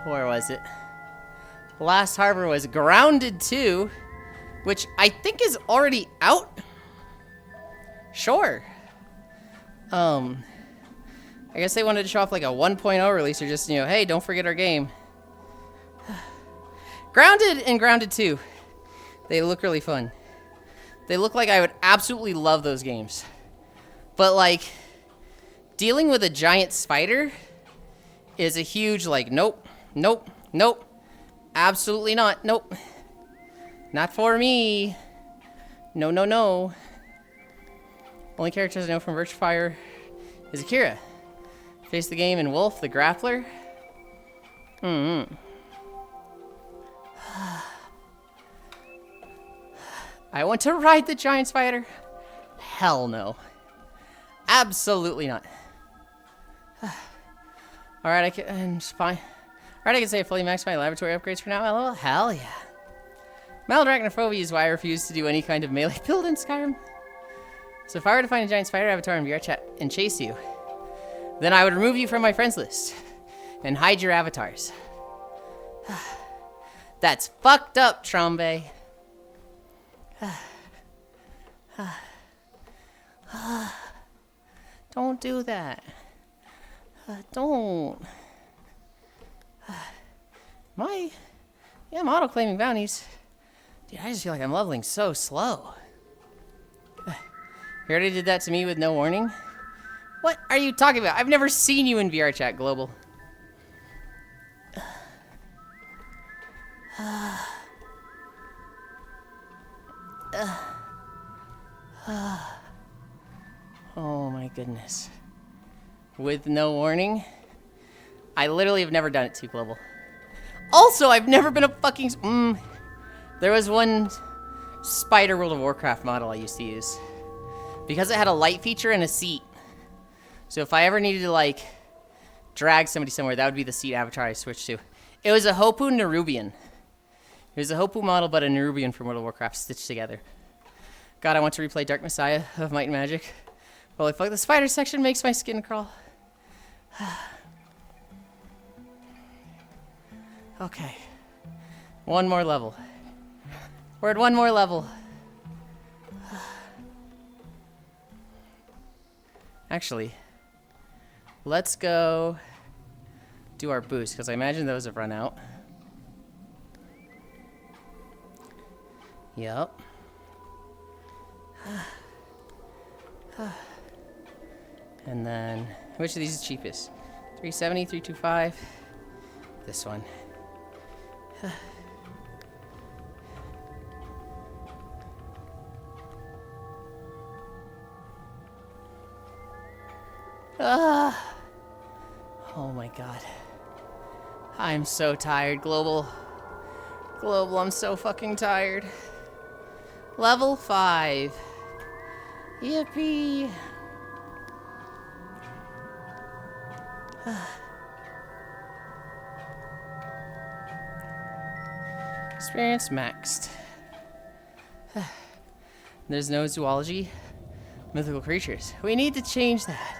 where was it? Last Harbor was Grounded 2, which I think is already out. Sure. I guess they wanted to show off like a 1.0 release or just, hey, don't forget our game. Grounded and Grounded 2. They look really fun. They look like I would absolutely love those games. But like, dealing with a giant spider is a huge like, nope, nope, nope. Absolutely not, nope. Not for me. No, no, no. Only characters I know from Virtua Fighter is Akira. Face the game in Wolf, the Grappler. I want to ride the giant spider. Hell no. Absolutely not. Alright, I can... it's fine. Alright, I can say fully maxed my laboratory upgrades for now. LOL. Hell yeah. Maldrachnophobia is why I refuse to do any kind of melee build in Skyrim. So if I were to find a giant spider avatar in VR chat and chase you, then I would remove you from my friends list and hide your avatars. That's fucked up, Trombe. Don't do that. Don't. I'm auto-claiming bounties. Dude, I just feel like I'm leveling so slow. You already did that to me with no warning? What are you talking about? I've never seen you in VR chat, Global. Oh my goodness. With no warning? I literally have never done it to Global. Also, I've never been a fucking... There was one Spider World of Warcraft model I used to use. Because it had a light feature and a seat. So if I ever needed to, like, drag somebody somewhere, that would be the seat avatar I switched to. It was a Hopu Nerubian. It was a Hopu model, but a Nerubian from World of Warcraft stitched together. God, I want to replay Dark Messiah of Might and Magic. Holy fuck, the spider section makes my skin crawl. Okay. One more level. We're at one more level. Actually, let's go do our boost, because I imagine those have run out. Yep. And then, which of these is cheapest? 370, 325. This one. Oh my god. I'm so tired, Global. Global, I'm so fucking tired. Level 5. Yippee. Experience maxed. There's no zoology. Mythical creatures. We need to change that.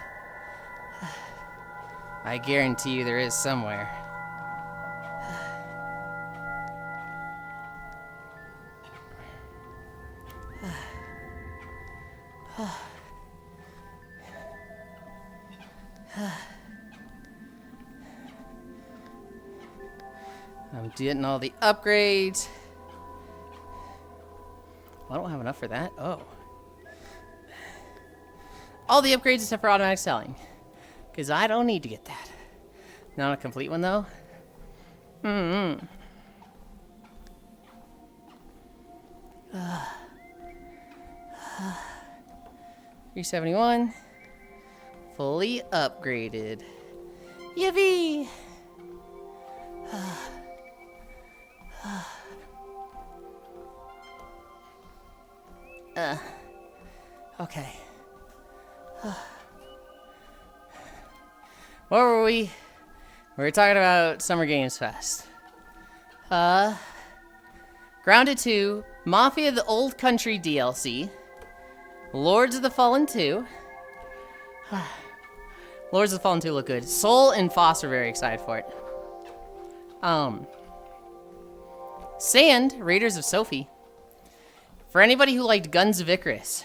I guarantee you there is somewhere. I'm getting all the upgrades. Well, I don't have enough for that. Oh. All the upgrades except for automatic selling. Because I don't need to get that. Not a complete one, though. 371. Fully upgraded. Yippee! Okay. What were we? We were talking about Summer Games Fest. Grounded 2, Mafia the Old Country DLC, Lords of the Fallen 2. Lords of the Fallen 2 look good. Soul and Foss are very excited for it. Sand, Raiders of Sophie. For anybody who liked Guns of Icarus,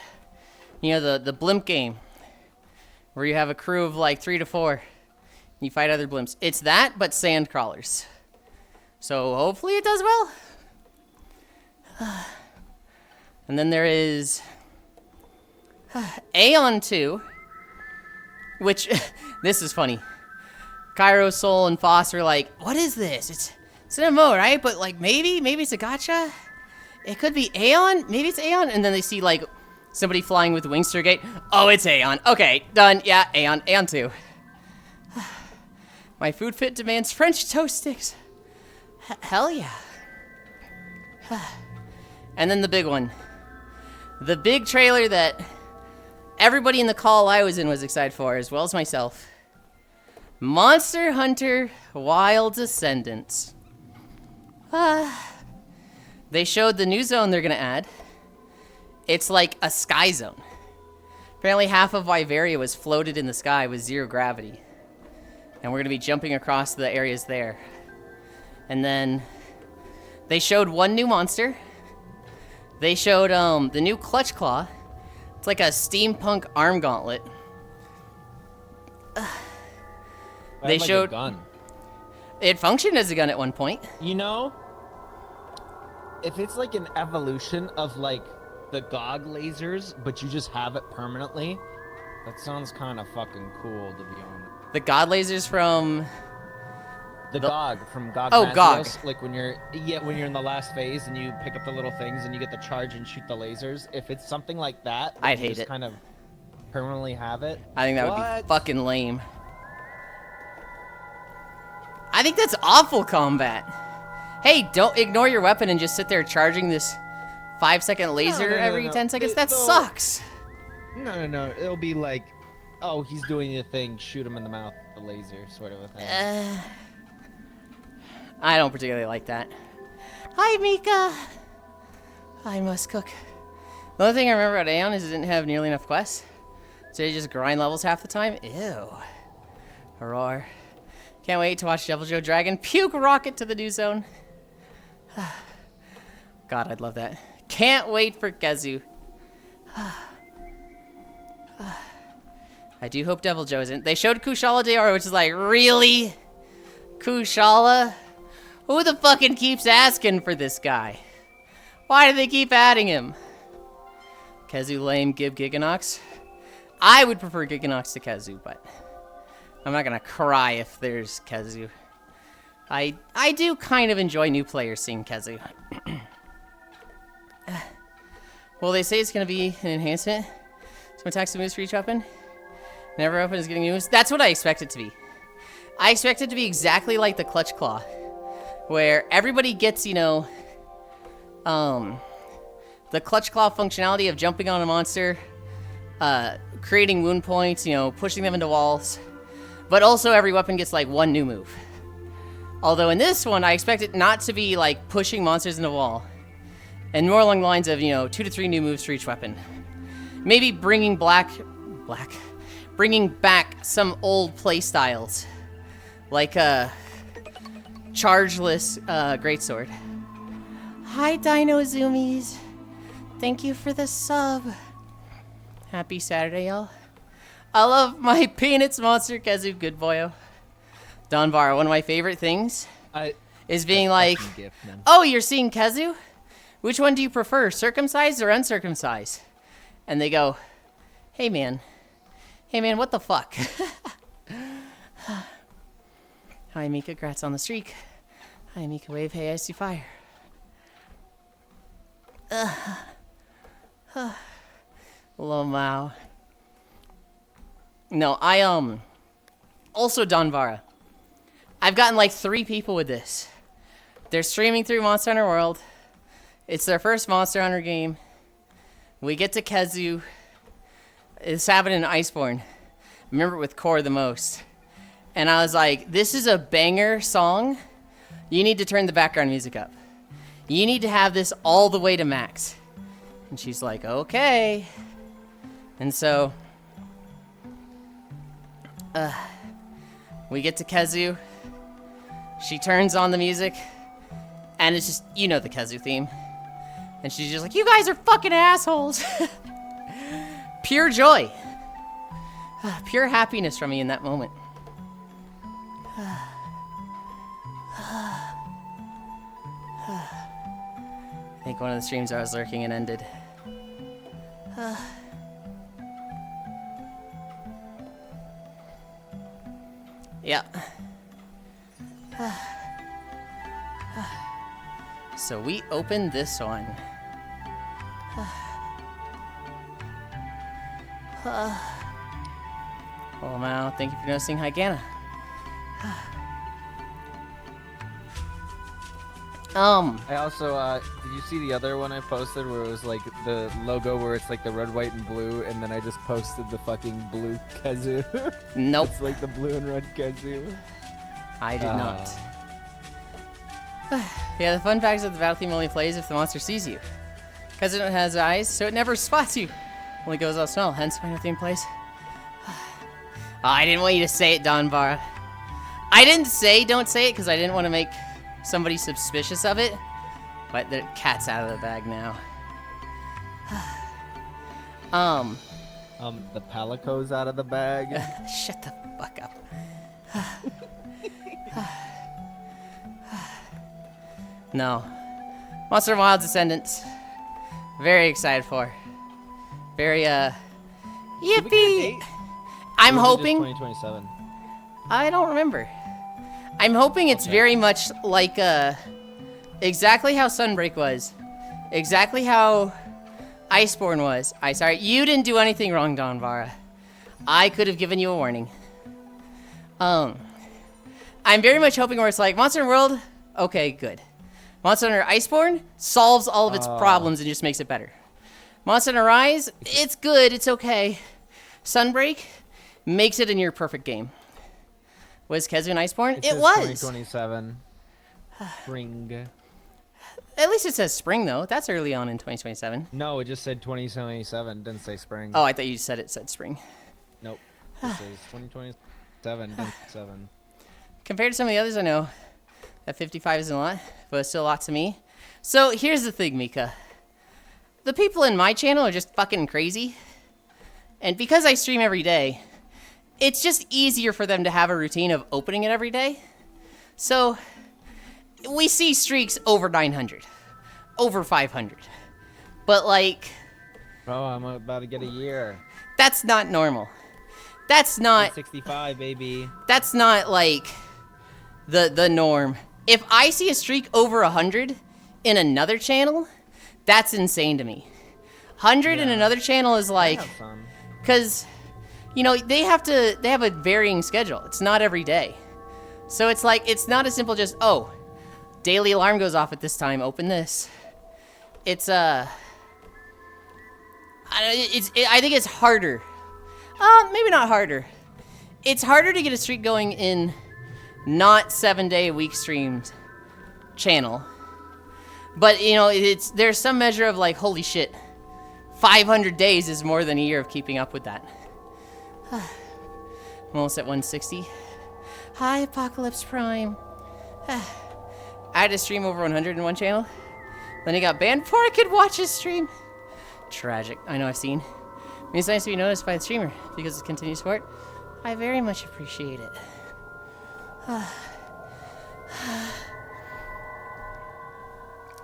you know, the blimp game, where you have a crew of like 3 to 4, and you fight other blimps. It's that, but sand crawlers. So hopefully it does well. And then there is Aeon 2, which, this is funny. Cairo, Soul, and Foss are like, what is this? It's an MMO, right? But like, maybe it's a gacha? It could be Aeon? Maybe it's Aeon? And then they see like, somebody flying with wings through a gate. Oh, it's Aeon. Okay, done. Yeah, Aeon. Aeon 2. My food fit demands French toast sticks. Hell yeah. And then the big one. The big trailer that everybody in the call I was in was excited for, as well as myself. Monster Hunter Wild Descendants. They showed the new zone they're going to add. It's like a sky zone. Apparently half of Wyveria was floated in the sky with 0 gravity. And we're going to be jumping across the areas there. And then they showed one new monster. They showed the new Clutch Claw. It's like a steampunk arm gauntlet. They like showed a gun. it functioned as a gun at one point. You know, if it's like an evolution of like the GOG lasers, but you just have it permanently, that sounds kind of fucking cool, to be honest. The God lasers from The GOG from GOG. Oh, Mazios, like when you're in the last phase and you pick up the little things and you get the charge and shoot the lasers. If it's something like that, I'd you hate just it. kind of permanently have it. I think that would be What? fucking lame. I think that's awful combat. Hey, don't ignore your weapon and just sit there charging this 5-second laser every 10 seconds. That sucks. No. It'll be like, oh, he's doing the thing, shoot him in the mouth with the laser, sort of a thing. I don't particularly like that. Hi, Mika. I must cook. The only thing I remember about Aeon is it didn't have nearly enough quests. So you just grind levels half the time. Ew. Roar. Can't wait to watch Devil Joe Dragon puke rocket to the new zone. God, I'd love that. Can't wait for Kezu. I do hope Devil Joe isn't. They showed Kushala Daora, which is like, really? Kushala? Who the fucking keeps asking for this guy? Why do they keep adding him? Kezu lame, Gib Giganox. I would prefer Giganox to Kezu, but I'm not gonna cry if there's Kezu. I do kind of enjoy new players seeing Kezu. Well, they say it's gonna be an enhancement. So attacks and moves for each weapon. Never open is getting moves. That's what I expect it to be. I expect it to be exactly like the Clutch Claw, where everybody gets, you know, the Clutch Claw functionality of jumping on a monster, creating wound points, you know, pushing them into walls, but also every weapon gets like one new move. Although in this one, I expect it not to be like pushing monsters into a wall, and more along the lines of, you know, 2 to 3 new moves for each weapon. Maybe bringing bringing back some old playstyles, like chargeless greatsword. Hi, Dino Zoomies. Thank you for the sub. Happy Saturday, y'all. I love my peanuts monster, Kezu. Good boyo. Donvar, one of my favorite things is being like, oh, you're seeing Kezu? Which one do you prefer, circumcised or uncircumcised? And they go, hey, man, what the fuck? Hi, Mika, grats on the streak. Hi, Mika, wave, hey, I see fire. Lomao. No, also Donvara. I've gotten like 3 people with this. They're streaming through Monster Hunter World. It's their first Monster Hunter game. We get to Kezu. It's happening in Iceborne. I remember it with Core the most. And I was like, this is a banger song. You need to turn the background music up. You need to have this all the way to max. And she's like, okay. And so, we get to Kezu. She turns on the music. And it's just, you know the Kezu theme. And she's just like, you guys are fucking assholes. Pure joy. Pure happiness from me in that moment. I think one of the streams I was lurking and ended. Yeah. So we opened this one. Oh, Mao, thank you for noticing. Hi, Gana. I also, did you see the other one I posted where it was like the logo where it's like the red, white, and blue, and then I just posted the fucking blue Kezu? Nope. It's like the blue and red Kezu. I did not. Yeah, the fun fact is that the battle theme only plays if the monster sees you. Because it has eyes, so it never spots you. Only goes out smell, hence why no theme plays. Oh, I didn't want you to say it, Donvara. I didn't say don't say it because I didn't want to make somebody suspicious of it. But the cat's out of the bag now. The Palico's out of the bag. Shut the fuck up. No. Monster Wild Descendants. Very excited for. Very, Did we get a yippee! date? I'm Or was it just hoping. 2027. I don't remember. I'm hoping it's very much like, exactly how Sunbreak was. Exactly how Iceborne was. Sorry, you didn't do anything wrong, Don Vara. I could have given you a warning. I'm very much hoping where it's like, Monster Hunter World, okay, good. Monster Hunter Iceborne solves all of its problems and just makes it better. Monster Hunter Rise, it's good, it's okay. Sunbreak makes it a near perfect game. Was Kezu and Iceborne? It says was. 2027. Spring. At least it says spring, though. That's early on in 2027. No, it just said 2027. Didn't say spring. Oh, I thought you said it said spring. Nope. It says 2027. Didn't 7. Compared to some of the others I know, that 55 isn't a lot, but it's still a lot to me. So here's the thing, Mika. The people in my channel are just fucking crazy. And because I stream every day, it's just easier for them to have a routine of opening it every day. So we see streaks over 900, over 500. But like, Oh, I'm about to get a year. that's not normal. That's not 65, baby. that's not like the norm. If I see a streak over 100 in another channel, that's insane to me. 100 in Yeah. another channel is I like, have some. because, you know, they have a varying schedule. It's not every day. So it's like, it's not as simple just, oh, daily alarm goes off at this time, open this. It's, I think it's harder. Maybe not harder. It's harder to get a streak going in not 7-day-a-week streams channel. But, you know, there's some measure of like, holy shit, 500 days is more than a year of keeping up with that. I'm almost at 160. Hi, Apocalypse Prime. I had to stream over 100 in one channel. Then he got banned before I could watch his stream. Tragic. I know, I've seen. I mean, it's nice to be noticed by the streamer because of continued support. I very much appreciate it.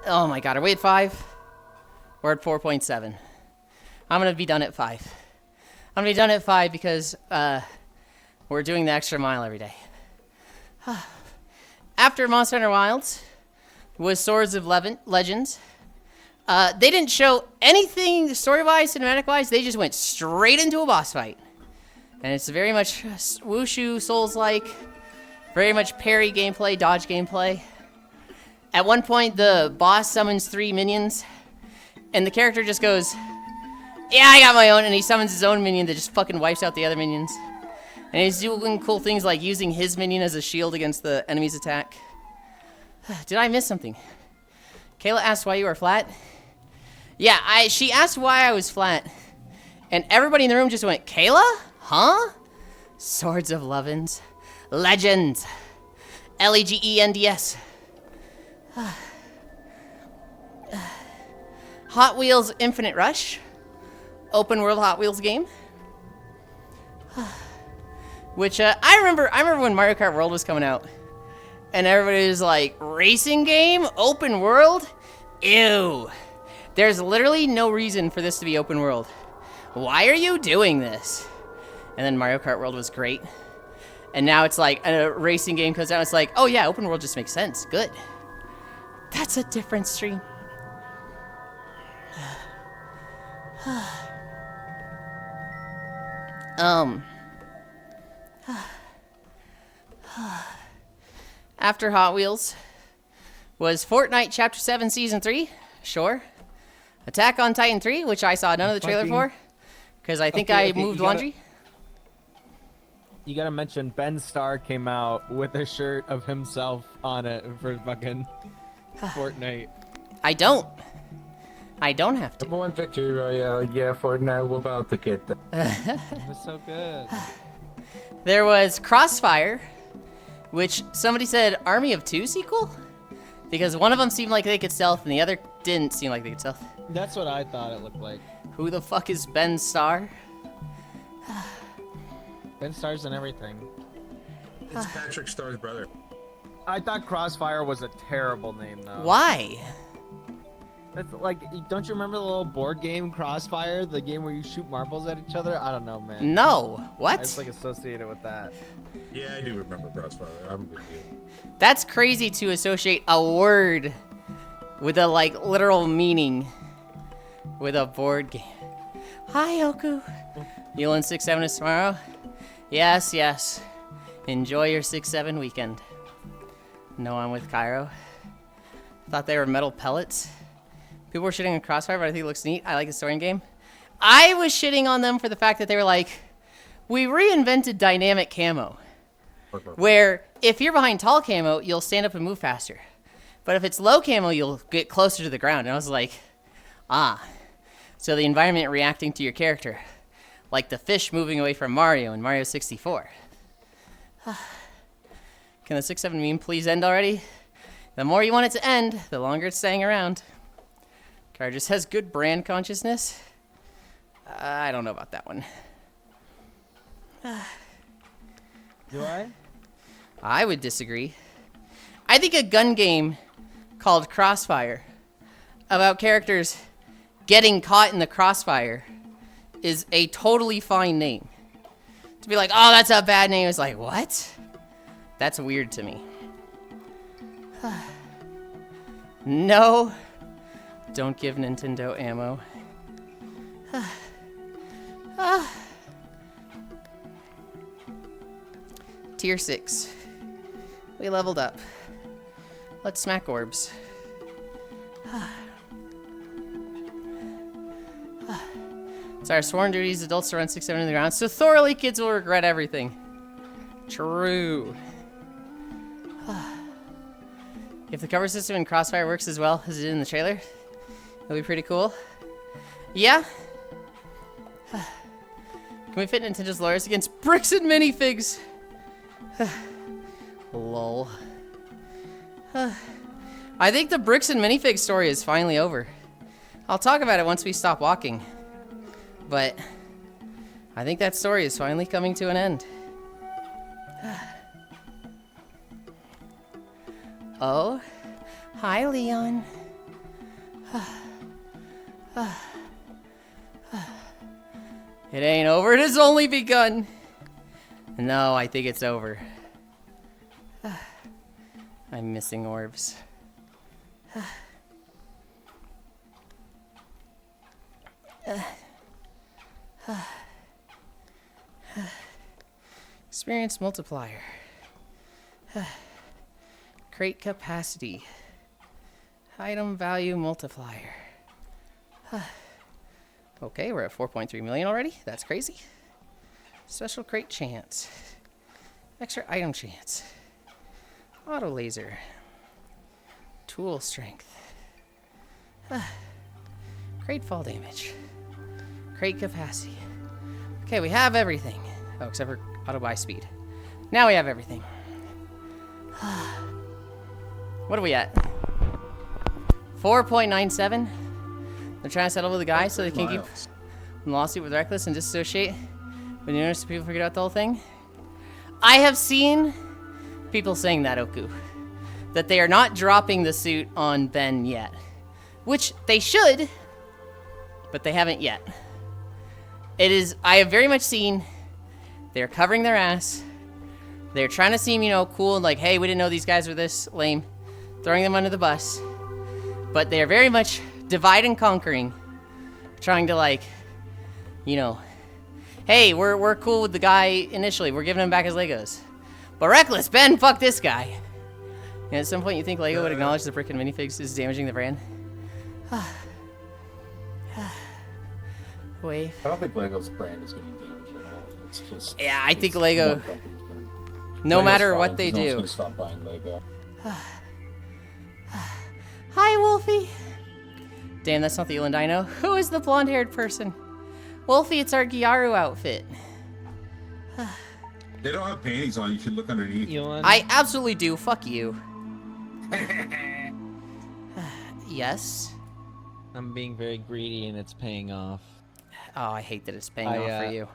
Oh my god, are we at 5? We're at 4.7. I'm gonna be done at 5. I'm gonna be done at 5 because we're doing the extra mile every day. After Monster Hunter Wilds was Swords of Legends. They didn't show anything story-wise, cinematic-wise. They just went straight into a boss fight. And it's very much Wushu Souls-like. Very much parry gameplay, dodge gameplay. At one point, the boss summons 3 minions. And the character just goes, yeah, I got my own. And he summons his own minion that just fucking wipes out the other minions. And he's doing cool things like using his minion as a shield against the enemy's attack. Did I miss something? Kayla asked why you were flat. Yeah, she asked why I was flat. And everybody in the room just went, Kayla? Huh? Swords of Legends. Legends. Legends. Hot Wheels Infinite Rush. Open world Hot Wheels game. Which, I remember when Mario Kart World was coming out. And everybody was like, racing game? Open world? Ew. There's literally no reason for this to be open world. Why are you doing this? And then Mario Kart World was great. And now it's like a racing game comes out. It's like, oh yeah, open world just makes sense. Good. That's a different stream. After Hot Wheels was Fortnite Chapter 7 Season 3. Sure. Attack on Titan 3, which I saw none of the trailer for. Because I think I moved laundry. You gotta mention Ben Starr came out with a shirt of himself on it for fucking Fortnite. I don't have to. Number 1 victory royale. Yeah, Fortnite, we're about to get that. It was so good. There was Crossfire, which somebody said Army of Two sequel? Because one of them seemed like they could stealth, and the other didn't seem like they could stealth. That's what I thought it looked like. Who the fuck is Ben Starr? Ben Starr's and everything. It's Patrick Starr's brother. I thought Crossfire was a terrible name, though. Why? That's like, don't you remember the little board game Crossfire? The game where you shoot marbles at each other? I don't know, man. No. I What? just like associated with that. Yeah, I do remember Crossfire. I'm with you. That's crazy to associate a word with a like literal meaning with a board game. Hi, Oku. Yulind 6-7 is tomorrow. Yes, yes. Enjoy your 6-7 weekend. No, I'm with Cairo. Thought they were metal pellets. People were shitting on Crossfire, but I think it looks neat. I like the story game. I was shitting on them for the fact that they were like, we reinvented dynamic camo. Where if you're behind tall camo, you'll stand up and move faster. But if it's low camo, you'll get closer to the ground. And I was like, so the environment reacting to your character. Like the fish moving away from Mario in Mario 64. Can the 6-7 meme please end already? The more you want it to end, the longer it's staying around. Car just has good brand consciousness. I don't know about that one. Do I? I would disagree. I think a gun game called Crossfire about characters getting caught in the crossfire is a totally fine name. To be like, oh, that's a bad name, it's like, what? That's weird to me. No. Don't give Nintendo ammo. Tier 6. We leveled up. Let's smack orbs. It's our sworn duty as adults to run 6-7 in the ground, so thoroughly kids will regret everything. True. If the cover system in Crossfire works as well as it did in the trailer, it'll be pretty cool. Yeah. Can we fit Nintendo's lawyers against bricks and minifigs? Lol. I think the bricks and minifig story is finally over. I'll talk about it once we stop walking. But I think that story is finally coming to an end. Oh, hi, Leon. It ain't over, it has only begun. No, I think it's over. I'm missing orbs. Experience multiplier. Crate capacity. Item value multiplier. Okay, we're at 4.3 million already. That's crazy. Special crate chance. Extra item chance. Auto laser. Tool strength. Crate fall damage. Crate capacity. Okay, we have everything. Oh, except for auto buy speed. Now we have everything. What are we at? 4.97. They're trying to settle with the guy so they can keep the lawsuit with Reckless and disassociate. When you notice people figured out the whole thing. I have seen people saying that, Oku. That they are not dropping the suit on Ben yet. Which they should, but they haven't yet. I have very much seen they're covering their ass. They're trying to seem, cool and like, hey, we didn't know these guys were this lame. Throwing them under the bus. But they're very much divide and conquering. Trying to like, hey, we're cool with the guy initially. We're giving him back his Legos. But Reckless, Ben, fuck this guy. And at some point you think Lego would acknowledge the brick and minifigs is damaging the brand? Wave. I don't think Lego's brand is going to be damaged at all. It's just. Yeah, I think it's Lego, one company's brand. no Lego's matter fine, what they 'cause no one's do. gonna stop buying Lego. Hi, Wolfie. Damn, that's not the Yulind I know. Who is the blonde-haired person? Wolfie, it's our Gyaru outfit. They don't have panties on. You should look underneath. Yulind? I absolutely do. Fuck you. Yes? I'm being very greedy and it's paying off. Oh, I hate that it's paying off for you.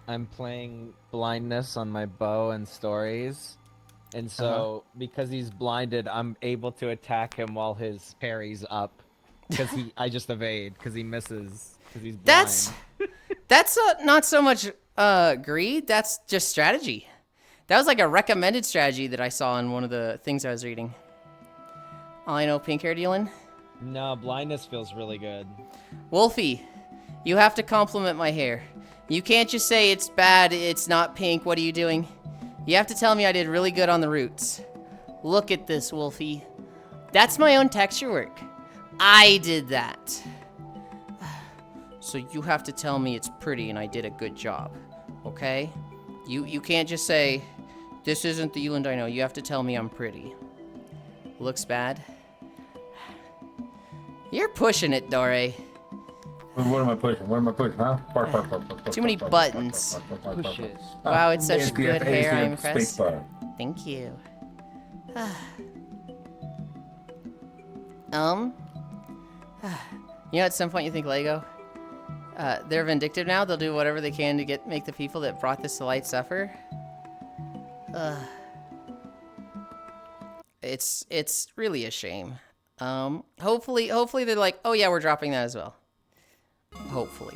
I'm playing blindness on my bow and stories. And so, because he's blinded, I'm able to attack him while his parry's up. Because I just evade, because he misses, because he's blind. That's not so much greed, that's just strategy. That was like a recommended strategy that I saw in one of the things I was reading. All I know, pink-haired Yulind? No, blindness feels really good. Wolfie, you have to compliment my hair. You can't just say it's bad, it's not pink, what are you doing? You have to tell me I did really good on the roots. Look at this, Wolfie. That's my own texture work. I did that. So you have to tell me it's pretty and I did a good job, okay? You can't just say, this isn't the Yulind I know. You have to tell me I'm pretty. Looks bad. You're pushing it, Dore. What am I pushing? What am I pushing, huh? Too many buttons. Push it. Wow, it's such good hair. I'm impressed. Spacebar. Thank you. You know, at some point you think Lego, they're vindictive now. They'll do whatever they can to make the people that brought this to light suffer. It's really a shame. Hopefully they're like, oh yeah, we're dropping that as well. Hopefully.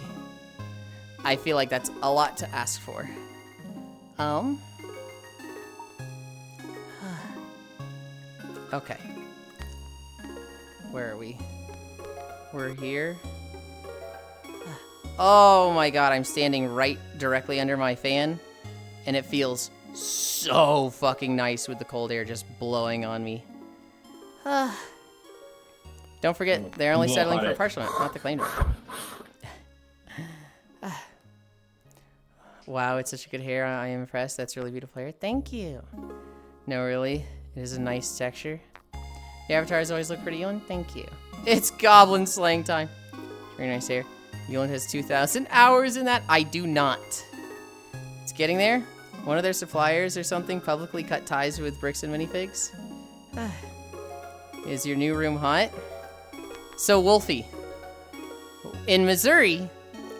I feel like that's a lot to ask for. Okay. Where are we? We're here. Oh my god, I'm standing right directly under my fan, and it feels so fucking nice with the cold air just blowing on me. Don't forget, they're only settling for partial, not the claimed one. Wow, it's such a good hair. I am impressed. That's really beautiful hair. Thank you. No, really. It is a nice texture. The avatars always look pretty, Yulind. Thank you. It's goblin slang time. Very nice hair. Yulind has 2,000 hours in that. I do not. It's getting there. One of their suppliers or something publicly cut ties with bricks and minifigs. Is your new room hot? So, Wolfie. In Missouri,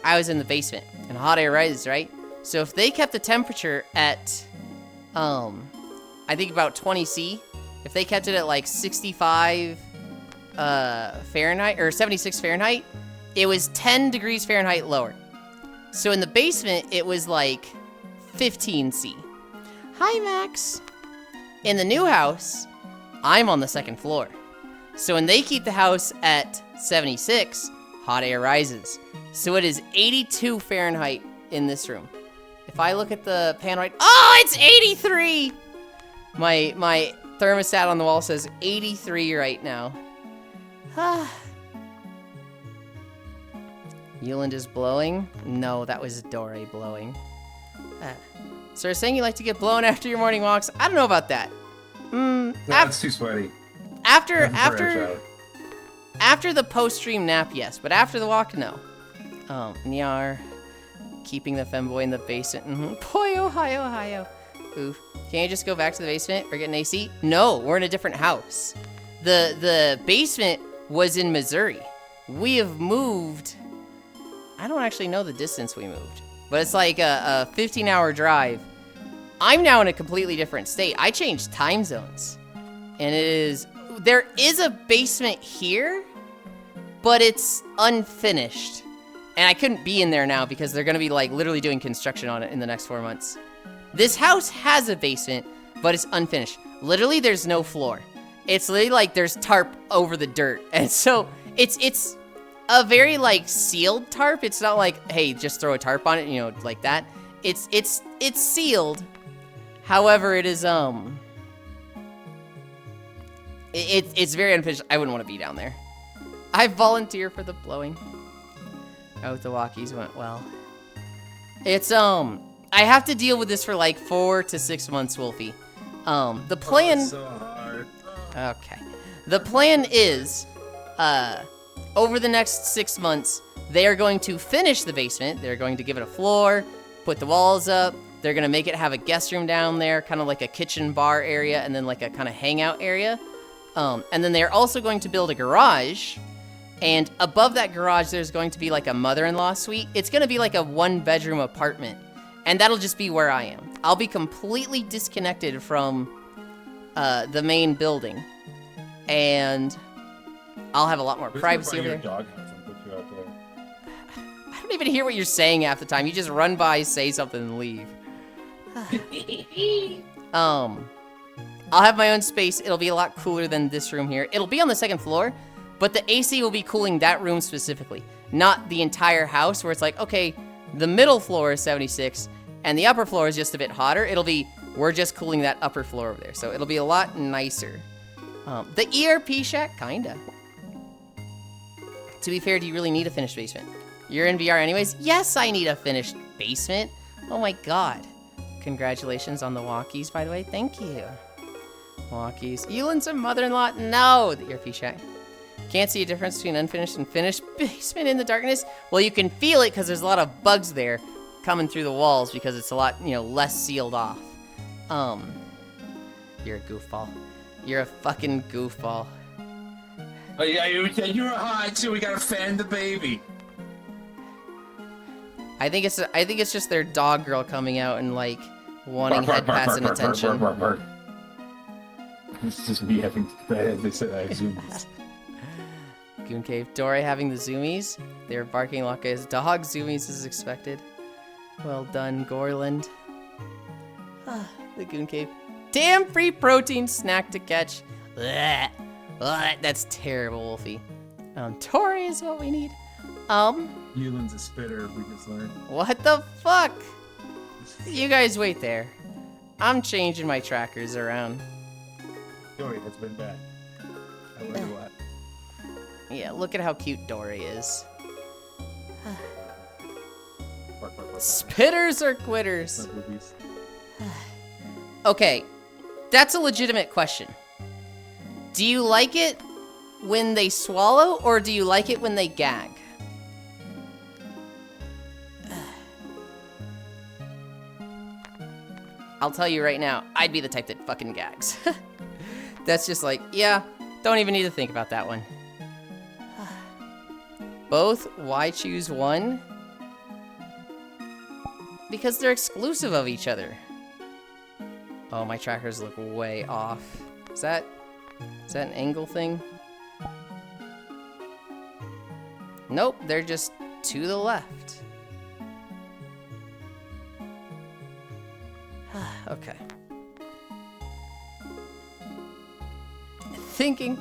I was in the basement. And hot air rises, right? So if they kept the temperature at, I think about 20°C, if they kept it at like 65 Fahrenheit, or 76 Fahrenheit, it was 10 degrees Fahrenheit lower. So in the basement, it was like 15°C. Hi, Max. In the new house, I'm on the second floor. So when they keep the house at 76, hot air rises. So it is 82 Fahrenheit in this room. If I look at the pan right, oh, it's 83! My thermostat on the wall says 83 right now. Yulind is blowing? No, that was Dore blowing. So you're saying you like to get blown after your morning walks? I don't know about that. That's too sweaty. After the post-stream nap, yes, but after the walk, no. Nyar, keeping the femboy in the basement. Boy, Ohio. Oof. Can't you just go back to the basement or get an AC? No, we're in a different house. The basement was in Missouri. We have moved. I don't actually know the distance we moved, but it's like a 15-hour drive. I'm now in a completely different state. I changed time zones, and there is a basement here, but it's unfinished. And I couldn't be in there now because they're gonna be like literally doing construction on it in the next 4 months. This house has a basement, but it's unfinished. Literally, there's no floor. It's literally like there's tarp over the dirt. And so it's a very like sealed tarp. It's not like, hey, just throw a tarp on it, you know, like that. It's sealed. However, it is it's very unfinished. I wouldn't want to be down there. I volunteer for the blowing. Oh, the walkies went well. It's I have to deal with this for like 4 to 6 months, Wolfie. The plan. Oh, so hard. Okay. The plan is, over the next 6 months, they are going to finish the basement. They're going to give it a floor, put the walls up. They're gonna make it have a guest room down there, kind of like a kitchen bar area, and then like a kind of hangout area. And then they're also going to build a garage. And above that garage, there's going to be like a mother-in-law suite. It's going to be like a 1-bedroom apartment. And that'll just be where I am. I'll be completely disconnected from the main building. And I'll have a lot more privacy over there. Dog house and put you out there. I don't even hear what you're saying half the time. You just run by, say something, and leave. I'll have my own space. It'll be a lot cooler than this room here. It'll be on the 2nd floor, but the AC will be cooling that room specifically, not the entire house where it's like, okay, the middle floor is 76 and the upper floor is just a bit hotter. It'll be, we're just cooling that upper floor over there. So it'll be a lot nicer. The ERP shack, kinda. To be fair, do you really need a finished basement? You're in VR anyways? Yes, I need a finished basement. Oh my god. Congratulations on the walkies, by the way. Thank you. Walkies. Yulind's a mother-in-law? No! The ERP shack. Can't see a difference between unfinished and finished basement in the darkness? Well, you can feel it because there's a lot of bugs there coming through the walls because it's a lot, less sealed off. You're a goofball. You're a fucking goofball. Oh yeah, you're high too. We gotta fan the baby. I think it's just their dog girl coming out and like wanting head pats and attention. It's just me having they said I have zoomies. Goon Cave. Dore having the zoomies. They were barking like his dog. Zoomies is expected. Well done, Gorland. The Goon Cave. Damn free protein snack to catch. Blech. Blech. That's terrible, Wolfie. Dore is what we need. Yulind's a spitter, we just learned. What the fuck? You guys wait there. I'm changing my trackers around. Dory has been bad. I wonder what. Yeah, look at how cute Dory is. Spitters or quitters? Okay, that's a legitimate question. Do you like it when they swallow, or do you like it when they gag? I'll tell you right now, I'd be the type that fucking gags. That's just like, yeah, don't even need to think about that one. Both? Why choose one? Because they're exclusive of each other. Oh, my trackers look way off. Is that an angle thing? Nope, they're just to the left. Okay. Thinking.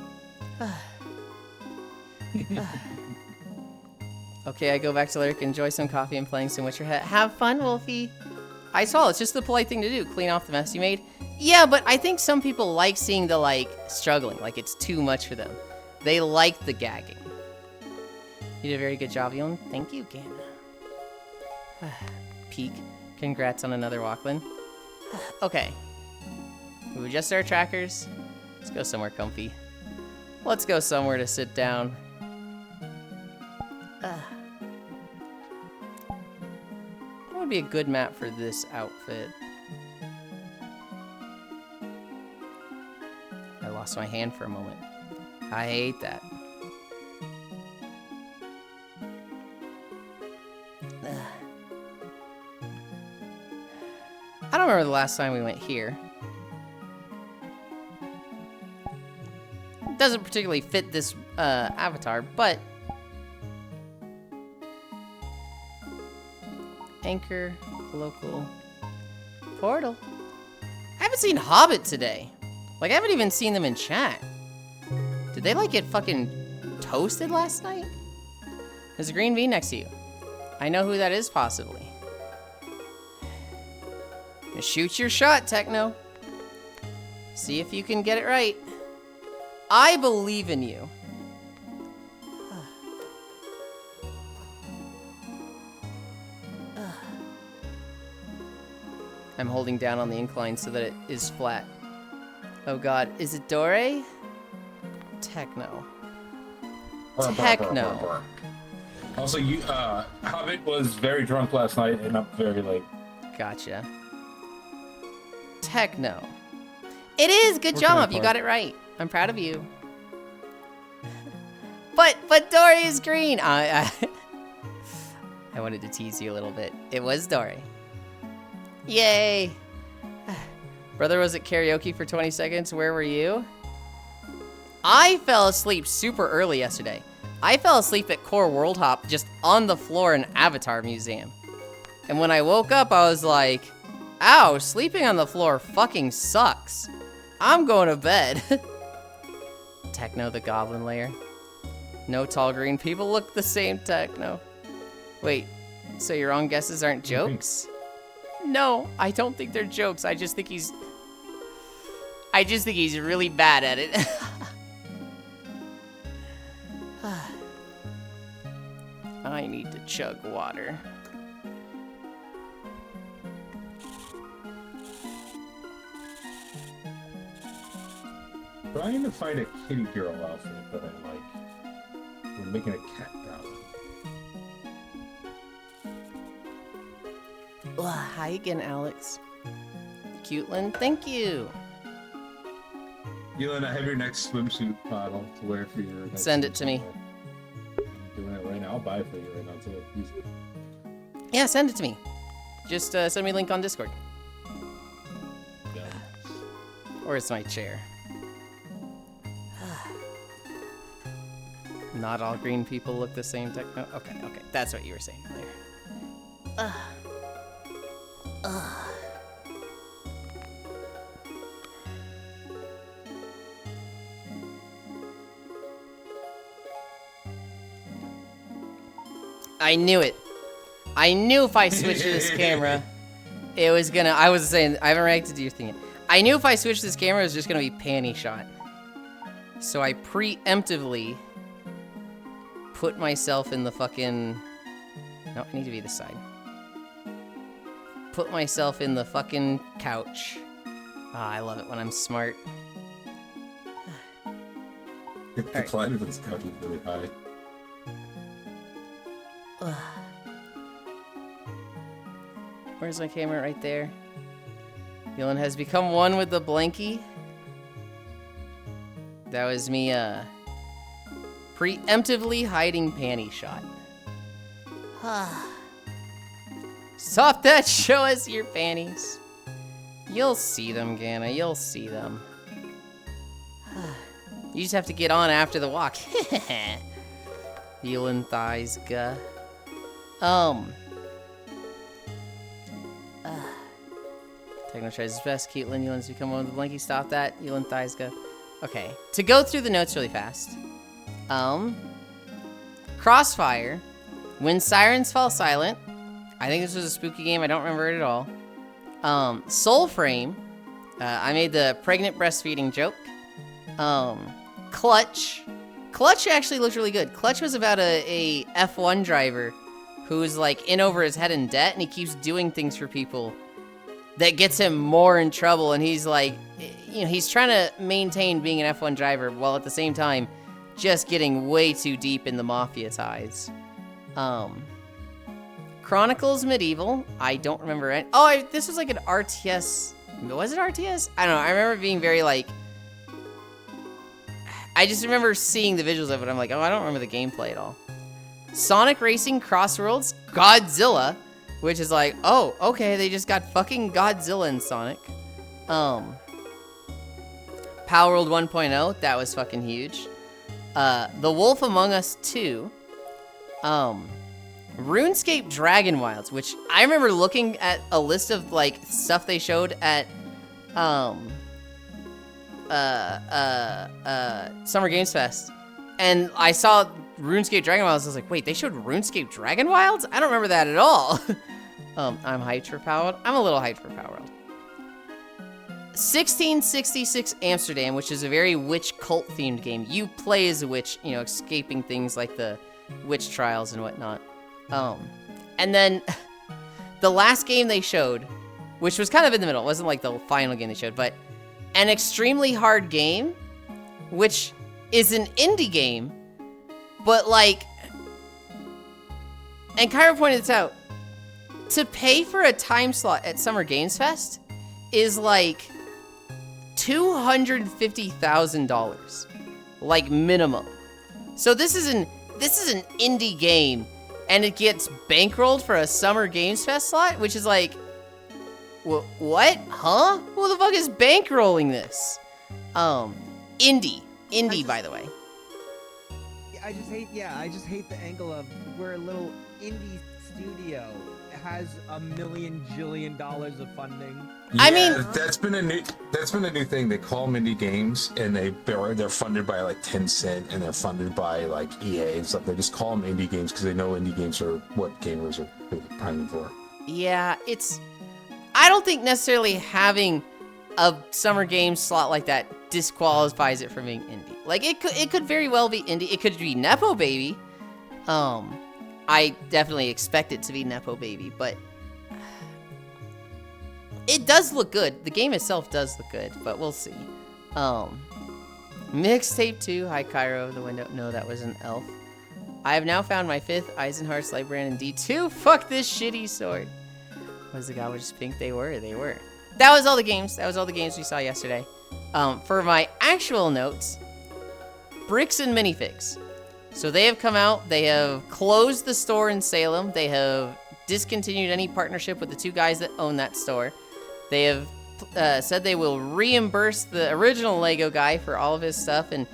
Okay, I go back to Lyric, enjoy some coffee and playing some Witcher Hat. Have fun, Wolfie. I saw, it's just the polite thing to do. Clean off the mess you made. Yeah, but I think some people like seeing the, struggling. Like, it's too much for them. They like the gagging. You did a very good job, Yulind. Thank you, again. Peak. Congrats on another Walkman. Okay. We adjusted our trackers. Let's go somewhere comfy. Let's go somewhere to sit down. What would be a good map for this outfit? I lost my hand for a moment. I hate that. I don't remember the last time we went here. It doesn't particularly fit this avatar, but... Anchor, local, portal. I haven't seen Hobbit today. Like, I haven't even seen them in chat. Did they, get fucking toasted last night? There's a green V next to you. I know who that is, possibly. Shoot your shot, Techno. See if you can get it right. I believe in you. I'm holding down on the incline so that it is flat. Oh god, is it Dore? Techno. Techno. Also, Hobbit was very drunk last night and up very late. Gotcha. Techno. It is! Good job! You got it right. I'm proud of you. But Dory is green. I wanted to tease you a little bit. It was Dory. Yay. Brother was at karaoke for 20 seconds. Where were you? I fell asleep super early yesterday. I fell asleep at Core World Hop just on the floor in Avatar Museum. And when I woke up, I was like, ow, sleeping on the floor fucking sucks. I'm going to bed. Techno the Goblin Lair. No tall green people look the same, Techno. Wait, so your own guesses aren't jokes? No, I don't think they're jokes. I just think he's really bad at it. I need to chug water. Trying to find a kitty girl outfit that I like. We're making a cat goblin. Hi again, Alex. Cuteland, thank you. Yulind, I have your next swimsuit model to wear for your next Send it to me. I'm doing it right now. I'll buy it for you right now too. Use it. Yeah, send it to me. Just send me a link on Discord. Yeah. Or it's my chair. Not all green people look the same. Okay, that's what you were saying earlier. I knew it. I knew if I switched to this camera, it was gonna. I was saying, I haven't reacted to your thing yet. I knew if I switched this camera, it was just gonna be panty shot. So I preemptively put myself in the fucking. No, I need to be this side. Put myself in the fucking couch. Ah, I love it when I'm smart. The climate of this couch is really high. Where's my camera? Right there. Yulind has become one with the blankie. That was me, preemptively hiding panty shot. Stop that, show us your panties. You'll see them, Ganna, you'll see them. You just have to get on after the walk. Yulind thighs, guh. Techno tries his best. Yulind, Yulind's become one with the blankie. Stop that. Yulind thighs go. Okay. To go through the notes really fast. Crossfire. When Sirens Fall Silent. I think this was a spooky game. I don't remember it at all. Soul Frame. I made the pregnant breastfeeding joke. Clutch. Clutch actually looked really good. Clutch was about a F1 driver who's like in over his head in debt, and he keeps doing things for people that gets him more in trouble. And he's like, you know, he's trying to maintain being an F1 driver while at the same time just getting way too deep in the mafia ties. Chronicles Medieval. I don't remember it. Oh, this was like an RTS. Was it RTS? I don't know. I remember being very like. I just remember seeing the visuals of it. I'm like, oh, I don't remember the gameplay at all. Sonic Racing Crossworlds Godzilla, which is like, oh, okay, they just got fucking Godzilla in Sonic. Power World 1.0, that was fucking huge. The Wolf Among Us 2. RuneScape Dragon Wilds, which I remember looking at a list of like stuff they showed at Summer Games Fest, and I saw RuneScape Dragon Wilds. I was like, wait, they showed RuneScape Dragon Wilds? I don't remember that at all. I'm hyped for Power World. I'm a little hyped for Power World. 1666 Amsterdam, which is a very witch cult themed game. You play as a witch, you know, escaping things like the witch trials and whatnot. And then the last game they showed, which was kind of in the middle, it wasn't like the final game they showed, but an extremely hard game, which is an indie game, but like, and Kyra pointed this out, to pay for a time slot at Summer Games Fest is like $250,000, like minimum. So this is an indie game, and it gets bankrolled for a Summer Games Fest slot, which is like, what? Huh? Who the fuck is bankrolling this? Indie, by the way. I just hate the angle of we're a little indie studio. It has $1 million jillion of funding. I mean, that's been a new thing. They call them indie games, and they're funded by like Tencent, and they're funded by like EA and stuff. They just call them indie games because they know indie games are what gamers are pining for. yeah, I don't think necessarily having a Summer Games slot like that disqualifies it from being indie. Like, it could very well be indie. It could be Nepo Baby. I definitely expect it to be Nepo Baby, but it does look good. The game itself does look good, but we'll see. Mixtape 2, hi Cairo, the window. No, that was an elf. I have now found my 5th Eisenhardt Lightbrand in D2. Fuck this shitty sword. Was the guy with just pink? They were. That was all the games. We saw yesterday. For my actual notes, Bricks and Minifigs. So they have come out. They have closed the store in Salem. They have discontinued any partnership with the 2 guys that own that store. They have said they will reimburse the original Lego guy for all of his stuff, and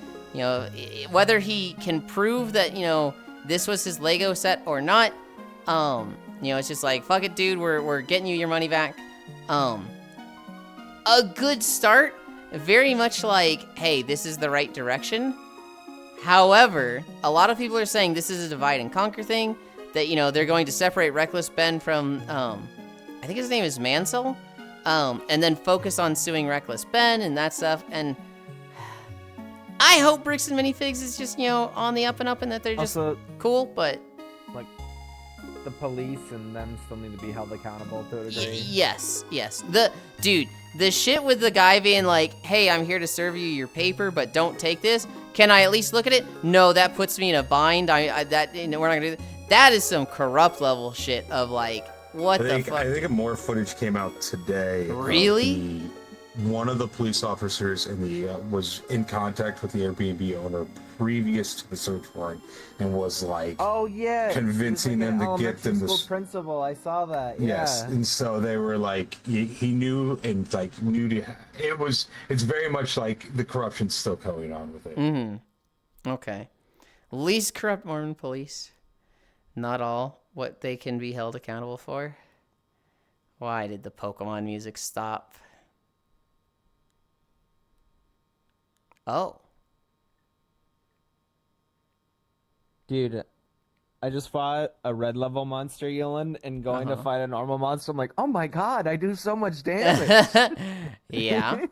whether he can prove that this was his Lego set or not. It's just like, fuck it, dude. We're getting you your money back. A good start. Very much like, hey, this is the right direction. However, a lot of people are saying this is a divide and conquer thing. That, they're going to separate Reckless Ben from, I think his name is Mansell. And then focus on suing Reckless Ben and that stuff. And I hope Bricks and Minifigs is just, on the up and up, and that they're just Also, cool, but... like, the police and them still need to be held accountable to a degree. Yes. The shit with the guy being like, hey, I'm here to serve you your paper, but don't take this. Can I at least look at it? No, that puts me in a bind. We're not gonna do that. That is some corrupt level shit of like, what the fuck? I think more footage came out today. Really? One of the police officers was in contact with the Airbnb owner previous to the search warrant, and was like, oh yeah, convincing them to get them to school principal. I saw that. Yeah. Yes, and so they were like, he knew, and like knew to. It's very much like the corruption's still going on with it. Mm-hmm. Okay. Least corrupt Mormon police. Not all what they can be held accountable for. Why did the Pokemon music stop? Oh. Dude, I just fought a red level monster, Yulind, and going to fight a normal monster, I'm like, oh my god, I do so much damage. Yeah.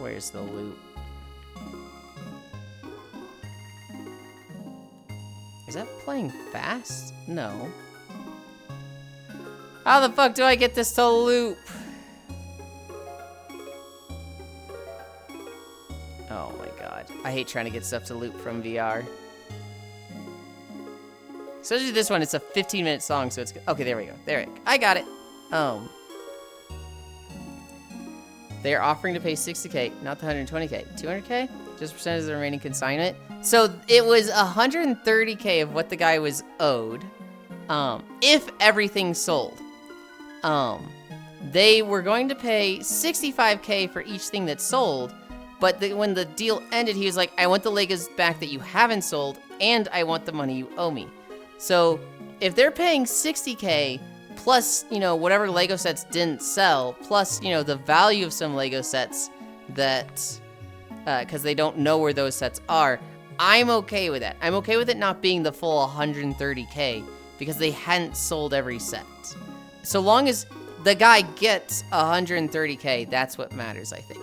Where's the loot? Is that playing fast? No. How the fuck do I get this to loop? Oh my god. I hate trying to get stuff to loop from VR. Especially this one, it's a 15-minute song, so it's... Okay, there we go. I got it. They're offering to pay $60K, not the $120K. $200K? Just percentage of the remaining consignment. So it was $130K of what the guy was owed, if everything sold. They were going to pay $65K for each thing that sold, but when the deal ended, he was like, I want the Legos back that you haven't sold, and I want the money you owe me. So if they're paying $60K, plus, whatever Lego sets didn't sell, plus, the value of some Lego sets that, because they don't know where those sets are, I'm okay with that. I'm okay with it not being the full $130K, because they hadn't sold every set. So long as the guy gets $130K, that's what matters, I think.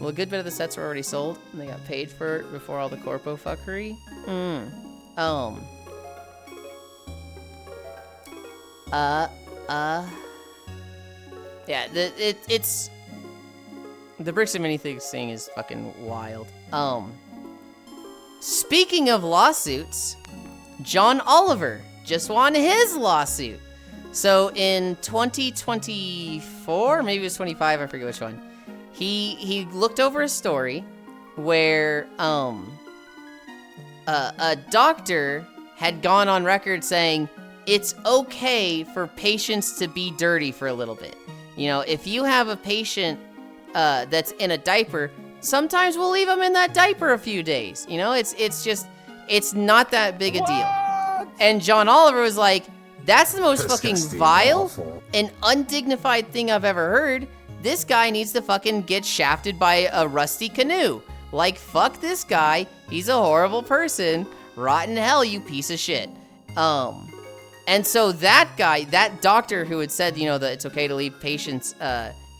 Well, a good bit of the sets were already sold, and they got paid for it before all the corpo fuckery. Yeah, it's... The Bricks and Minifigs thing is fucking wild. Speaking of lawsuits, John Oliver just won his lawsuit. So in 2024, maybe it was 25, I forget which one, he looked over a story where a doctor had gone on record saying it's okay for patients to be dirty for a little bit. You know, if you have a patient that's in a diaper, sometimes we'll leave them in that diaper a few days. You know, it's not that big a deal. And John Oliver was like, that's the most fucking vile and undignified thing I've ever heard. This guy needs to fucking get shafted by a rusty canoe. Like, fuck this guy. He's a horrible person. Rot in hell, you piece of shit. And so that guy, that doctor who had said, you know, that it's okay to leave patients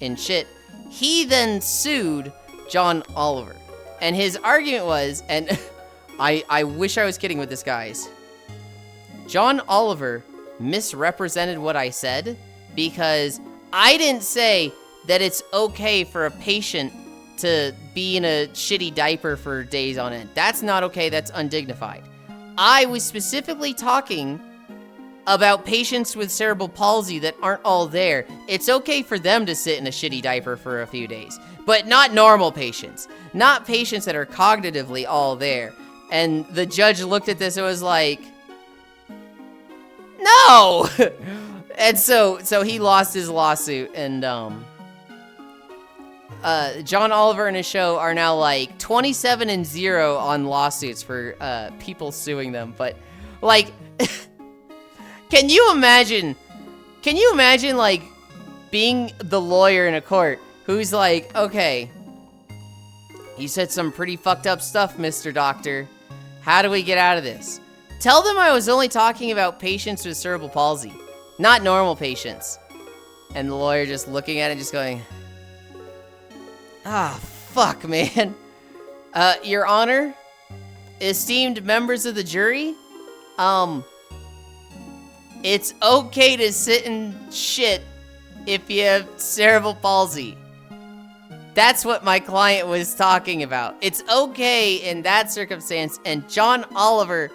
in shit, he then sued John Oliver. And his argument was, and I wish I was kidding with this, guys. John Oliver misrepresented what I said because I didn't say that it's okay for a patient to be in a shitty diaper for days on end. That's not okay. That's undignified. I was specifically talking about patients with cerebral palsy that aren't all there. It's okay for them to sit in a shitty diaper for a few days, but not normal patients. Not patients that are cognitively all there. And the judge looked at this and was like, no! And so he lost his lawsuit, and John Oliver and his show are now like 27-0 on lawsuits for people suing them. But like, can you imagine like being the lawyer in a court who's like, okay, you said some pretty fucked up stuff, Mr. Doctor. How do we get out of this? Tell them I was only talking about patients with cerebral palsy, not normal patients. And the lawyer just looking at it, just going, ah, fuck, man. Your Honor, esteemed members of the jury, it's okay to sit in shit if you have cerebral palsy. That's what my client was talking about. It's okay in that circumstance, and John Oliver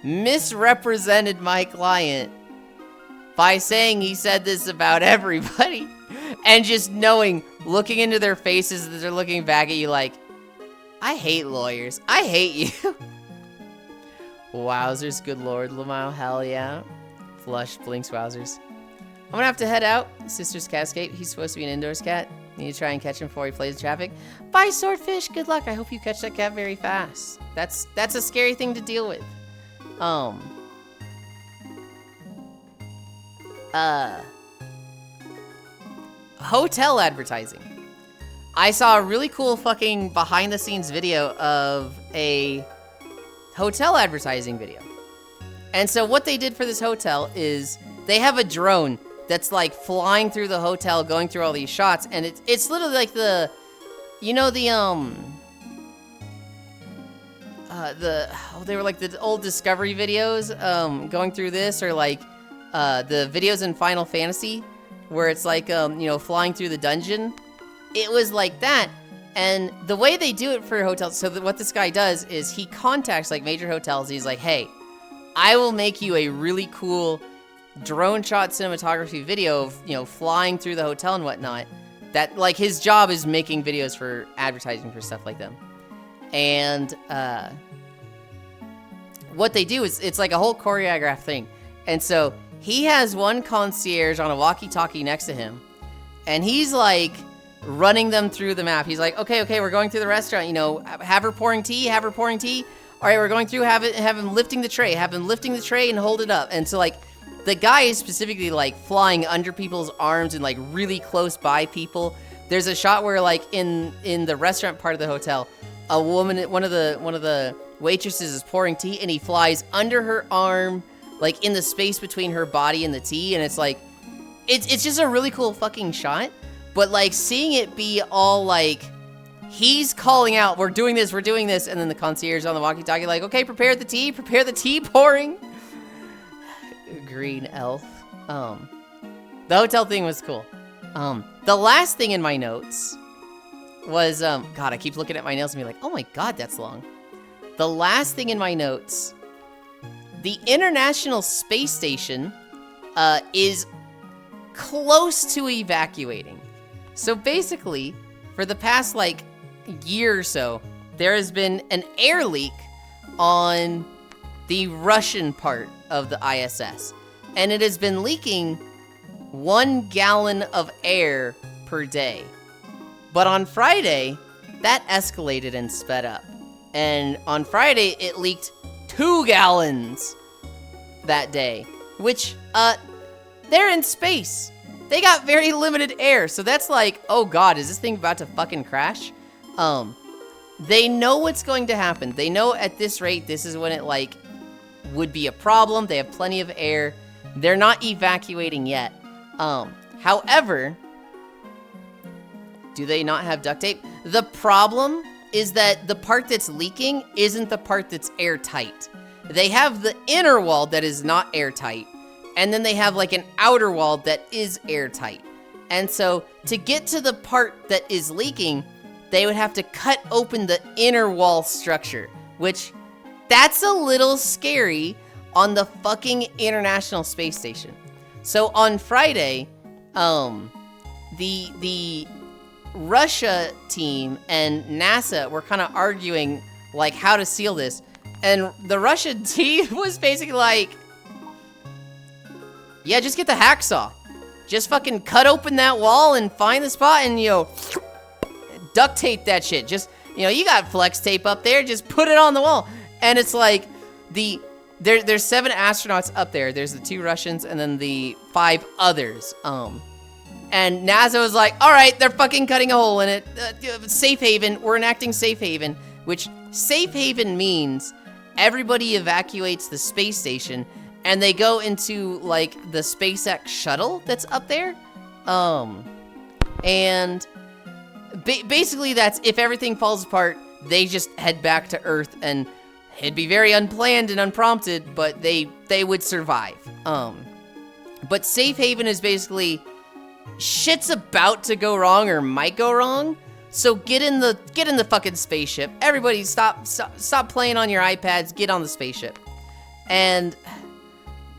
misrepresented my client by saying he said this about everybody, and just knowing, looking into their faces as they're looking back at you like, I hate lawyers. I hate you. Wowzers, good lord, Lamau, hell yeah. Flush, blinks, wowzers. I'm gonna have to head out. Sister's Cascade, he's supposed to be an indoors cat. Need to try and catch him before he plays traffic. Bye, Swordfish, good luck. I hope you catch that cat very fast. That's a scary thing to deal with. Hotel advertising. I saw a really cool fucking behind the scenes video of a hotel advertising video. And so what they did for this hotel is they have a drone that's like flying through the hotel, going through all these shots, and it's literally like the, you know, they were like the old Discovery videos, going through this, or like, the videos in Final Fantasy, where it's like, you know, flying through the dungeon. It was like that, and the way they do it for hotels, so what this guy does is he contacts like major hotels, he's like, hey, I will make you a really cool drone shot cinematography video of, you know, flying through the hotel and whatnot. That, like, his job is making videos for advertising for stuff like them. And, what they do is, it's like a whole choreographed thing. And so, he has one concierge on a walkie-talkie next to him, and he's, like, running them through the map. He's like, okay, we're going through the restaurant, you know, have her pouring tea. All right, we're going through, have him lifting the tray and hold it up. And so, like, the guy is specifically, like, flying under people's arms and, like, really close by people. There's a shot where, like, in the restaurant part of the hotel, a woman, one of the waitresses is pouring tea, and he flies under her arm, like, in the space between her body and the tea, and it's, like, it's just a really cool fucking shot. But, like, seeing it be all, like, he's calling out, we're doing this, and then the concierge on the walkie-talkie, like, okay, prepare the tea pouring. Green elf. The hotel thing was cool. The last thing in my notes was, God, I keep looking at my nails and be like, oh my God, that's long. The last thing in my notes the International Space Station is close to evacuating. So basically, for the past like year or so, there has been an air leak on the Russian part of the ISS. And it has been leaking 1 gallon of air per day. But on Friday, that escalated and sped up. And on Friday, it leaked 2 gallons that day, which, they're in space. They got very limited air, so that's like, oh god, is this thing about to fucking crash? They know what's going to happen. They know at this rate, this is when it, like, would be a problem. They have plenty of air. They're not evacuating yet. However, do they not have duct tape? The problem is that the part that's leaking isn't the part that's airtight. They have the inner wall that is not airtight, and then they have like an outer wall that is airtight. And so to get to the part that is leaking, they would have to cut open the inner wall structure, which that's a little scary on the fucking International Space Station. So on Friday, the Russia team and NASA were kind of arguing like how to seal this. And the Russian team was basically like, yeah, just get the hacksaw. Just fucking cut open that wall and find the spot and, you know, duct tape that shit. Just, you know, you got flex tape up there, just put it on the wall. And it's like, there's 7 astronauts up there. There's the 2 Russians and then the 5 others. And NASA was like, all right, they're fucking cutting a hole in it. Safe haven, we're enacting safe haven, which safe haven means everybody evacuates the space station and they go into like the SpaceX shuttle that's up there. And basically that's if everything falls apart, they just head back to Earth, and it'd be very unplanned and unprompted, but they would survive. But safe haven is basically shit's about to go wrong or might go wrong. So get in the fucking spaceship. Everybody stop playing on your iPads, get on the spaceship. And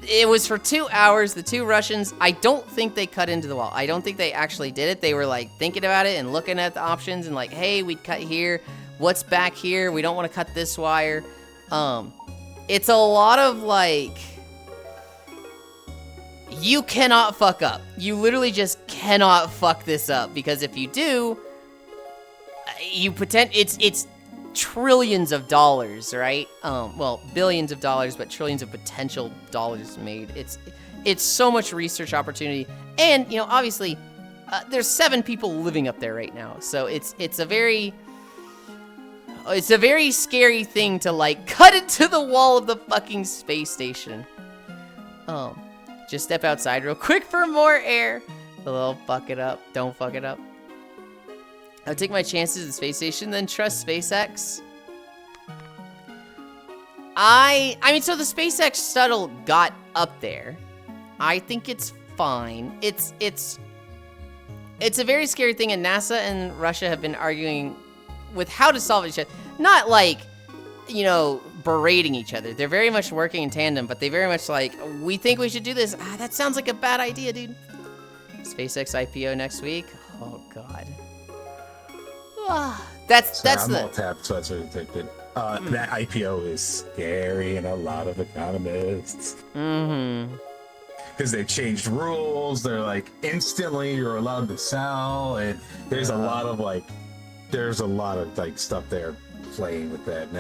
it was for 2 hours. The 2 Russians, I don't think they cut into the wall. I don't think they actually did it. They were like thinking about it and looking at the options and like, hey, we'd cut here. What's back here? We don't want to cut this wire. It's a lot of like, you cannot fuck up. You literally just cannot fuck this up, because if you do, it's trillions of dollars, right? Well, billions of dollars, but trillions of potential dollars made. It's so much research opportunity, and you know, obviously, there's 7 people living up there right now, so it's a very scary thing to like cut into the wall of the fucking space station. Just step outside real quick for more air. A little fuck it up. Don't fuck it up. I'll take my chances at the space station, then trust SpaceX. I mean, so the SpaceX shuttle got up there. I think it's fine. It's a very scary thing, and NASA and Russia have been arguing with how to solve it. Not like, you know, berating each other. They're very much working in tandem, but they very much like, we think we should do this. That sounds like a bad idea, dude. SpaceX IPO next week. Oh God. I'm all tapped, so that's what I predicted. That IPO is scary, and a lot of economists. Mm-hmm. Because they changed rules. They're like, instantly you're allowed to sell, and there's a lot of like stuff there playing with that. And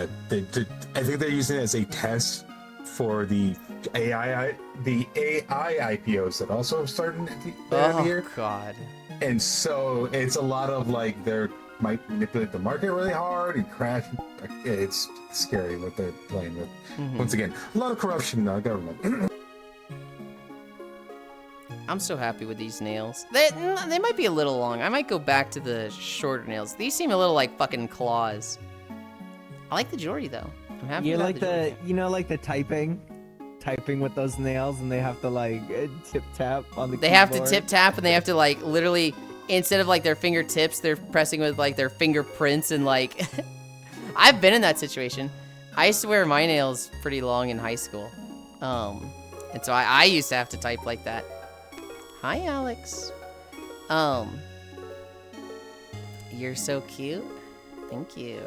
I think they're using it as a test for the AI IPOs that also started at the end of the year. Oh God. And so it's a lot of like they're might manipulate the market really hard and crash. It's scary what they're playing with. Mm-hmm. Once again, a lot of corruption in the government. I'm so happy with these nails. They might be a little long. I might go back to the shorter nails. These seem a little like fucking claws. I like the jewelry though. I'm happy. You about like the typing with those nails, and they have to like tip tap on the. They have to tip tap, and they have to like literally, instead of like their fingertips, they're pressing with like their fingerprints, and like I've been in that situation. I used to wear my nails pretty long in high school, And so I used to have to type like that. Hi, Alex. You're so cute. Thank you.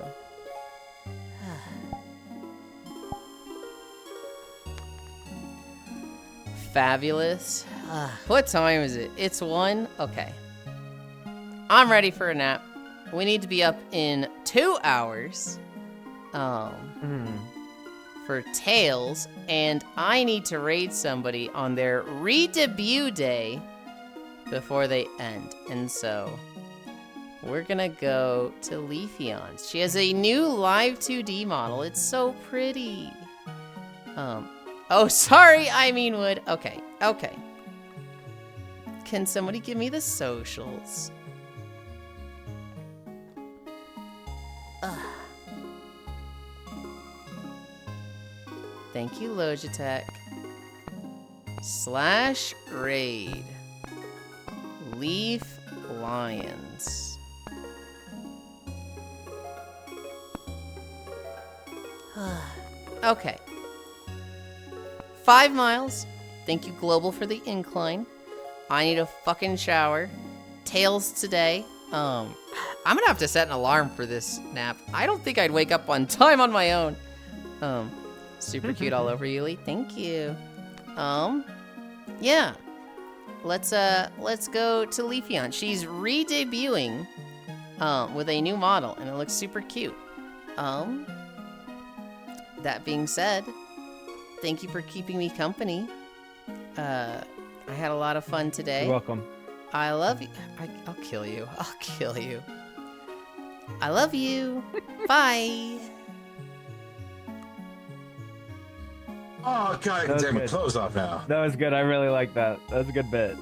Fabulous. What time is it? It's 1? Okay. I'm ready for a nap. We need to be up in 2 hours. For Tails, and I need to raid somebody on their re-debut day before they end. And so we're gonna go to Leafeon. She has a new live 2D model. It's so pretty. Oh, sorry, I mean Wood. Okay. Can somebody give me the socials? Thank you, Logitech. /raid. Leaf Lions. Okay. 5 miles. Thank you, Global, for the incline. I need a fucking shower. Tails today. I'm gonna have to set an alarm for this nap. I don't think I'd wake up on time on my own. Super cute all over, Yuli. Thank you. Yeah. Let's go to Leafeon. She's re-debuting with a new model, and it looks super cute. That being said, thank you for keeping me company. I had a lot of fun today. You're welcome. I love you. I'll kill you. I'll kill you. I love you. Bye. Oh, God, I can That's take my good. clothes off now. That was good. I really like that. That was a good bit.